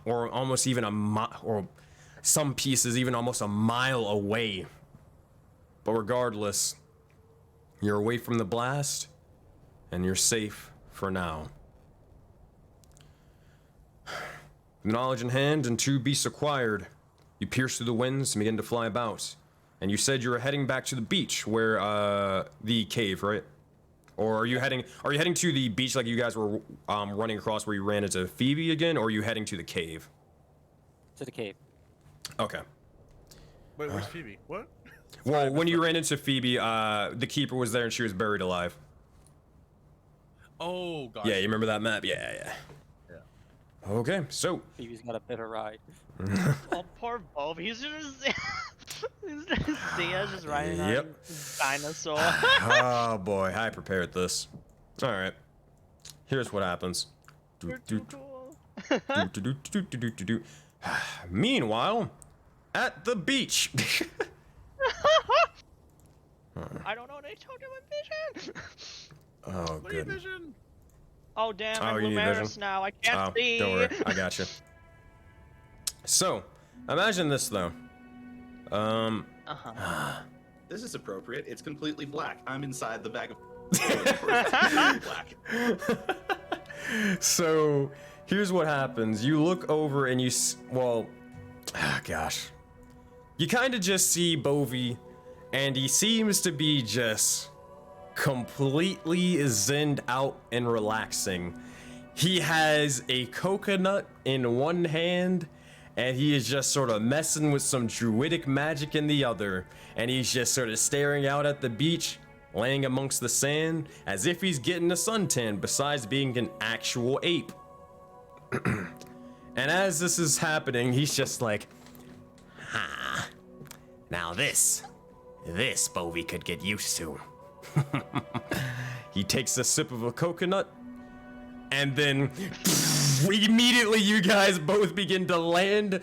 or almost even or some pieces even almost a mile away. But regardless, you're away from the blast, and you're safe for now. With knowledge in hand and 2 beasts acquired, you pierce through the winds and begin to fly about. And you said you were heading back to the beach where the cave, right? Or are you heading to the beach like you guys were running across where you ran into Phoebe again, or are you heading to the cave? To the cave. Okay. Wait, where's Phoebe? What? Well, when you ran into Phoebe, the keeper was there and she was buried alive. Oh, God. Yeah, you remember that map? Yeah. Okay, so Phoebe's got a bitter ride. Oh, poor Bob. He's just see us just riding on Yep. this dinosaur. oh boy, I prepared this. All right, here's what happens. You're too cool. Meanwhile, at the beach. I don't know. They told you my vision. Oh, What are you good. vision? Oh damn! Oh, I'm you need Lumaris vision? now. I can't see. Don't worry, I got you. So, imagine this though. This is appropriate. It's completely black. I'm inside the bag of black. So, here's what happens. You look over and you, gosh. You kind of just see Bovie, and he seems to be just completely zenned out and relaxing. He has a coconut in one hand, and he is just sort of messing with some druidic magic in the other, and he's just sort of staring out at the beach, laying amongst the sand, as if he's getting a suntan, besides being an actual ape. And as this is happening, he's just like, now this Bovie could get used to. He takes a sip of a coconut, and then immediately you guys both begin to land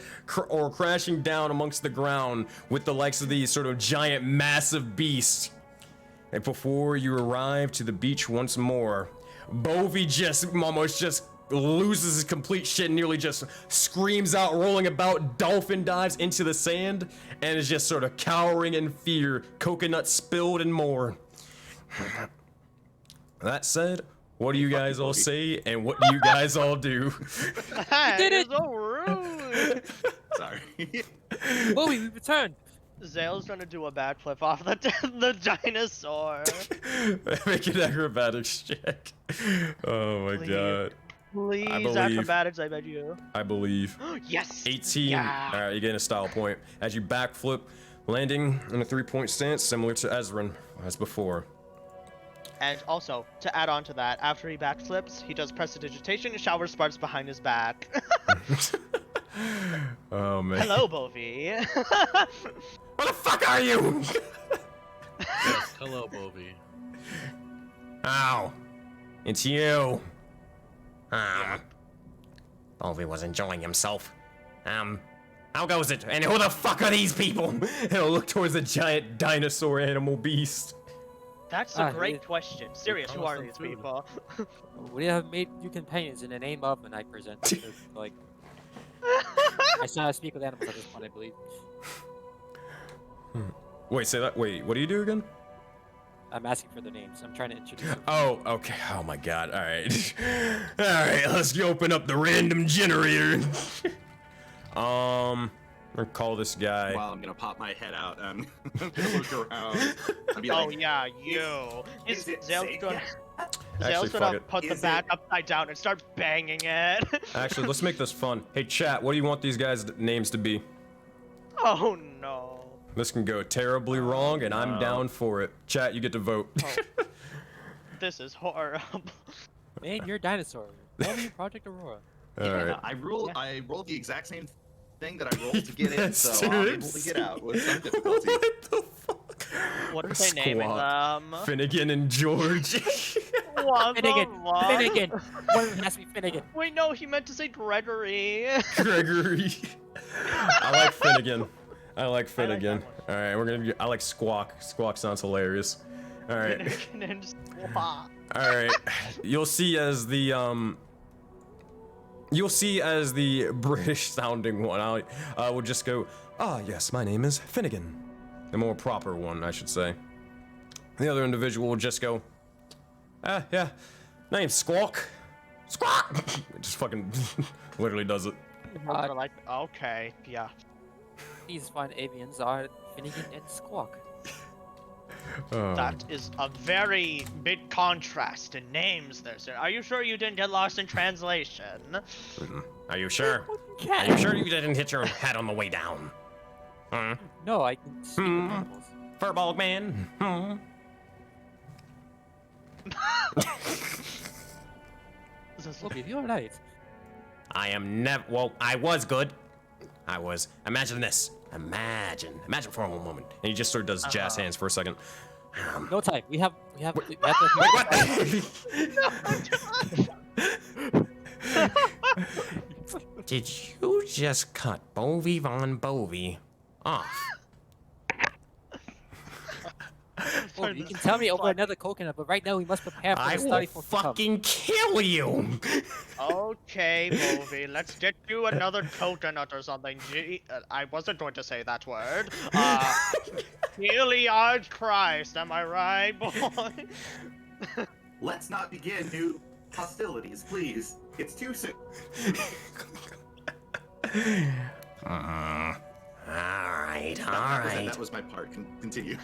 or crashing down amongst the ground with the likes of these sort of giant massive beasts. And before you arrive to the beach once more, Bovie just almost just loses his complete shit, nearly just screams out, rolling about, dolphin dives into the sand, and is just sort of cowering in fear, coconut spilled and more. That said, what do you guys all say, and what do you guys all do? Did it? So rude. Sorry. Bobby, we returned. Zale's trying to do a backflip off the dinosaur. Make an acrobatics check. Oh my Please. God. Please, believe. acrobatics, I bet you. I believe. Yes. 18. Yeah. All right, you get a style point as you backflip, landing in a 3-point stance similar to Ezrin as before. And also, to add on to that, after he backflips, he does prestidigitation and shower sparks behind his back. Oh man. Hello, Bovie. Where the fuck are you? Yes, hello, Bovie. Ow. It's you. Bovie was enjoying himself. How goes it? And who the fuck are these people? And I'll look towards the giant dinosaur animal beast. That's a great yeah. question. Serious, who are Awesome these food. people? We have made new companions in the name of, and I present. Like, I still speak with animals at this point, I believe. Wait, say that. Wait, what do you do again? I'm asking for their names. I'm trying to introduce them. Oh, okay. Oh my god. All right. All right, let's open up the random generator. I'm gonna call this guy. While I'm gonna pop my head out and look around. I'll be Oh like, yeah, you. Is it Zale's safe gonna, yet? Actually, Zale's fuck gonna it. put the Is bat it- upside down and start banging it. Actually, let's make this fun. Hey, chat, what do you want these guys' names to be? Oh no. This can go terribly wrong, and I'm down for it. Chat, you get to vote. Oh. This is horrible. Man, you're a dinosaur. Call me Project Aurora. All yeah, right. I rolled the exact same thing that I rolled to get in, Yes, so I'm able dude. to get out with some difficulty. What the fuck? What are they naming Squawk. them? Finnegan and George. What the Finnegan. fuck? Finnegan. One of them has to be Finnegan. Wait, no, he meant to say Gregory. Gregory. I like Finnegan. I like that Finnegan. one. All right, we're gonna. I like Squawk. Squawk sounds hilarious. All right. Finnegan and Squawk. All right. You'll see as the British sounding one. I will just go. Ah, yes, my name is Finnegan. The more proper one, I should say. The other individual will just go. Yeah. Name's Squawk. Squawk. It just fucking literally does it. We're like, okay, yeah. These fine avians are Finnegan and Squawk. That is a very big contrast in names there, sir. Are you sure you didn't get lost in translation? Are you sure? Okay. Are you sure you didn't hit your head on the way down? Huh? No, I can speak with animals. Furball man. Okay, you're right. I am never. Well, I was good. I was. Imagine this. Imagine for a moment. And he just sort of does jazz hands for a second. No time. We have to. Wait, what the? Did you just cut Bovie Von Bovie off? Oh, you can tell me over another coconut, but right now we must prepare for I the will study for fucking kill you. Okay, movie, let's get you another coconut or something. I wasn't going to say that word. Heliard Christ, am I right, boy? Let's not begin new hostilities, please. It's too soon. Alright. That was my part. Continue.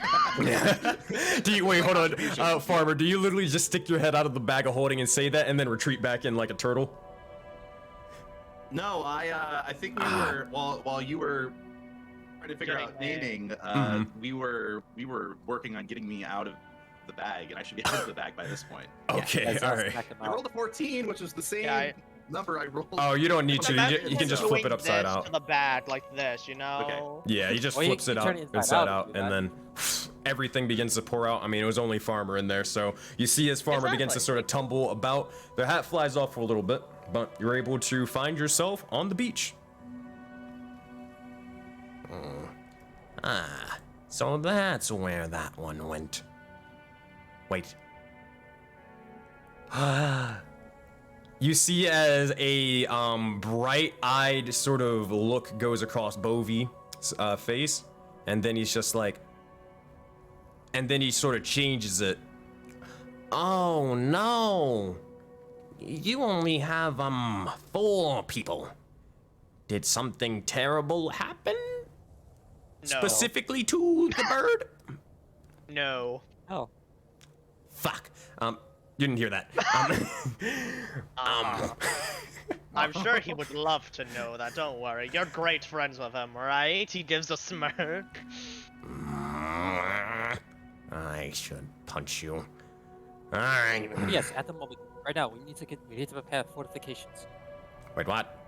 Do you wait? Hold on, Farmer. Do you literally just stick your head out of the bag of holding and say that, and then retreat back in like a turtle? No, I think we were while you were trying to figure out naming. We were working on getting me out of the bag, and I should be out of the bag by this point. Okay, all right. I rolled a 14, which was the same number I rolled. Oh, you don't need to. You can just flip it upside this out. to the bag like this, you know? Okay. Yeah, he just Well, you flips can it turn out it inside inside out, out, do and then everything begins to pour out. I mean, it was only Farmer in there, so you see as Farmer begins to Exactly. sort of tumble about. The hat flies off for a little bit, but you're able to find yourself on the beach. So that's where that one went. Wait. You see as a bright-eyed sort of look goes across Bovie's face, and then he's just like, and then he sort of changes it. Oh no, you only have 4 people. Did something terrible happen? No. Specifically to the bird? No. Oh. Fuck. Didn't hear that. I'm sure he would love to know that, don't worry. You're great friends with him, right? He gives a smirk. I should punch you. Alright. Yes, at the moment, right now, we need to prepare fortifications. Wait, what?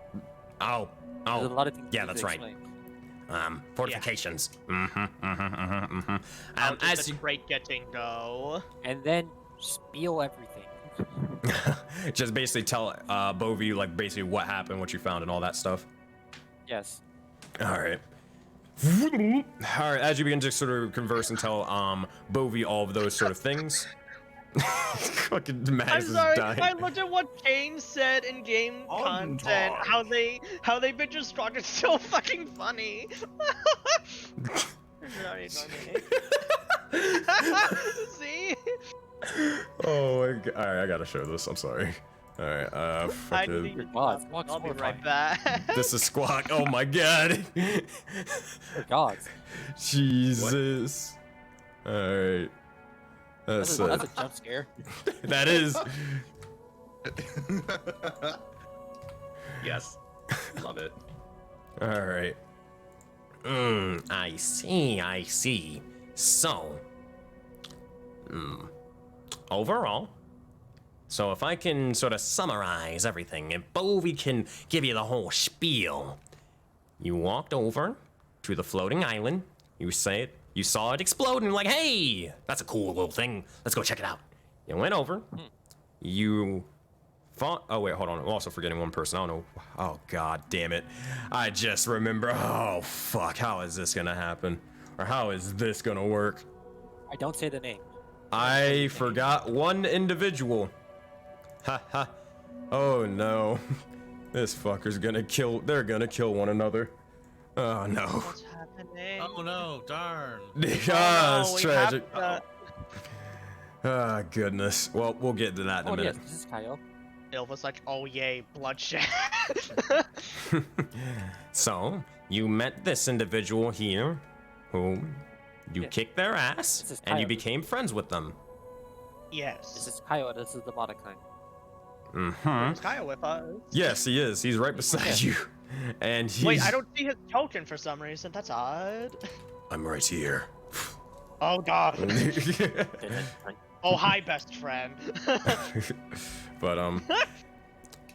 Oh. There's a lot of things we Yeah, need that's to right. explain. Fortifications. How did As the crate getting go? And then spill everything. just basically tell Bovie like basically what happened, what you found, and all that stuff. Yes. All right. All right. As you begin to sort of converse and tell Bovie all of those sort of things. Fucking I'm Max is sorry, dying. I looked at what Kane said in game content. How they been just strong. It's so fucking funny. Sorry, see? Oh my god. Alright, I gotta show this. I'm sorry. Alright, I fucking... need God, Squawk's I'll be horrifying. right back. This is Squawk. Oh my god. For gods. Jesus. Alright. That's That's a jump scare. That is. Yes, love it. Alright. I see. So, overall, so if I can sort of summarize everything, if Bovie can give you the whole spiel, you walked over to the floating island, you saw it explode, and you're like, hey, that's a cool little thing, let's go check it out. You went over, you fought. Oh wait, hold on. I'm also forgetting one person. I don't know. Oh god damn it! I just remember. Oh fuck! How is this gonna happen? Or how is this gonna work? I don't say the name. I forgot one individual. Ha ha. Oh no. This fucker's gonna kill. They're gonna kill one another. Oh no. What's happening? Oh no, darn. Ah, no, it's we tragic. have Ah, goodness. Well, we'll get to that in a Oh minute. yes, this is Kyle. It was like, oh yay, bloodshed. So, you met this individual here, whom you Yeah. kicked their This ass, is and you Kyle. became friends with them. This Yes. is Kyle. This is the Monokine. Mm-hmm. Is Kyle with us? Yes, he is. He's right beside you. And he's... Wait, I don't see his token for some reason. That's odd. I'm right here. Oh god. Didn't- Oh hi, best friend. But,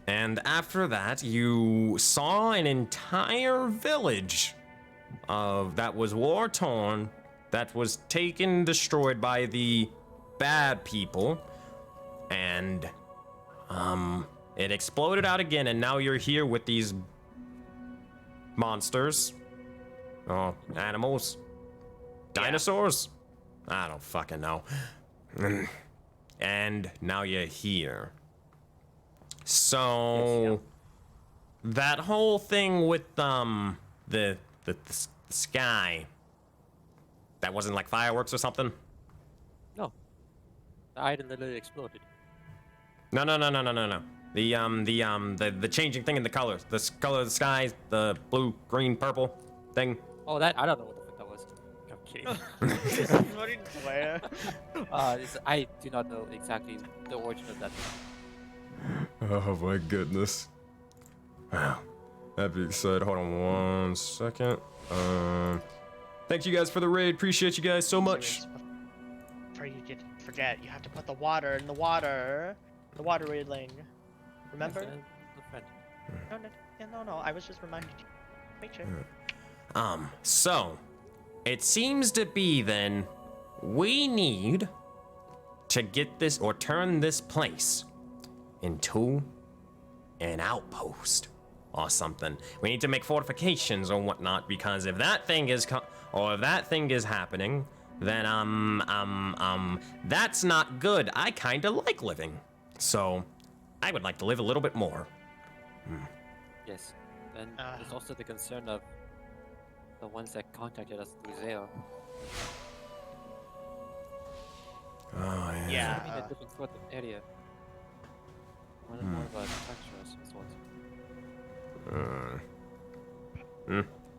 and after that, you saw an entire village that was war-torn, that was taken, destroyed by the bad people, and, it exploded out again, and now you're here with these monsters. Oh, animals. Dinosaurs? I don't fucking know. And now you're here. So that whole thing with the sky, that wasn't like fireworks or something? No. The item literally exploded. No. The changing thing in the colors. The color of the sky, the blue, green, purple thing. Oh, that I don't know what the fuck that was. I'm kidding. What did you swear? I do not know exactly the origin of that. Oh my goodness. Wow. That being said, hold on one second. Thank you guys for the raid. Appreciate you guys so much. Before you forget, you have to put the water in the water. The water railing. Remember? Friend. No. I was just reminding you. Make sure. So it seems to be then we need to get this or turn this place into an outpost or something. We need to make fortifications or whatnot, because if that thing is happening, then that's not good. I kind of like living, so I would like to live a little bit more. Yes. Then there's also the concern of the ones that contacted us through Zeo. Oh yeah. Yeah. I mean, a different sort of area. One more of a treacherous sorts.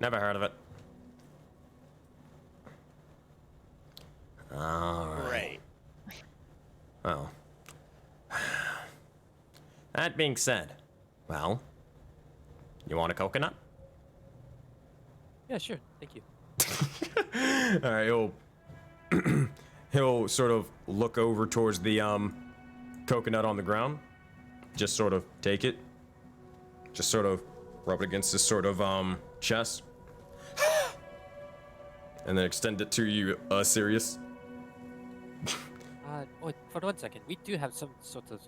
Never heard of it. Alright. Great. Well. That being said, well, you want a coconut? Yeah, sure. Thank you. Alright, he'll sort of look over towards the coconut on the ground. Just sort of take it. Just sort of rub it against his sort of chest. And then extend it to you, Sirius. Wait, for 1 second. We do have some sort of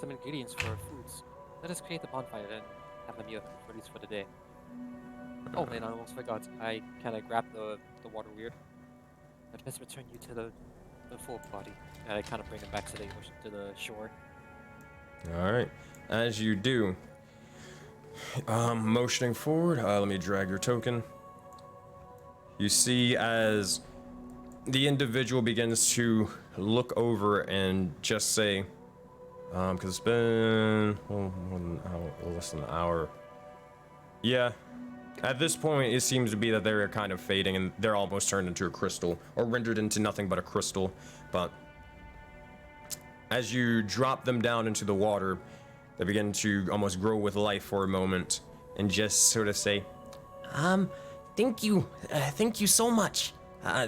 some ingredients for our foods. Let us create the bonfire and have a meal for these for the day. Oh man, I almost forgot. I kind of grabbed the water weird. I'd best return you to the full body. And I kind of bring him back to the ocean, to the shore. Alright. As you do, motioning forward, let me drag your token. You see as the individual begins to look over and just say, because it's been more than an hour, less than an hour. Yeah. At this point, it seems to be that they're kind of fading and they're almost turned into a crystal, or rendered into nothing but a crystal. But as you drop them down into the water, they begin to almost grow with life for a moment and just sort of say, thank you so much.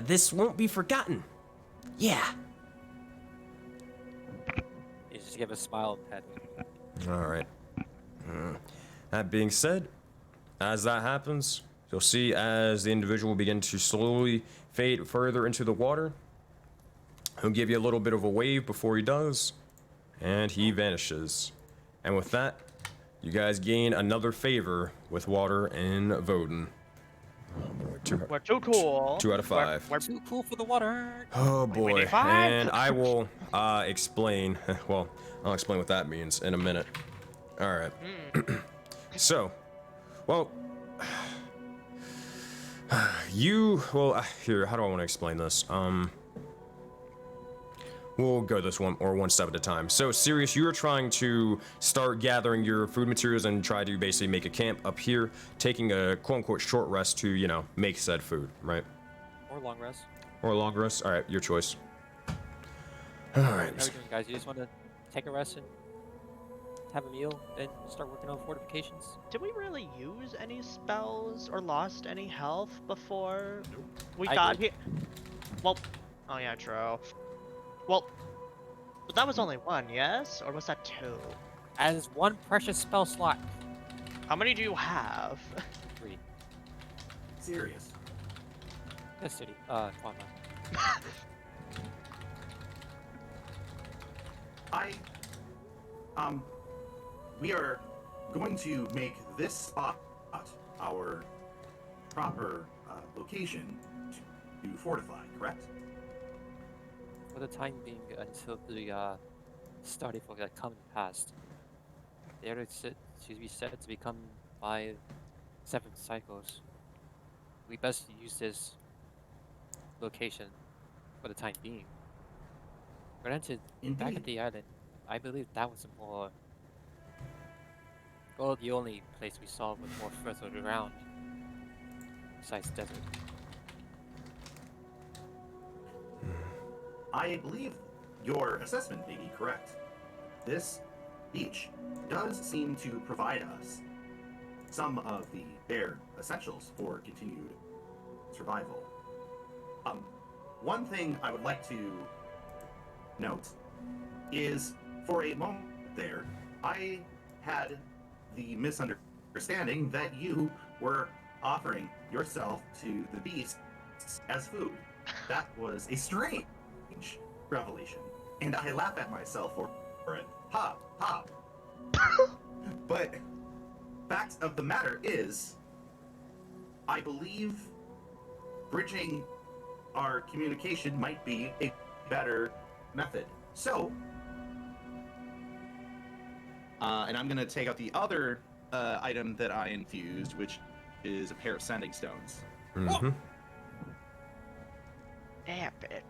This won't be forgotten. Yeah. You just give a smile and pat me. Alright. That being said, as that happens, you'll see as the individual begin to slowly fade further into the water, He'll give you a little bit of a wave before he does, and he vanishes. And with that, you guys gain another favor with Water and Voden. We're too cool. 2 out of 5. We're Too cool for the water. Oh we boy, need 5. and I will explain. Well, I'll explain what that means in a minute. All right. So, well, here. How do I want to explain this? We'll go this one step at a time. So, Sirius, you are trying to start gathering your food materials and try to basically make a camp up here, taking a quote-unquote short rest to, you know, make said food, right? Or long rest. Or a long rest. All right, your choice. All right. How are you doing, guys? You just want to take a rest and have a meal, then start working on fortifications? Did we really use any spells or lost any health before we I got did. here? Well, oh yeah, true. Well, but that was only 1, yes? Or was that 2? As 1 precious spell slot. How many do you have? 3. Serious. Yes, City. Come on now. We are going to make this spot our proper location to fortify, correct? For the time being, until the study for that coming past, they are to be set to become 5, 7 cycles. We best use this location for the time being. Granted, back at Indeed. the island, I believe that was more, well, the only place we saw was more further around, besides desert. I believe your assessment may be correct. This beach does seem to provide us some of the bare essentials for continued survival. One thing I would like to note is, for a moment there, I had the misunderstanding that you were offering yourself to the beasts as food. That was a strange revelation, and I laugh at myself for it. Ha, ha. But fact of the matter is, I believe bridging our communication might be a better method. So, and I'm going to take out the other item that I infused, which is a pair of sending stones. Mm-hmm. Epic.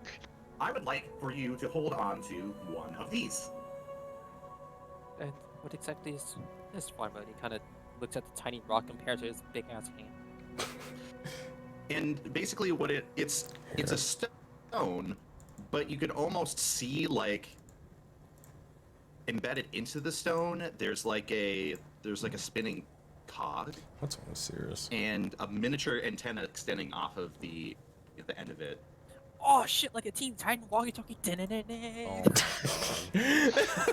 I would like for you to hold on to one of these. And what exactly is this one? But he kind of looks at the tiny rock compared to his big ass hand. And basically what it's a stone, but you could almost see, like, embedded into the stone, there's like a spinning cog What's all serious? and a miniature antenna extending off of the end of it. Oh shit! Like a Teen Titan walkie-talkie. Oh,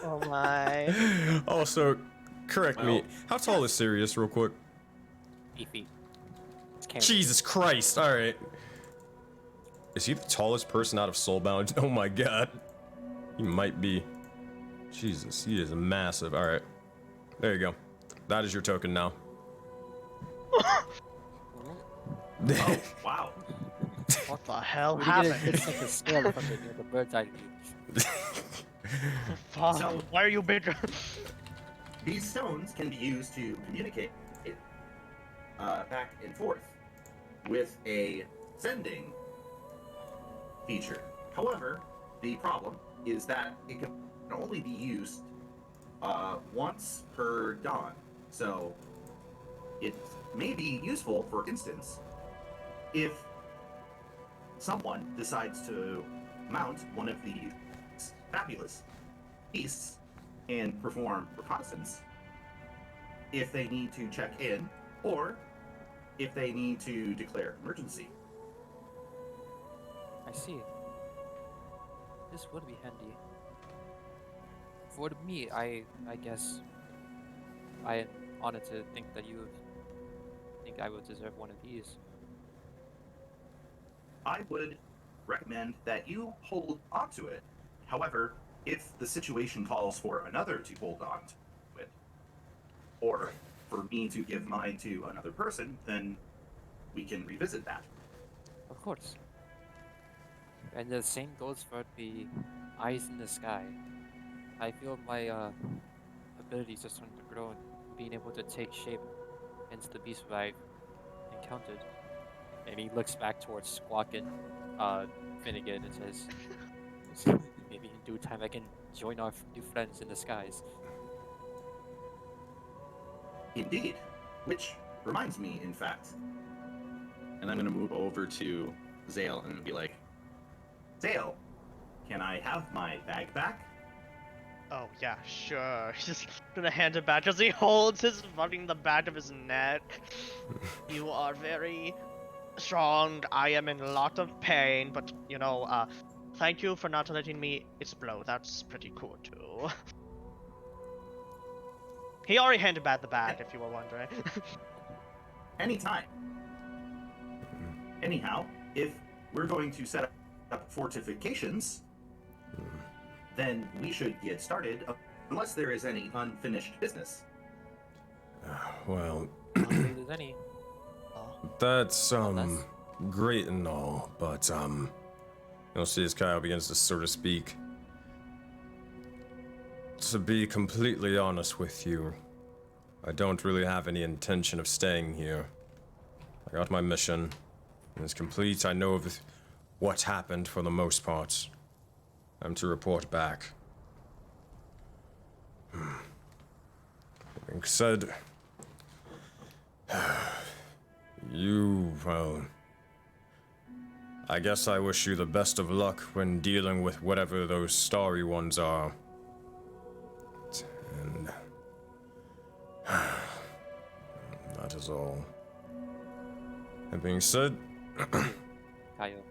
Oh my. Also, correct me. Well, How tall is Sirius, real quick? 8 feet. It's canon. Jesus Christ! All right. Is he the tallest person out of Soulbound? Oh my God. He might be. Jesus, he is massive. All right. There you go. That is your token now. Oh, wow. What the hell We get happened? it's like a scale from the bird's eye view. Fuck. So- Why are you bigger? These stones can be used to communicate back and forth with a sending feature. However, the problem is that it can only be used once per dawn. So it may be useful, for instance, if someone decides to mount one of these fabulous beasts and perform reconnaissance, if they need to check in, or if they need to declare emergency. I see. This would be handy. For me, I guess I am honored to think that you would think I would deserve one of these. I would recommend that you hold onto it. However, if the situation calls for another to hold on to it, or for me to give mine to another person, then we can revisit that. Of course. And the same goes for the eyes in the sky. I feel my abilities are starting to grow and being able to take shape into the beast that I've encountered. And he looks back towards Squawk and Finnegan and says, maybe in due time I can join our new friends in the skies. Indeed. Which reminds me, in fact. And I'm gonna move over to Zale and be like, Zale, can I have my bag back? Oh yeah, sure. He's just gonna hand it back as he holds his fucking the back of his neck. You are very strong. I am in a lot of pain, but you know, thank you for not letting me explode. That's pretty cool too. He already handed back the bag, if you were wondering. Anytime. Anyhow, if we're going to set up fortifications, then we should get started, unless there is any unfinished business. Well, I don't think there's any. that's Unless- great and all, but you'll see as Kyle begins to sort of speak. To be completely honest with you, I don't really have any intention of staying here. I got my mission. It's complete. I know of what happened for the most part. I'm to report back. Being said, well, I guess I wish you the best of luck when dealing with whatever those starry ones are. And that is all. That being said, Kaio,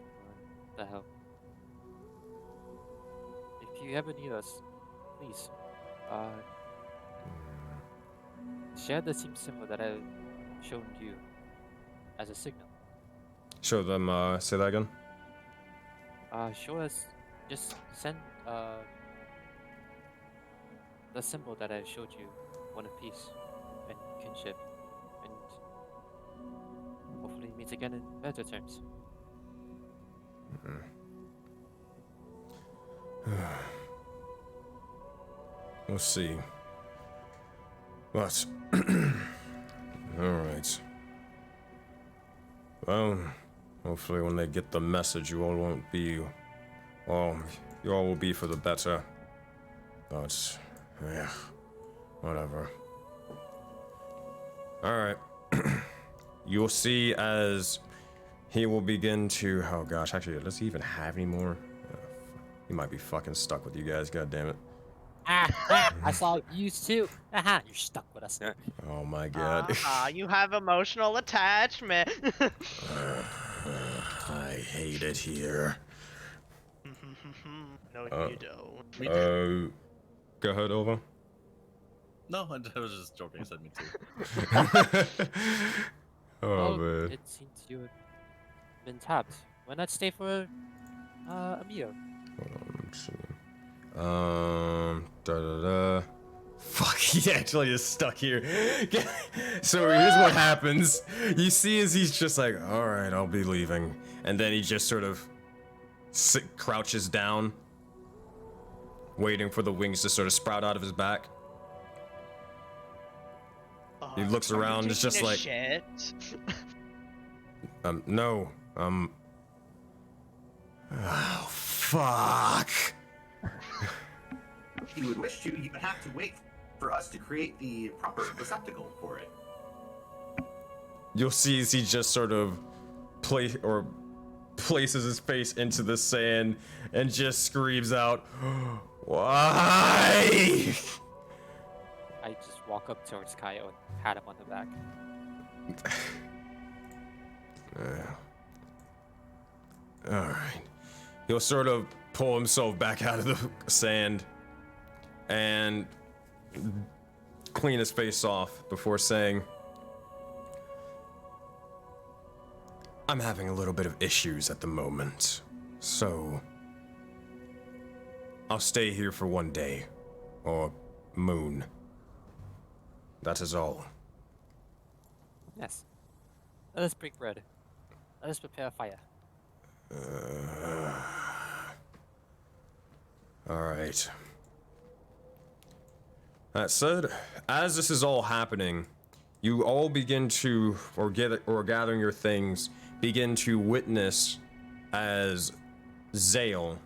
the hell. If you ever need us, please, share the team symbol that I've shown you as a signal. show them, say that again? Show us, just send, the symbol that I showed you, one of peace and kinship, and hopefully meet again in better terms. We'll see. But, alright. Well, hopefully when they get the message, you all won't be, well, you all will be for the better. But, yeah, whatever. Alright. You'll see as he will begin to, oh gosh, actually, does he even have any more? He might be fucking stuck with you guys, god damn it. I saw you too. You're stuck with us. Oh my god. You have emotional attachment. I hate it here. No, you don't. Go ahead, Over. No, I was just joking. I said me too. Oh Well, man. it seems you have been tapped. Why not stay for a meal? Hold on, let's see. Fuck, he actually is stuck here. So here's what happens. You see as he's just like, alright, I'll be leaving. And then he just sort of crouches down, waiting for the wings to sort of sprout out of his back. He looks around, it's just like, shit. no, oh, fuck. If you would wish to, you would have to wait for us to create the proper receptacle for it. You'll see as he just sort of places his face into the sand and just screams out, "Why?" I just walk up towards Kaio and pat him on the back. Alright. He'll sort of pull himself back out of the sand and clean his face off before saying, I'm having a little bit of issues at the moment. So, I'll stay here for one day. Or moon. That is all. Yes. Let us break bread. Let us prepare a fire. Alright. That said, as this is all happening, you all begin to, or gathering your things, begin to witness as Zale,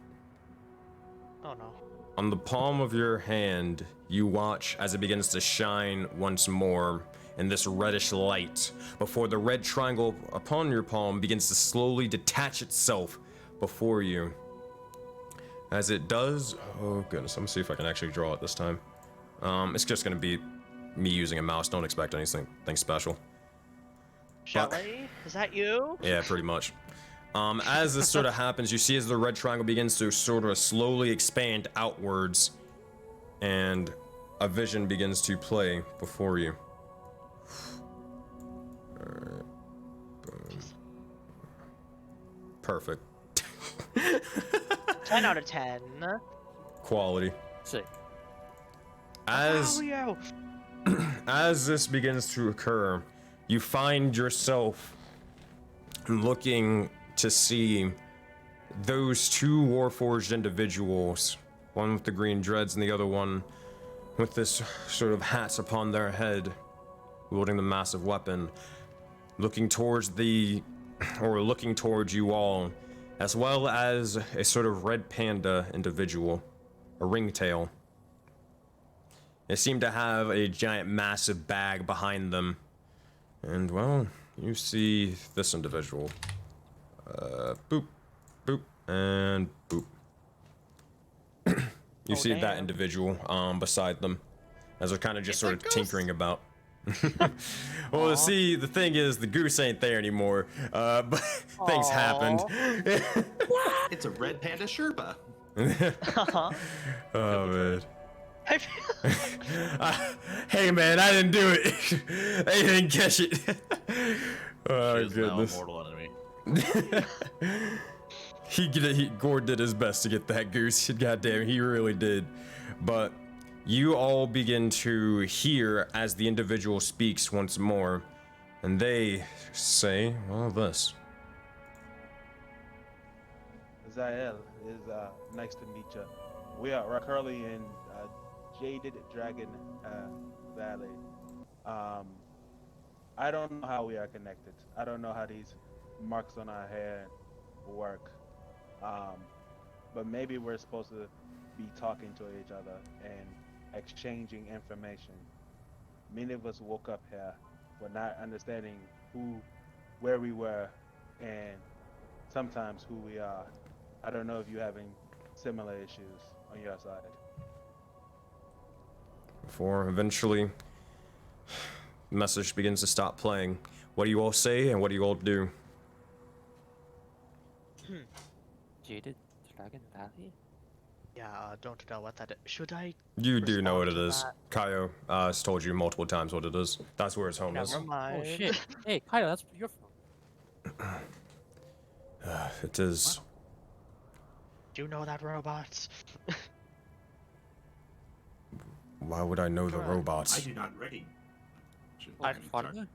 Oh no. on the palm of your hand, you watch as it begins to shine once more in this reddish light before the red triangle upon your palm begins to slowly detach itself before you. As it does, oh goodness, let me see if I can actually draw it this time. It's just gonna be me using a mouse, don't expect anything special. Shelly, is that you? Yeah, pretty much. As this sort of happens, you see as the red triangle begins to sort of slowly expand outwards, and a vision begins to play before you. Alright. Boom. Perfect. 10 out of 10. Quality. Sick. As you? as this begins to occur, you find yourself looking to see those two warforged individuals, one with the green dreads and the other one with this sort of hats upon their head, wielding the massive weapon, looking towards you all, as well as a sort of red panda individual, a ringtail. They seem to have a giant massive bag behind them. And well, you see this individual. Boop, boop, and boop. You see that damn. individual beside them, as they're kind of just sort of tinkering about. Well, see, the thing is, the goose ain't there anymore, but things happened. It's a red panda Sherpa. Oh, man. I feel Hey, man, I didn't do it. They didn't catch it. Oh, She is now a goodness. mortal enemy. Gord did his best to get that goose. God damn, he really did. But you all begin to hear as the individual speaks once more, and they say, well, this. Zael is nice to meet you. We are currently in Jaded Dragon Valley. I don't know how we are connected. I don't know how these marks on our hair work. But maybe we're supposed to be talking to each other and exchanging information. Many of us woke up here but not understanding where we were, and sometimes who we are. I don't know if you're having similar issues on your side. Before eventually the message begins to stop playing. What do you all say and what do you all do? Jaded Dragon Valley? Yeah, don't know what that is. Should I? You do know what it respond is. to Kaio has told you multiple times what it is. That's where his home is. Never mind. Oh shit. Hey, Kyle, that's where you're from. It is. Do you know that robot? Why would I know the Right. I robots? do not recognize. I- Funny.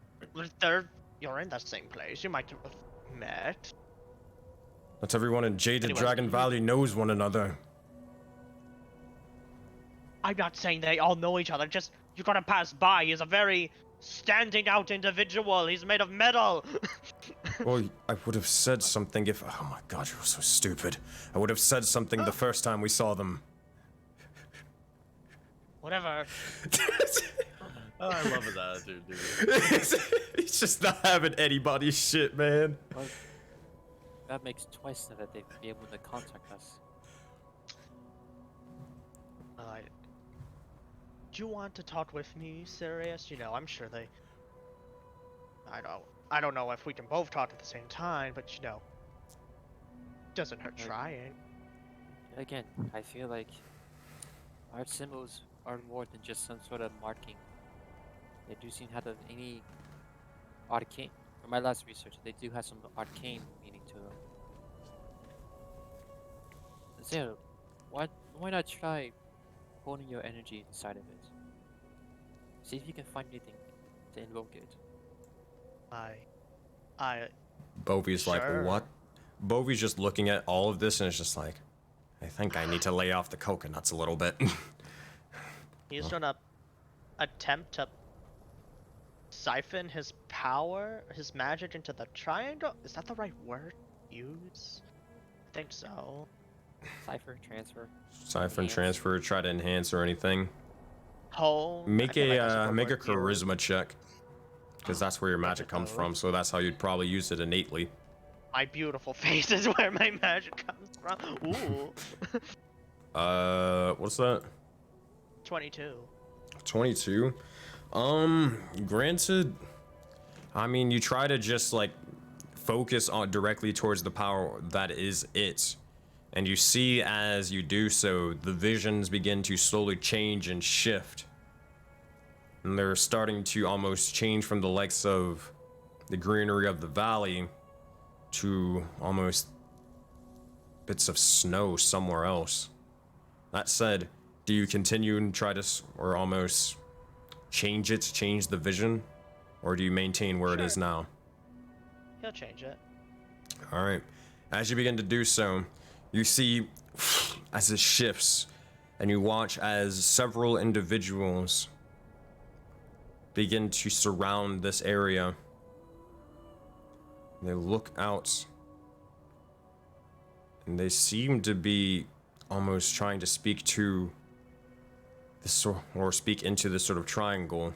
You're in the same place. You might have met. That's everyone in Jaded Anyway. Dragon Valley knows one another. I'm not saying they all know each other. Just you gotta pass by. He's a very standing out individual. He's made of metal. Well, I would have said something if. Oh my god, you're so stupid. I would have said something the first time we saw them. Whatever. Oh, I love his attitude, dude. He's just not having anybody's shit, man. Well, that makes twice that they'd be able to contact us. Do you want to talk with me, Sirius? You know, I'm sure they. I don't know if we can both talk at the same time, but you know, doesn't hurt Like- trying. Again, I feel like our symbols are more than just some sort of marking. They do seem to have any arcane. From my last research, they do have some arcane meaning to them. Zero, why not try honing your energy inside of it? See if you can find anything to invoke it. I Bovi's like, Sure. what? Bovi's just looking at all of this and it's just like, I think I need to lay off the coconuts a little bit. he's gonna attempt to siphon his power, his magic into the triangle. Is that the right word to use? I think so. Cipher, transfer. Siphon, Enhance. transfer, try to enhance or anything. Hone. I Make feel like that's a what make a word to use. charisma check, because that's where your magic comes those. from. So that's how you'd probably use it innately. My beautiful face is where my magic comes from. Ooh. What's that? 22. 22. Granted, I mean, you try to just like focus on directly towards the power that is it. And you see as you do so, the visions begin to slowly change and shift. And they're starting to almost change from the likes of the greenery of the valley to almost bits of snow somewhere else. That said, do you continue and try to, or almost change the vision? Or do you maintain where it is now? He'll change it. Alright. As you begin to do so, you see as it shifts, and you watch as several individuals begin to surround this area. They look out, and they seem to be almost trying to speak to this, or speak into this sort of triangle,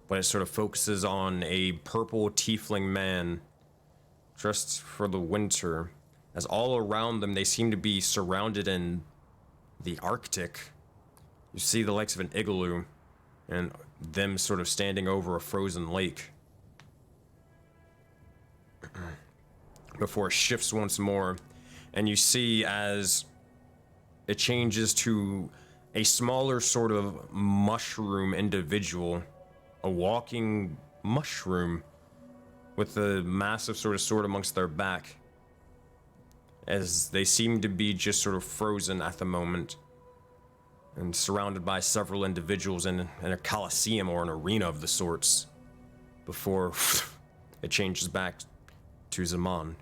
but it sort of focuses on a purple tiefling man dressed for the winter, as all around them they seem to be surrounded in the Arctic. You see the likes of an igloo and them sort of standing over a frozen lake. Before it shifts once more, and you see as it changes to a smaller sort of mushroom individual, a walking mushroom with a massive sort of sword amongst their back, as they seem to be just sort of frozen at the moment and surrounded by several individuals in a coliseum or an arena of the sorts before it changes back to Zaman.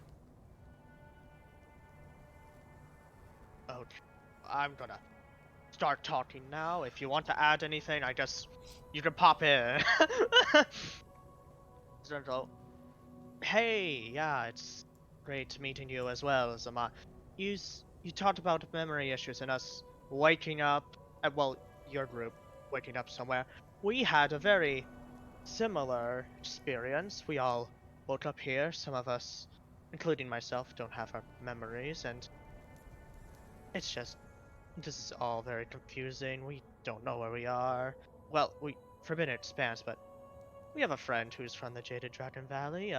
Oh, I'm gonna start talking now. If you want to add anything, you can pop in. So, hey, yeah, it's great meeting you as well, Zaman. You talked about memory issues and us waking up, well, your group waking up somewhere. We had a very similar experience. We all woke up here. Some of us, including myself, don't have our memories, and it's just, this is all very confusing. We don't know where we are. Well, we Forbidden Expanse, but we have a friend who's from the Jaded Dragon Valley.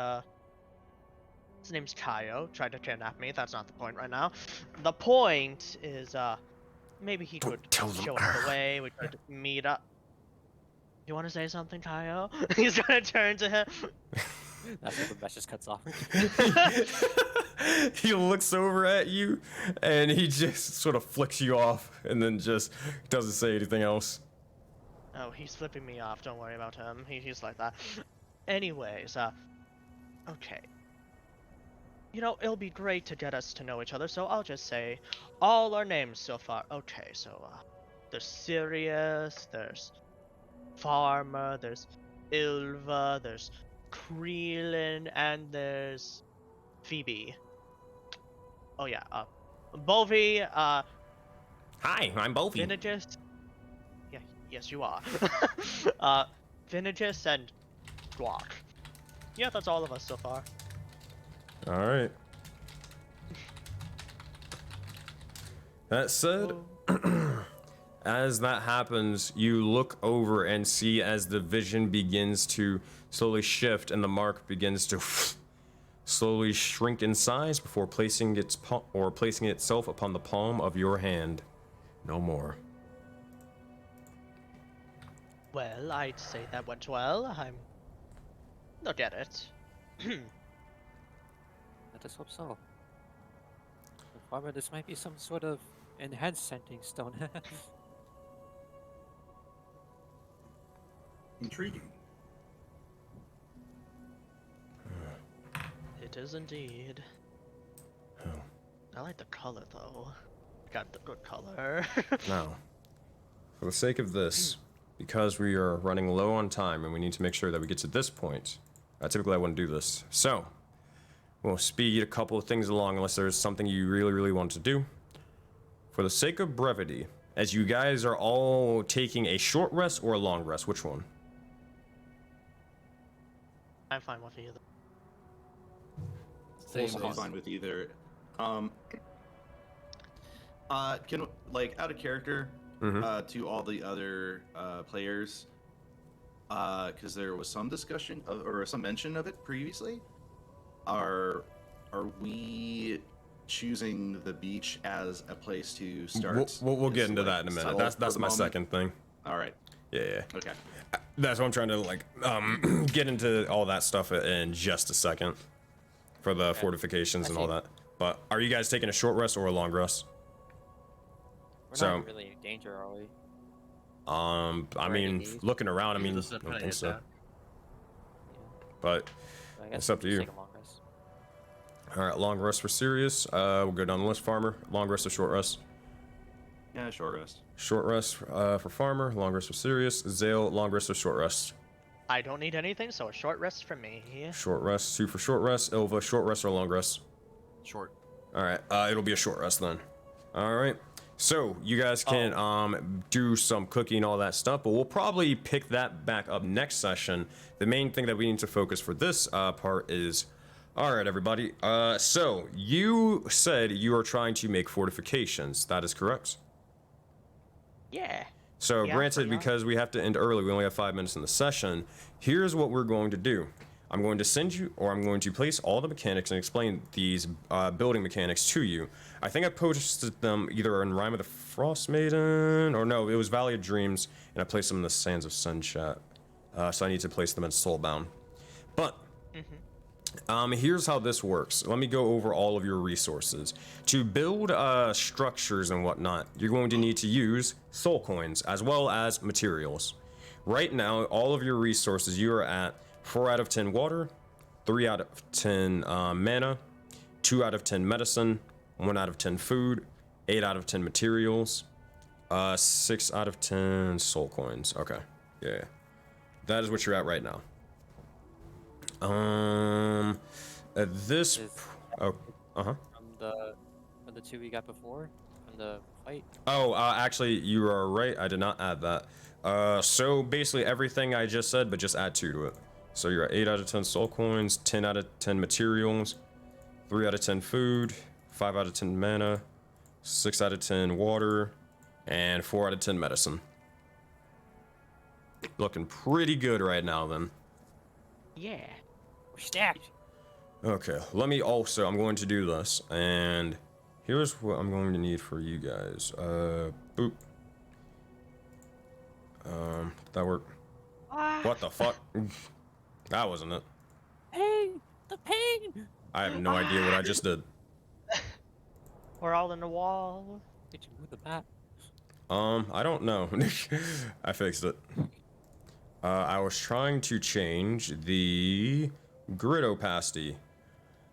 His name's Kaio. Tried to kidnap me. That's not the point right now. The point is, maybe he could tell them. show us the way. We could meet up. You want to say something, Kaio? He's gonna turn to him. That's when the message cuts off. He looks over at you and he just sort of flicks you off and then just doesn't say anything else. Oh, he's flipping me off. Don't worry about him. He's like that. Anyways, okay. You know, it'll be great to get us to know each other, so I'll just say all our names so far. Okay, so, there's Sirius, there's Farmer, there's Ilva, there's Kreelin, and there's Phoebe. Oh yeah, Bovi, Hi, I'm Bovi. Vinagus. Yeah, yes you are. Vinagus and Glock. Yeah, that's all of us so far. Alright. That said, as that happens, you look over and see as the vision begins to slowly shift and the mark begins to slowly shrink in size before placing placing itself upon the palm of your hand. No more. Well, I'd say that went well. Look at it. Let us hope so. So Farmer, this might be some sort of enhanced scenting stone. Intriguing. It is indeed. Oh. I like the color though. Got the good color. Now, for the sake of this, because we are running low on time and we need to make sure that we get to this point, typically I wouldn't do this. So, we'll speed a couple of things along unless there's something you really, really want to do. For the sake of brevity, as you guys are all taking a short rest or a long rest, which one? I'm fine with either. I'm fine with either. Can like out of character to all the other players, because there was some discussion or some mention of it previously. Are we choosing the beach as a place to start? We'll get into that in a minute. That's my second thing. All right. Yeah. Okay. That's what I'm trying to like get into all that stuff in just a second for the fortifications and all that. But are you guys taking a short rest or a long rest? We're not really in danger, are we? I mean, looking around, I mean, I Just don't putting think it so. down. But I guess it's up to we'll you. take a long rest. All right, long rest for Sirius. We'll go down the list. Farmer, long rest or short rest? Yeah, short rest. Short rest for Farmer, long rest for Sirius. Zale, long rest or short rest? I don't need anything, so a short rest for me. Short rest, 2 for short rest. Ilva, short rest or long rest? Short. All right, it'll be a short rest then. All right, so you guys can do some cooking, all that stuff, but we'll probably pick that back up next session. The main thing that we need to focus for this part is, all right, everybody. So you said you are trying to make fortifications. That is correct. Yeah. So Yeah, granted, pretty much. because we have to end early, we only have 5 minutes in the session. Here's what we're going to do. I'm going to send you, or I'm going to place all the mechanics and explain these building mechanics to you. I think I posted them either in Rime of the Frost Maiden, or no, it was Valley of Dreams, and I placed them in the Sands of Sunshine. So I need to place them in Soulbound. But here's how this works. Let me go over all of your resources. To build structures and whatnot, you're going to need to use soul coins as well as materials. Right now, all of your resources, you are at 4 out of 10 water, 3 out of 10 mana, 2 out of 10 medicine, 1 out of 10 food, 8 out of 10 materials, 6 out of 10 soul coins. Okay, yeah. That is what you're at right now. At this, From the 2 we got before, from the fight. Oh, actually, you are right. I did not add that. So basically everything I just said, but just add 2 to it. So you're at 8 out of 10 soul coins, 10 out of 10 materials, 3 out of 10 food, 5 out of 10 mana, 6 out of 10 water, and 4 out of 10 medicine. Looking pretty good right now, then. Yeah. We're stacked. Okay, let me also, I'm going to do this, and here's what I'm going to need for you guys. Boop. That work? What the fuck? That wasn't it. Pain! The pain! I have no idea what I just did. We're all in the wall. Did you move the map? I don't know. I fixed it. I was trying to change the grid opacity,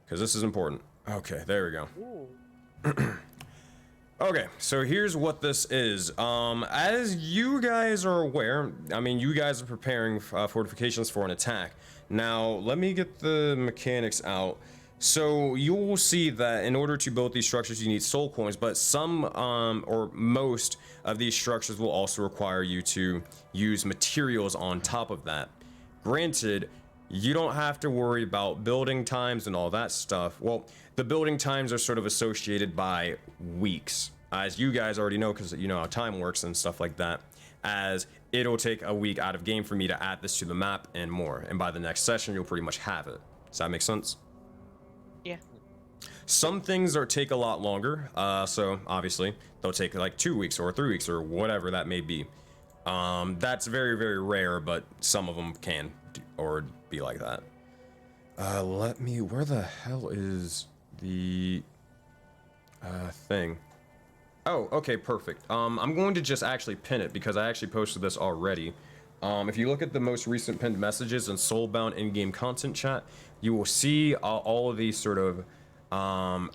because this is important. Okay, there we go. Okay, so here's what this is. As you guys are aware, I mean, you guys are preparing fortifications for an attack. Now, let me get the mechanics out. So you will see that in order to build these structures, you need soul coins, but some or most of these structures will also require you to use materials on top of that. Granted, you don't have to worry about building times and all that stuff. Well, the building times are sort of associated by weeks, as you guys already know, because you know how time works and stuff like that, as it'll take a week out of game for me to add this to the map and more, and by the next session you'll pretty much have it. Does that make sense? Yeah. Some things take a lot longer, so obviously they'll take like 2 weeks or 3 weeks or whatever that may be. That's very, very rare, but some of them can or be like that. Where the hell is the... thing. Oh, okay, perfect. I'm going to just actually pin it because I actually posted this already. If you look at the most recent pinned messages in Soulbound in-game content chat, you will see all of these sort of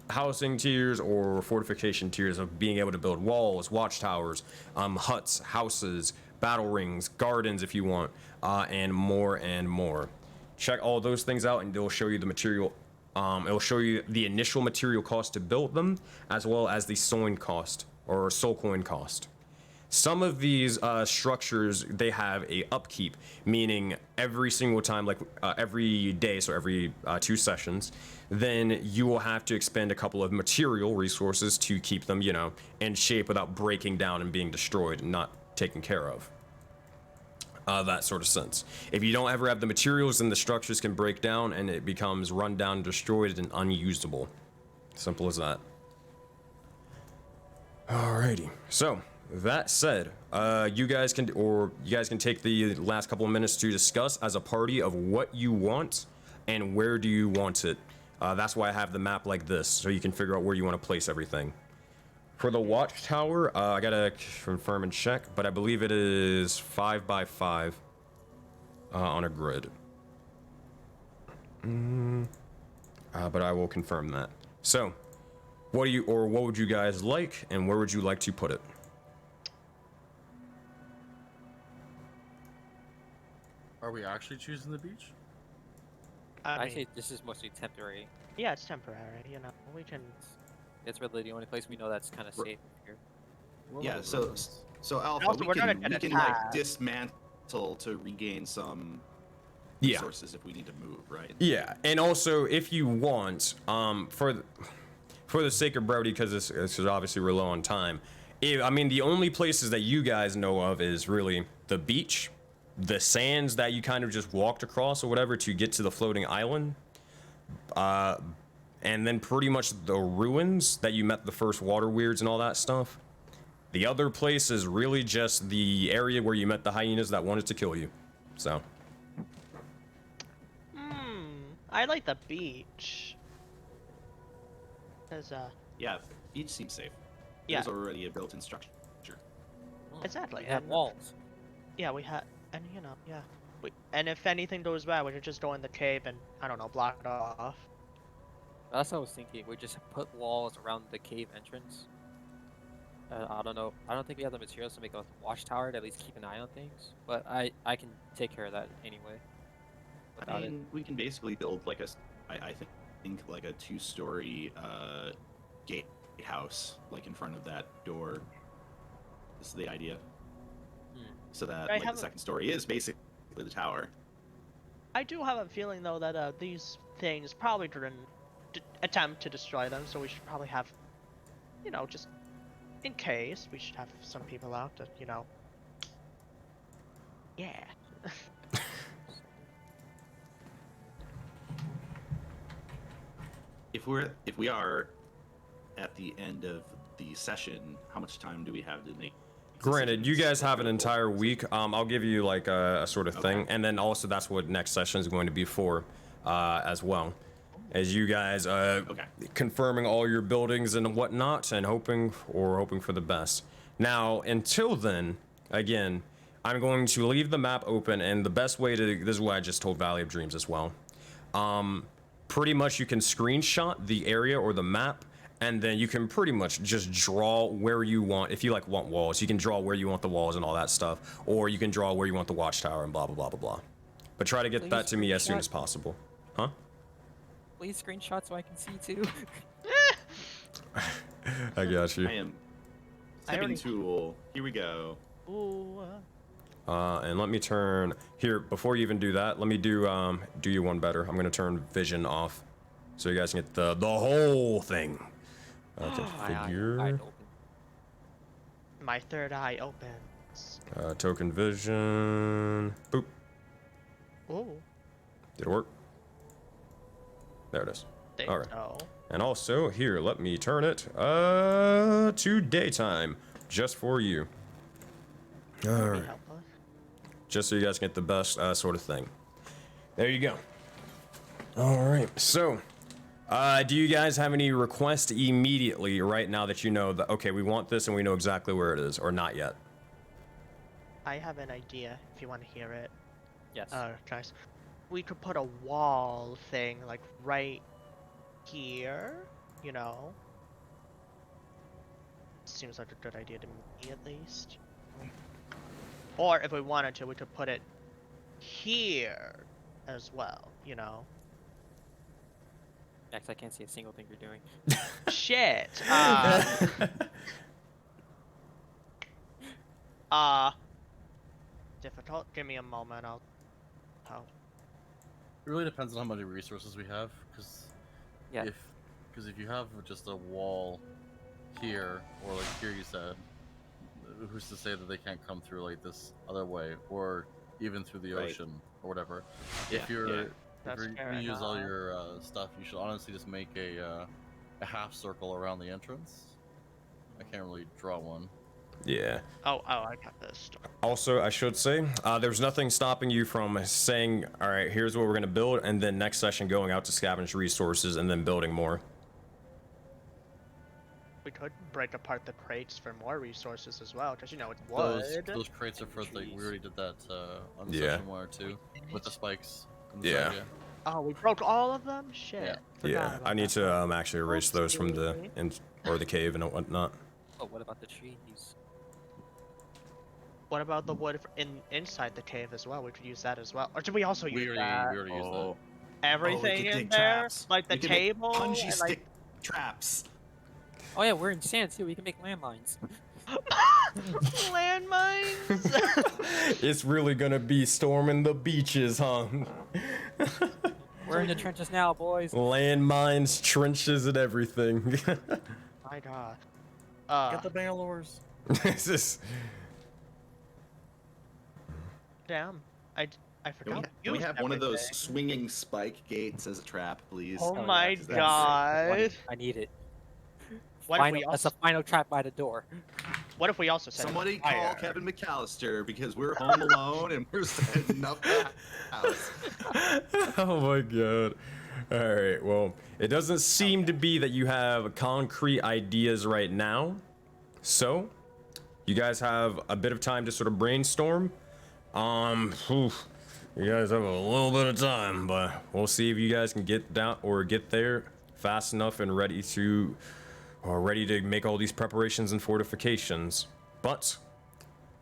housing tiers or fortification tiers of being able to build walls, watchtowers, huts, houses, battle rings, gardens if you want, and more and more. Check all those things out and it'll show you the material. It'll show you the initial material cost to build them, as well as the soin cost or soul coin cost. Some of these structures, they have a upkeep, meaning every single time, like every day, so every 2 sessions, then you will have to expend a couple of material resources to keep them, you know, in shape without breaking down and being destroyed and not taken care of. That sort of sense. If you don't ever have the materials, then the structures can break down and it becomes run down, destroyed, and unusable. Simple as that. Alrighty. So that said, you guys can take the last couple of minutes to discuss as a party of what you want and where do you want it. That's why I have the map like this, so you can figure out where you want to place everything. For the watchtower, I gotta confirm and check, but I believe it is 5 by 5 on a grid. But I will confirm that. So, what would you guys like, and where would you like to put it? Are we actually choosing the beach? I I mean, say this is mostly temporary. yeah, it's temporary. You know, we can. It's really the only place we know that's kind of safe here. Yeah, so Alpha, Also, we we're gonna can get like attacked. dismantle to regain some Yeah. resources if we need to move, right? Yeah, and also if you want, for the sake of brevity, because this is obviously we're low on time. I mean, the only places that you guys know of is really the beach, the sands that you kind of just walked across or whatever to get to the floating island, and then pretty much the ruins that you met the first water weirds and all that stuff. The other place is really just the area where you met the hyenas that wanted to kill you. So. I like the beach. Cause Yeah, beach seems safe. Yeah. There's already a built-in structure. exactly. We have and- walls. Yeah, we had, and you know, yeah. And if anything goes bad, we could just go in the cave and I don't know, block it off. That's what I was thinking. We just put walls around the cave entrance. I don't know. I don't think we have the materials to make a watchtower to at least keep an eye on things. But I can take care of that anyway. I Without it. mean, we can basically build like I think like a 2-story gatehouse like in front of that door. This is the idea. So that like the second story is basically the tower. I do have a feeling though that these things probably didn't attempt to destroy them, so we should probably have, you know, just in case, we should have some people out to, you know. Yeah. If we are at the end of the session, how much time do we have to make? Granted, you decisions? guys have an entire week. I'll give you like a sort of thing, and then also that's what next session is going to be for, as well, as you guys confirming all your buildings and whatnot, and hoping for the best. Now, until then, again, I'm going to leave the map open, and the best way to this is what I just told Valley of Dreams as well. Pretty much you can screenshot the area or the map, and then you can pretty much just draw where you want. If you like want walls, you can draw where you want the walls and all that stuff, or you can draw where you want the watchtower and blah blah blah blah blah. But try to get that to me as soon as possible. Huh? Please screenshot so I can see too. I got you. I am stepping tool. Here we go. Ooh. And let me turn here before you even do that. Let me do you one better. I'm gonna turn vision off, so you guys can get the whole thing. Configure. My third eye opens. Token vision. Boop. Ooh. Did it work? There it is. All right. Oh. And also here, let me turn it to daytime, just for you. All right. Just so you guys get the best sort of thing. There you go. All right. So Do you guys have any requests immediately right now that you know that, okay, we want this and we know exactly where it is, or not yet? I have an idea if you want to hear it. Yes. Guys. We could put a wall thing like right here, you know. Seems like a good idea to me at least. Or if we wanted to, we could put it here as well, you know. Next, I can't see a single thing you're doing. Shit. Difficult. Give me a moment. I'll. It really depends on how many resources we have, because Yeah. if you have just a wall here, or like here you said, who's to say that they can't come through like this other way, or even through the Right. ocean or whatever? Yeah, If you're yeah. if That's you're fair gonna use all enough. your stuff, you should honestly just make a half circle around the entrance. I can't really draw one. Yeah. Oh, I got this. Also, I should say, there's nothing stopping you from saying, all right, here's what we're going to build, and then next session going out to scavenge resources and then building more. We could break apart the crates for more resources as well, because you know it's wood. Those crates are for like we already did that on Yeah. session 1 or 2 with the spikes. And the Yeah. side, Oh, we broke all of them? Shit. Yeah. Forgot Yeah, about I need that. to actually erase those from the or the cave and whatnot. Oh, what about the trees? What about the wood inside the cave as well? We could use that as well. Or did we also We use already that? used that. Oh, Everything could in dig there? traps. Like the We could make table? Punchy and, stick like... traps. Oh yeah, we're in sand too. We can make landmines. Landmines? It's really gonna be storming the beaches, huh? We're in the trenches now, boys. Landmines, trenches, and everything. My god. Get the Bangalores. This is- Damn. I Can forgot. we have one of those everything. swinging spike gates as a trap, please? Oh Oh, yeah, my 'cause that's- god. I need it. What if Final, we that's also, a final trap by the door. what if we also set Somebody fire? call Kevin McAllister because we're home alone and we're setting up the house. Oh my god. Alright, well, it doesn't seem to be that you have concrete ideas right now. So, you guys have a bit of time to sort of brainstorm. You guys have a little bit of time, but we'll see if you guys can get down or get there fast enough and ready to make all these preparations and fortifications. But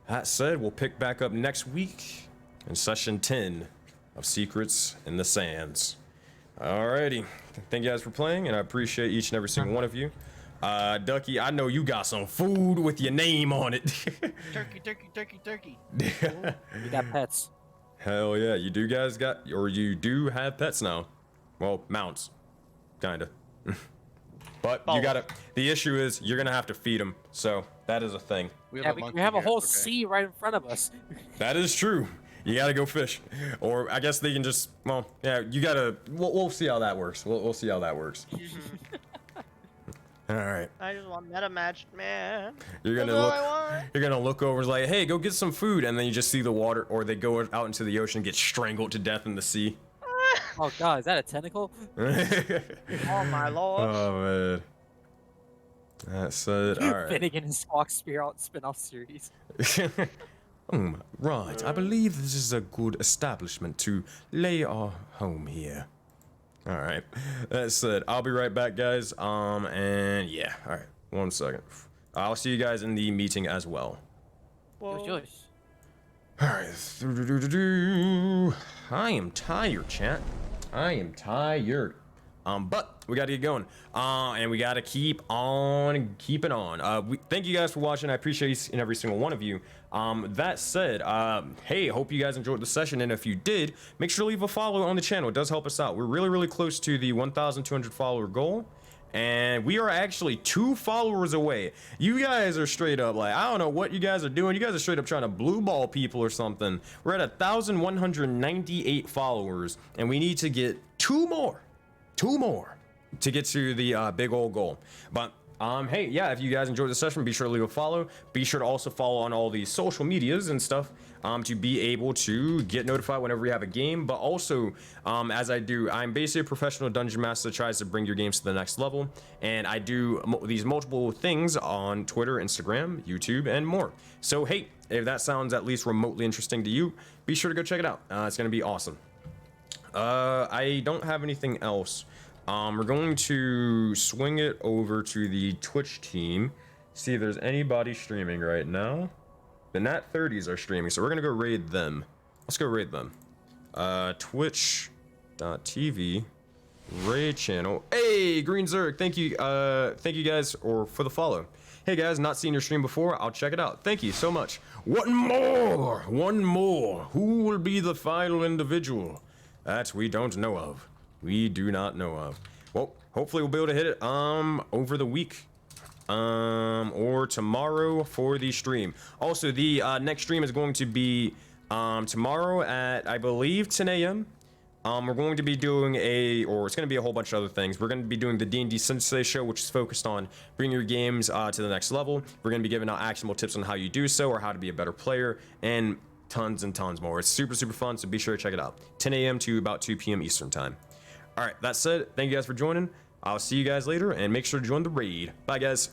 that said, we'll pick back up next week in session 10 of Secrets in the Sands. Alrighty, thank you guys for playing, and I appreciate each and every single one of you. Ducky, I know you got some food with your name on it. Turkey, turkey, turkey, turkey. We got pets. Hell yeah, you do have pets now. Well, mounts, kinda. But you gotta, the issue is you're gonna have to feed them, so that is a thing. Yeah, we have a whole sea right in front of us. That is true. You gotta go fish, or I guess they can just. Well, yeah, you gotta. We'll see how that works. We'll see how that works. All right. I just want meta match, man. You're gonna That's all look. I want. You're gonna look over and like, hey, go get some food, and then you just see the water, or they go out into the ocean, and get strangled to death in the sea. Oh god, is that a tentacle? Oh my lord. Oh man. That said, all right. Finnegan and Squawk spin-off series. Right. I believe this is a good establishment to lay our home here. All right. That said, I'll be right back, guys. And yeah. All right. 1 second. I'll see you guys in the meeting as well. Yours. All right. I am tired, chat. I am tired. But we got to get going. And we got to keep on keeping on. Thank you guys for watching. I appreciate each and every single one of you. That said, hey, hope you guys enjoyed the session. And if you did, make sure to leave a follow on the channel. It does help us out. We're really, really close to the 1,200 follower goal. And we are actually 2 followers away. You guys are straight up like, I don't know what you guys are doing. You guys are straight up trying to blue ball people or something. We're at 1,198 followers. And we need to get 2 more to get to the big old goal. But Hey, yeah, if you guys enjoyed the session, be sure to leave a follow. Be sure to also follow on all these social medias and stuff to be able to get notified whenever we have a game. But also, as I do, I'm basically a professional dungeon master that tries to bring your games to the next level. And I do these multiple things on Twitter, Instagram, YouTube, and more. So, hey, if that sounds at least remotely interesting to you, be sure to go check it out. It's going to be awesome. I don't have anything else. We're going to swing it over to the Twitch team, see if there's anybody streaming right now. The Nat 30s are streaming, so we're gonna go raid them. Let's go raid them. Twitch.tv raid channel. Hey, Green Zerg, thank you guys for the follow. Hey guys, not seen your stream before, I'll check it out. Thank you so much. One more. Who will be the final individual? That we don't know of. We do not know of. Well, hopefully we'll be able to hit it over the week or tomorrow for the stream. Also, the next stream is going to be tomorrow at, I believe, 10 a.m. We're going to be doing it's going to be a whole bunch of other things. We're going to be doing the D&D Sensei show, which is focused on bringing your games to the next level. We're going to be giving out actionable tips on how you do so or how to be a better player, and tons and tons more. It's super, super fun, so be sure to check it out. 10 a.m. to about 2 p.m. Eastern time. All right, that said, thank you guys for joining. I'll see you guys later, and make sure to join the raid. Bye, guys.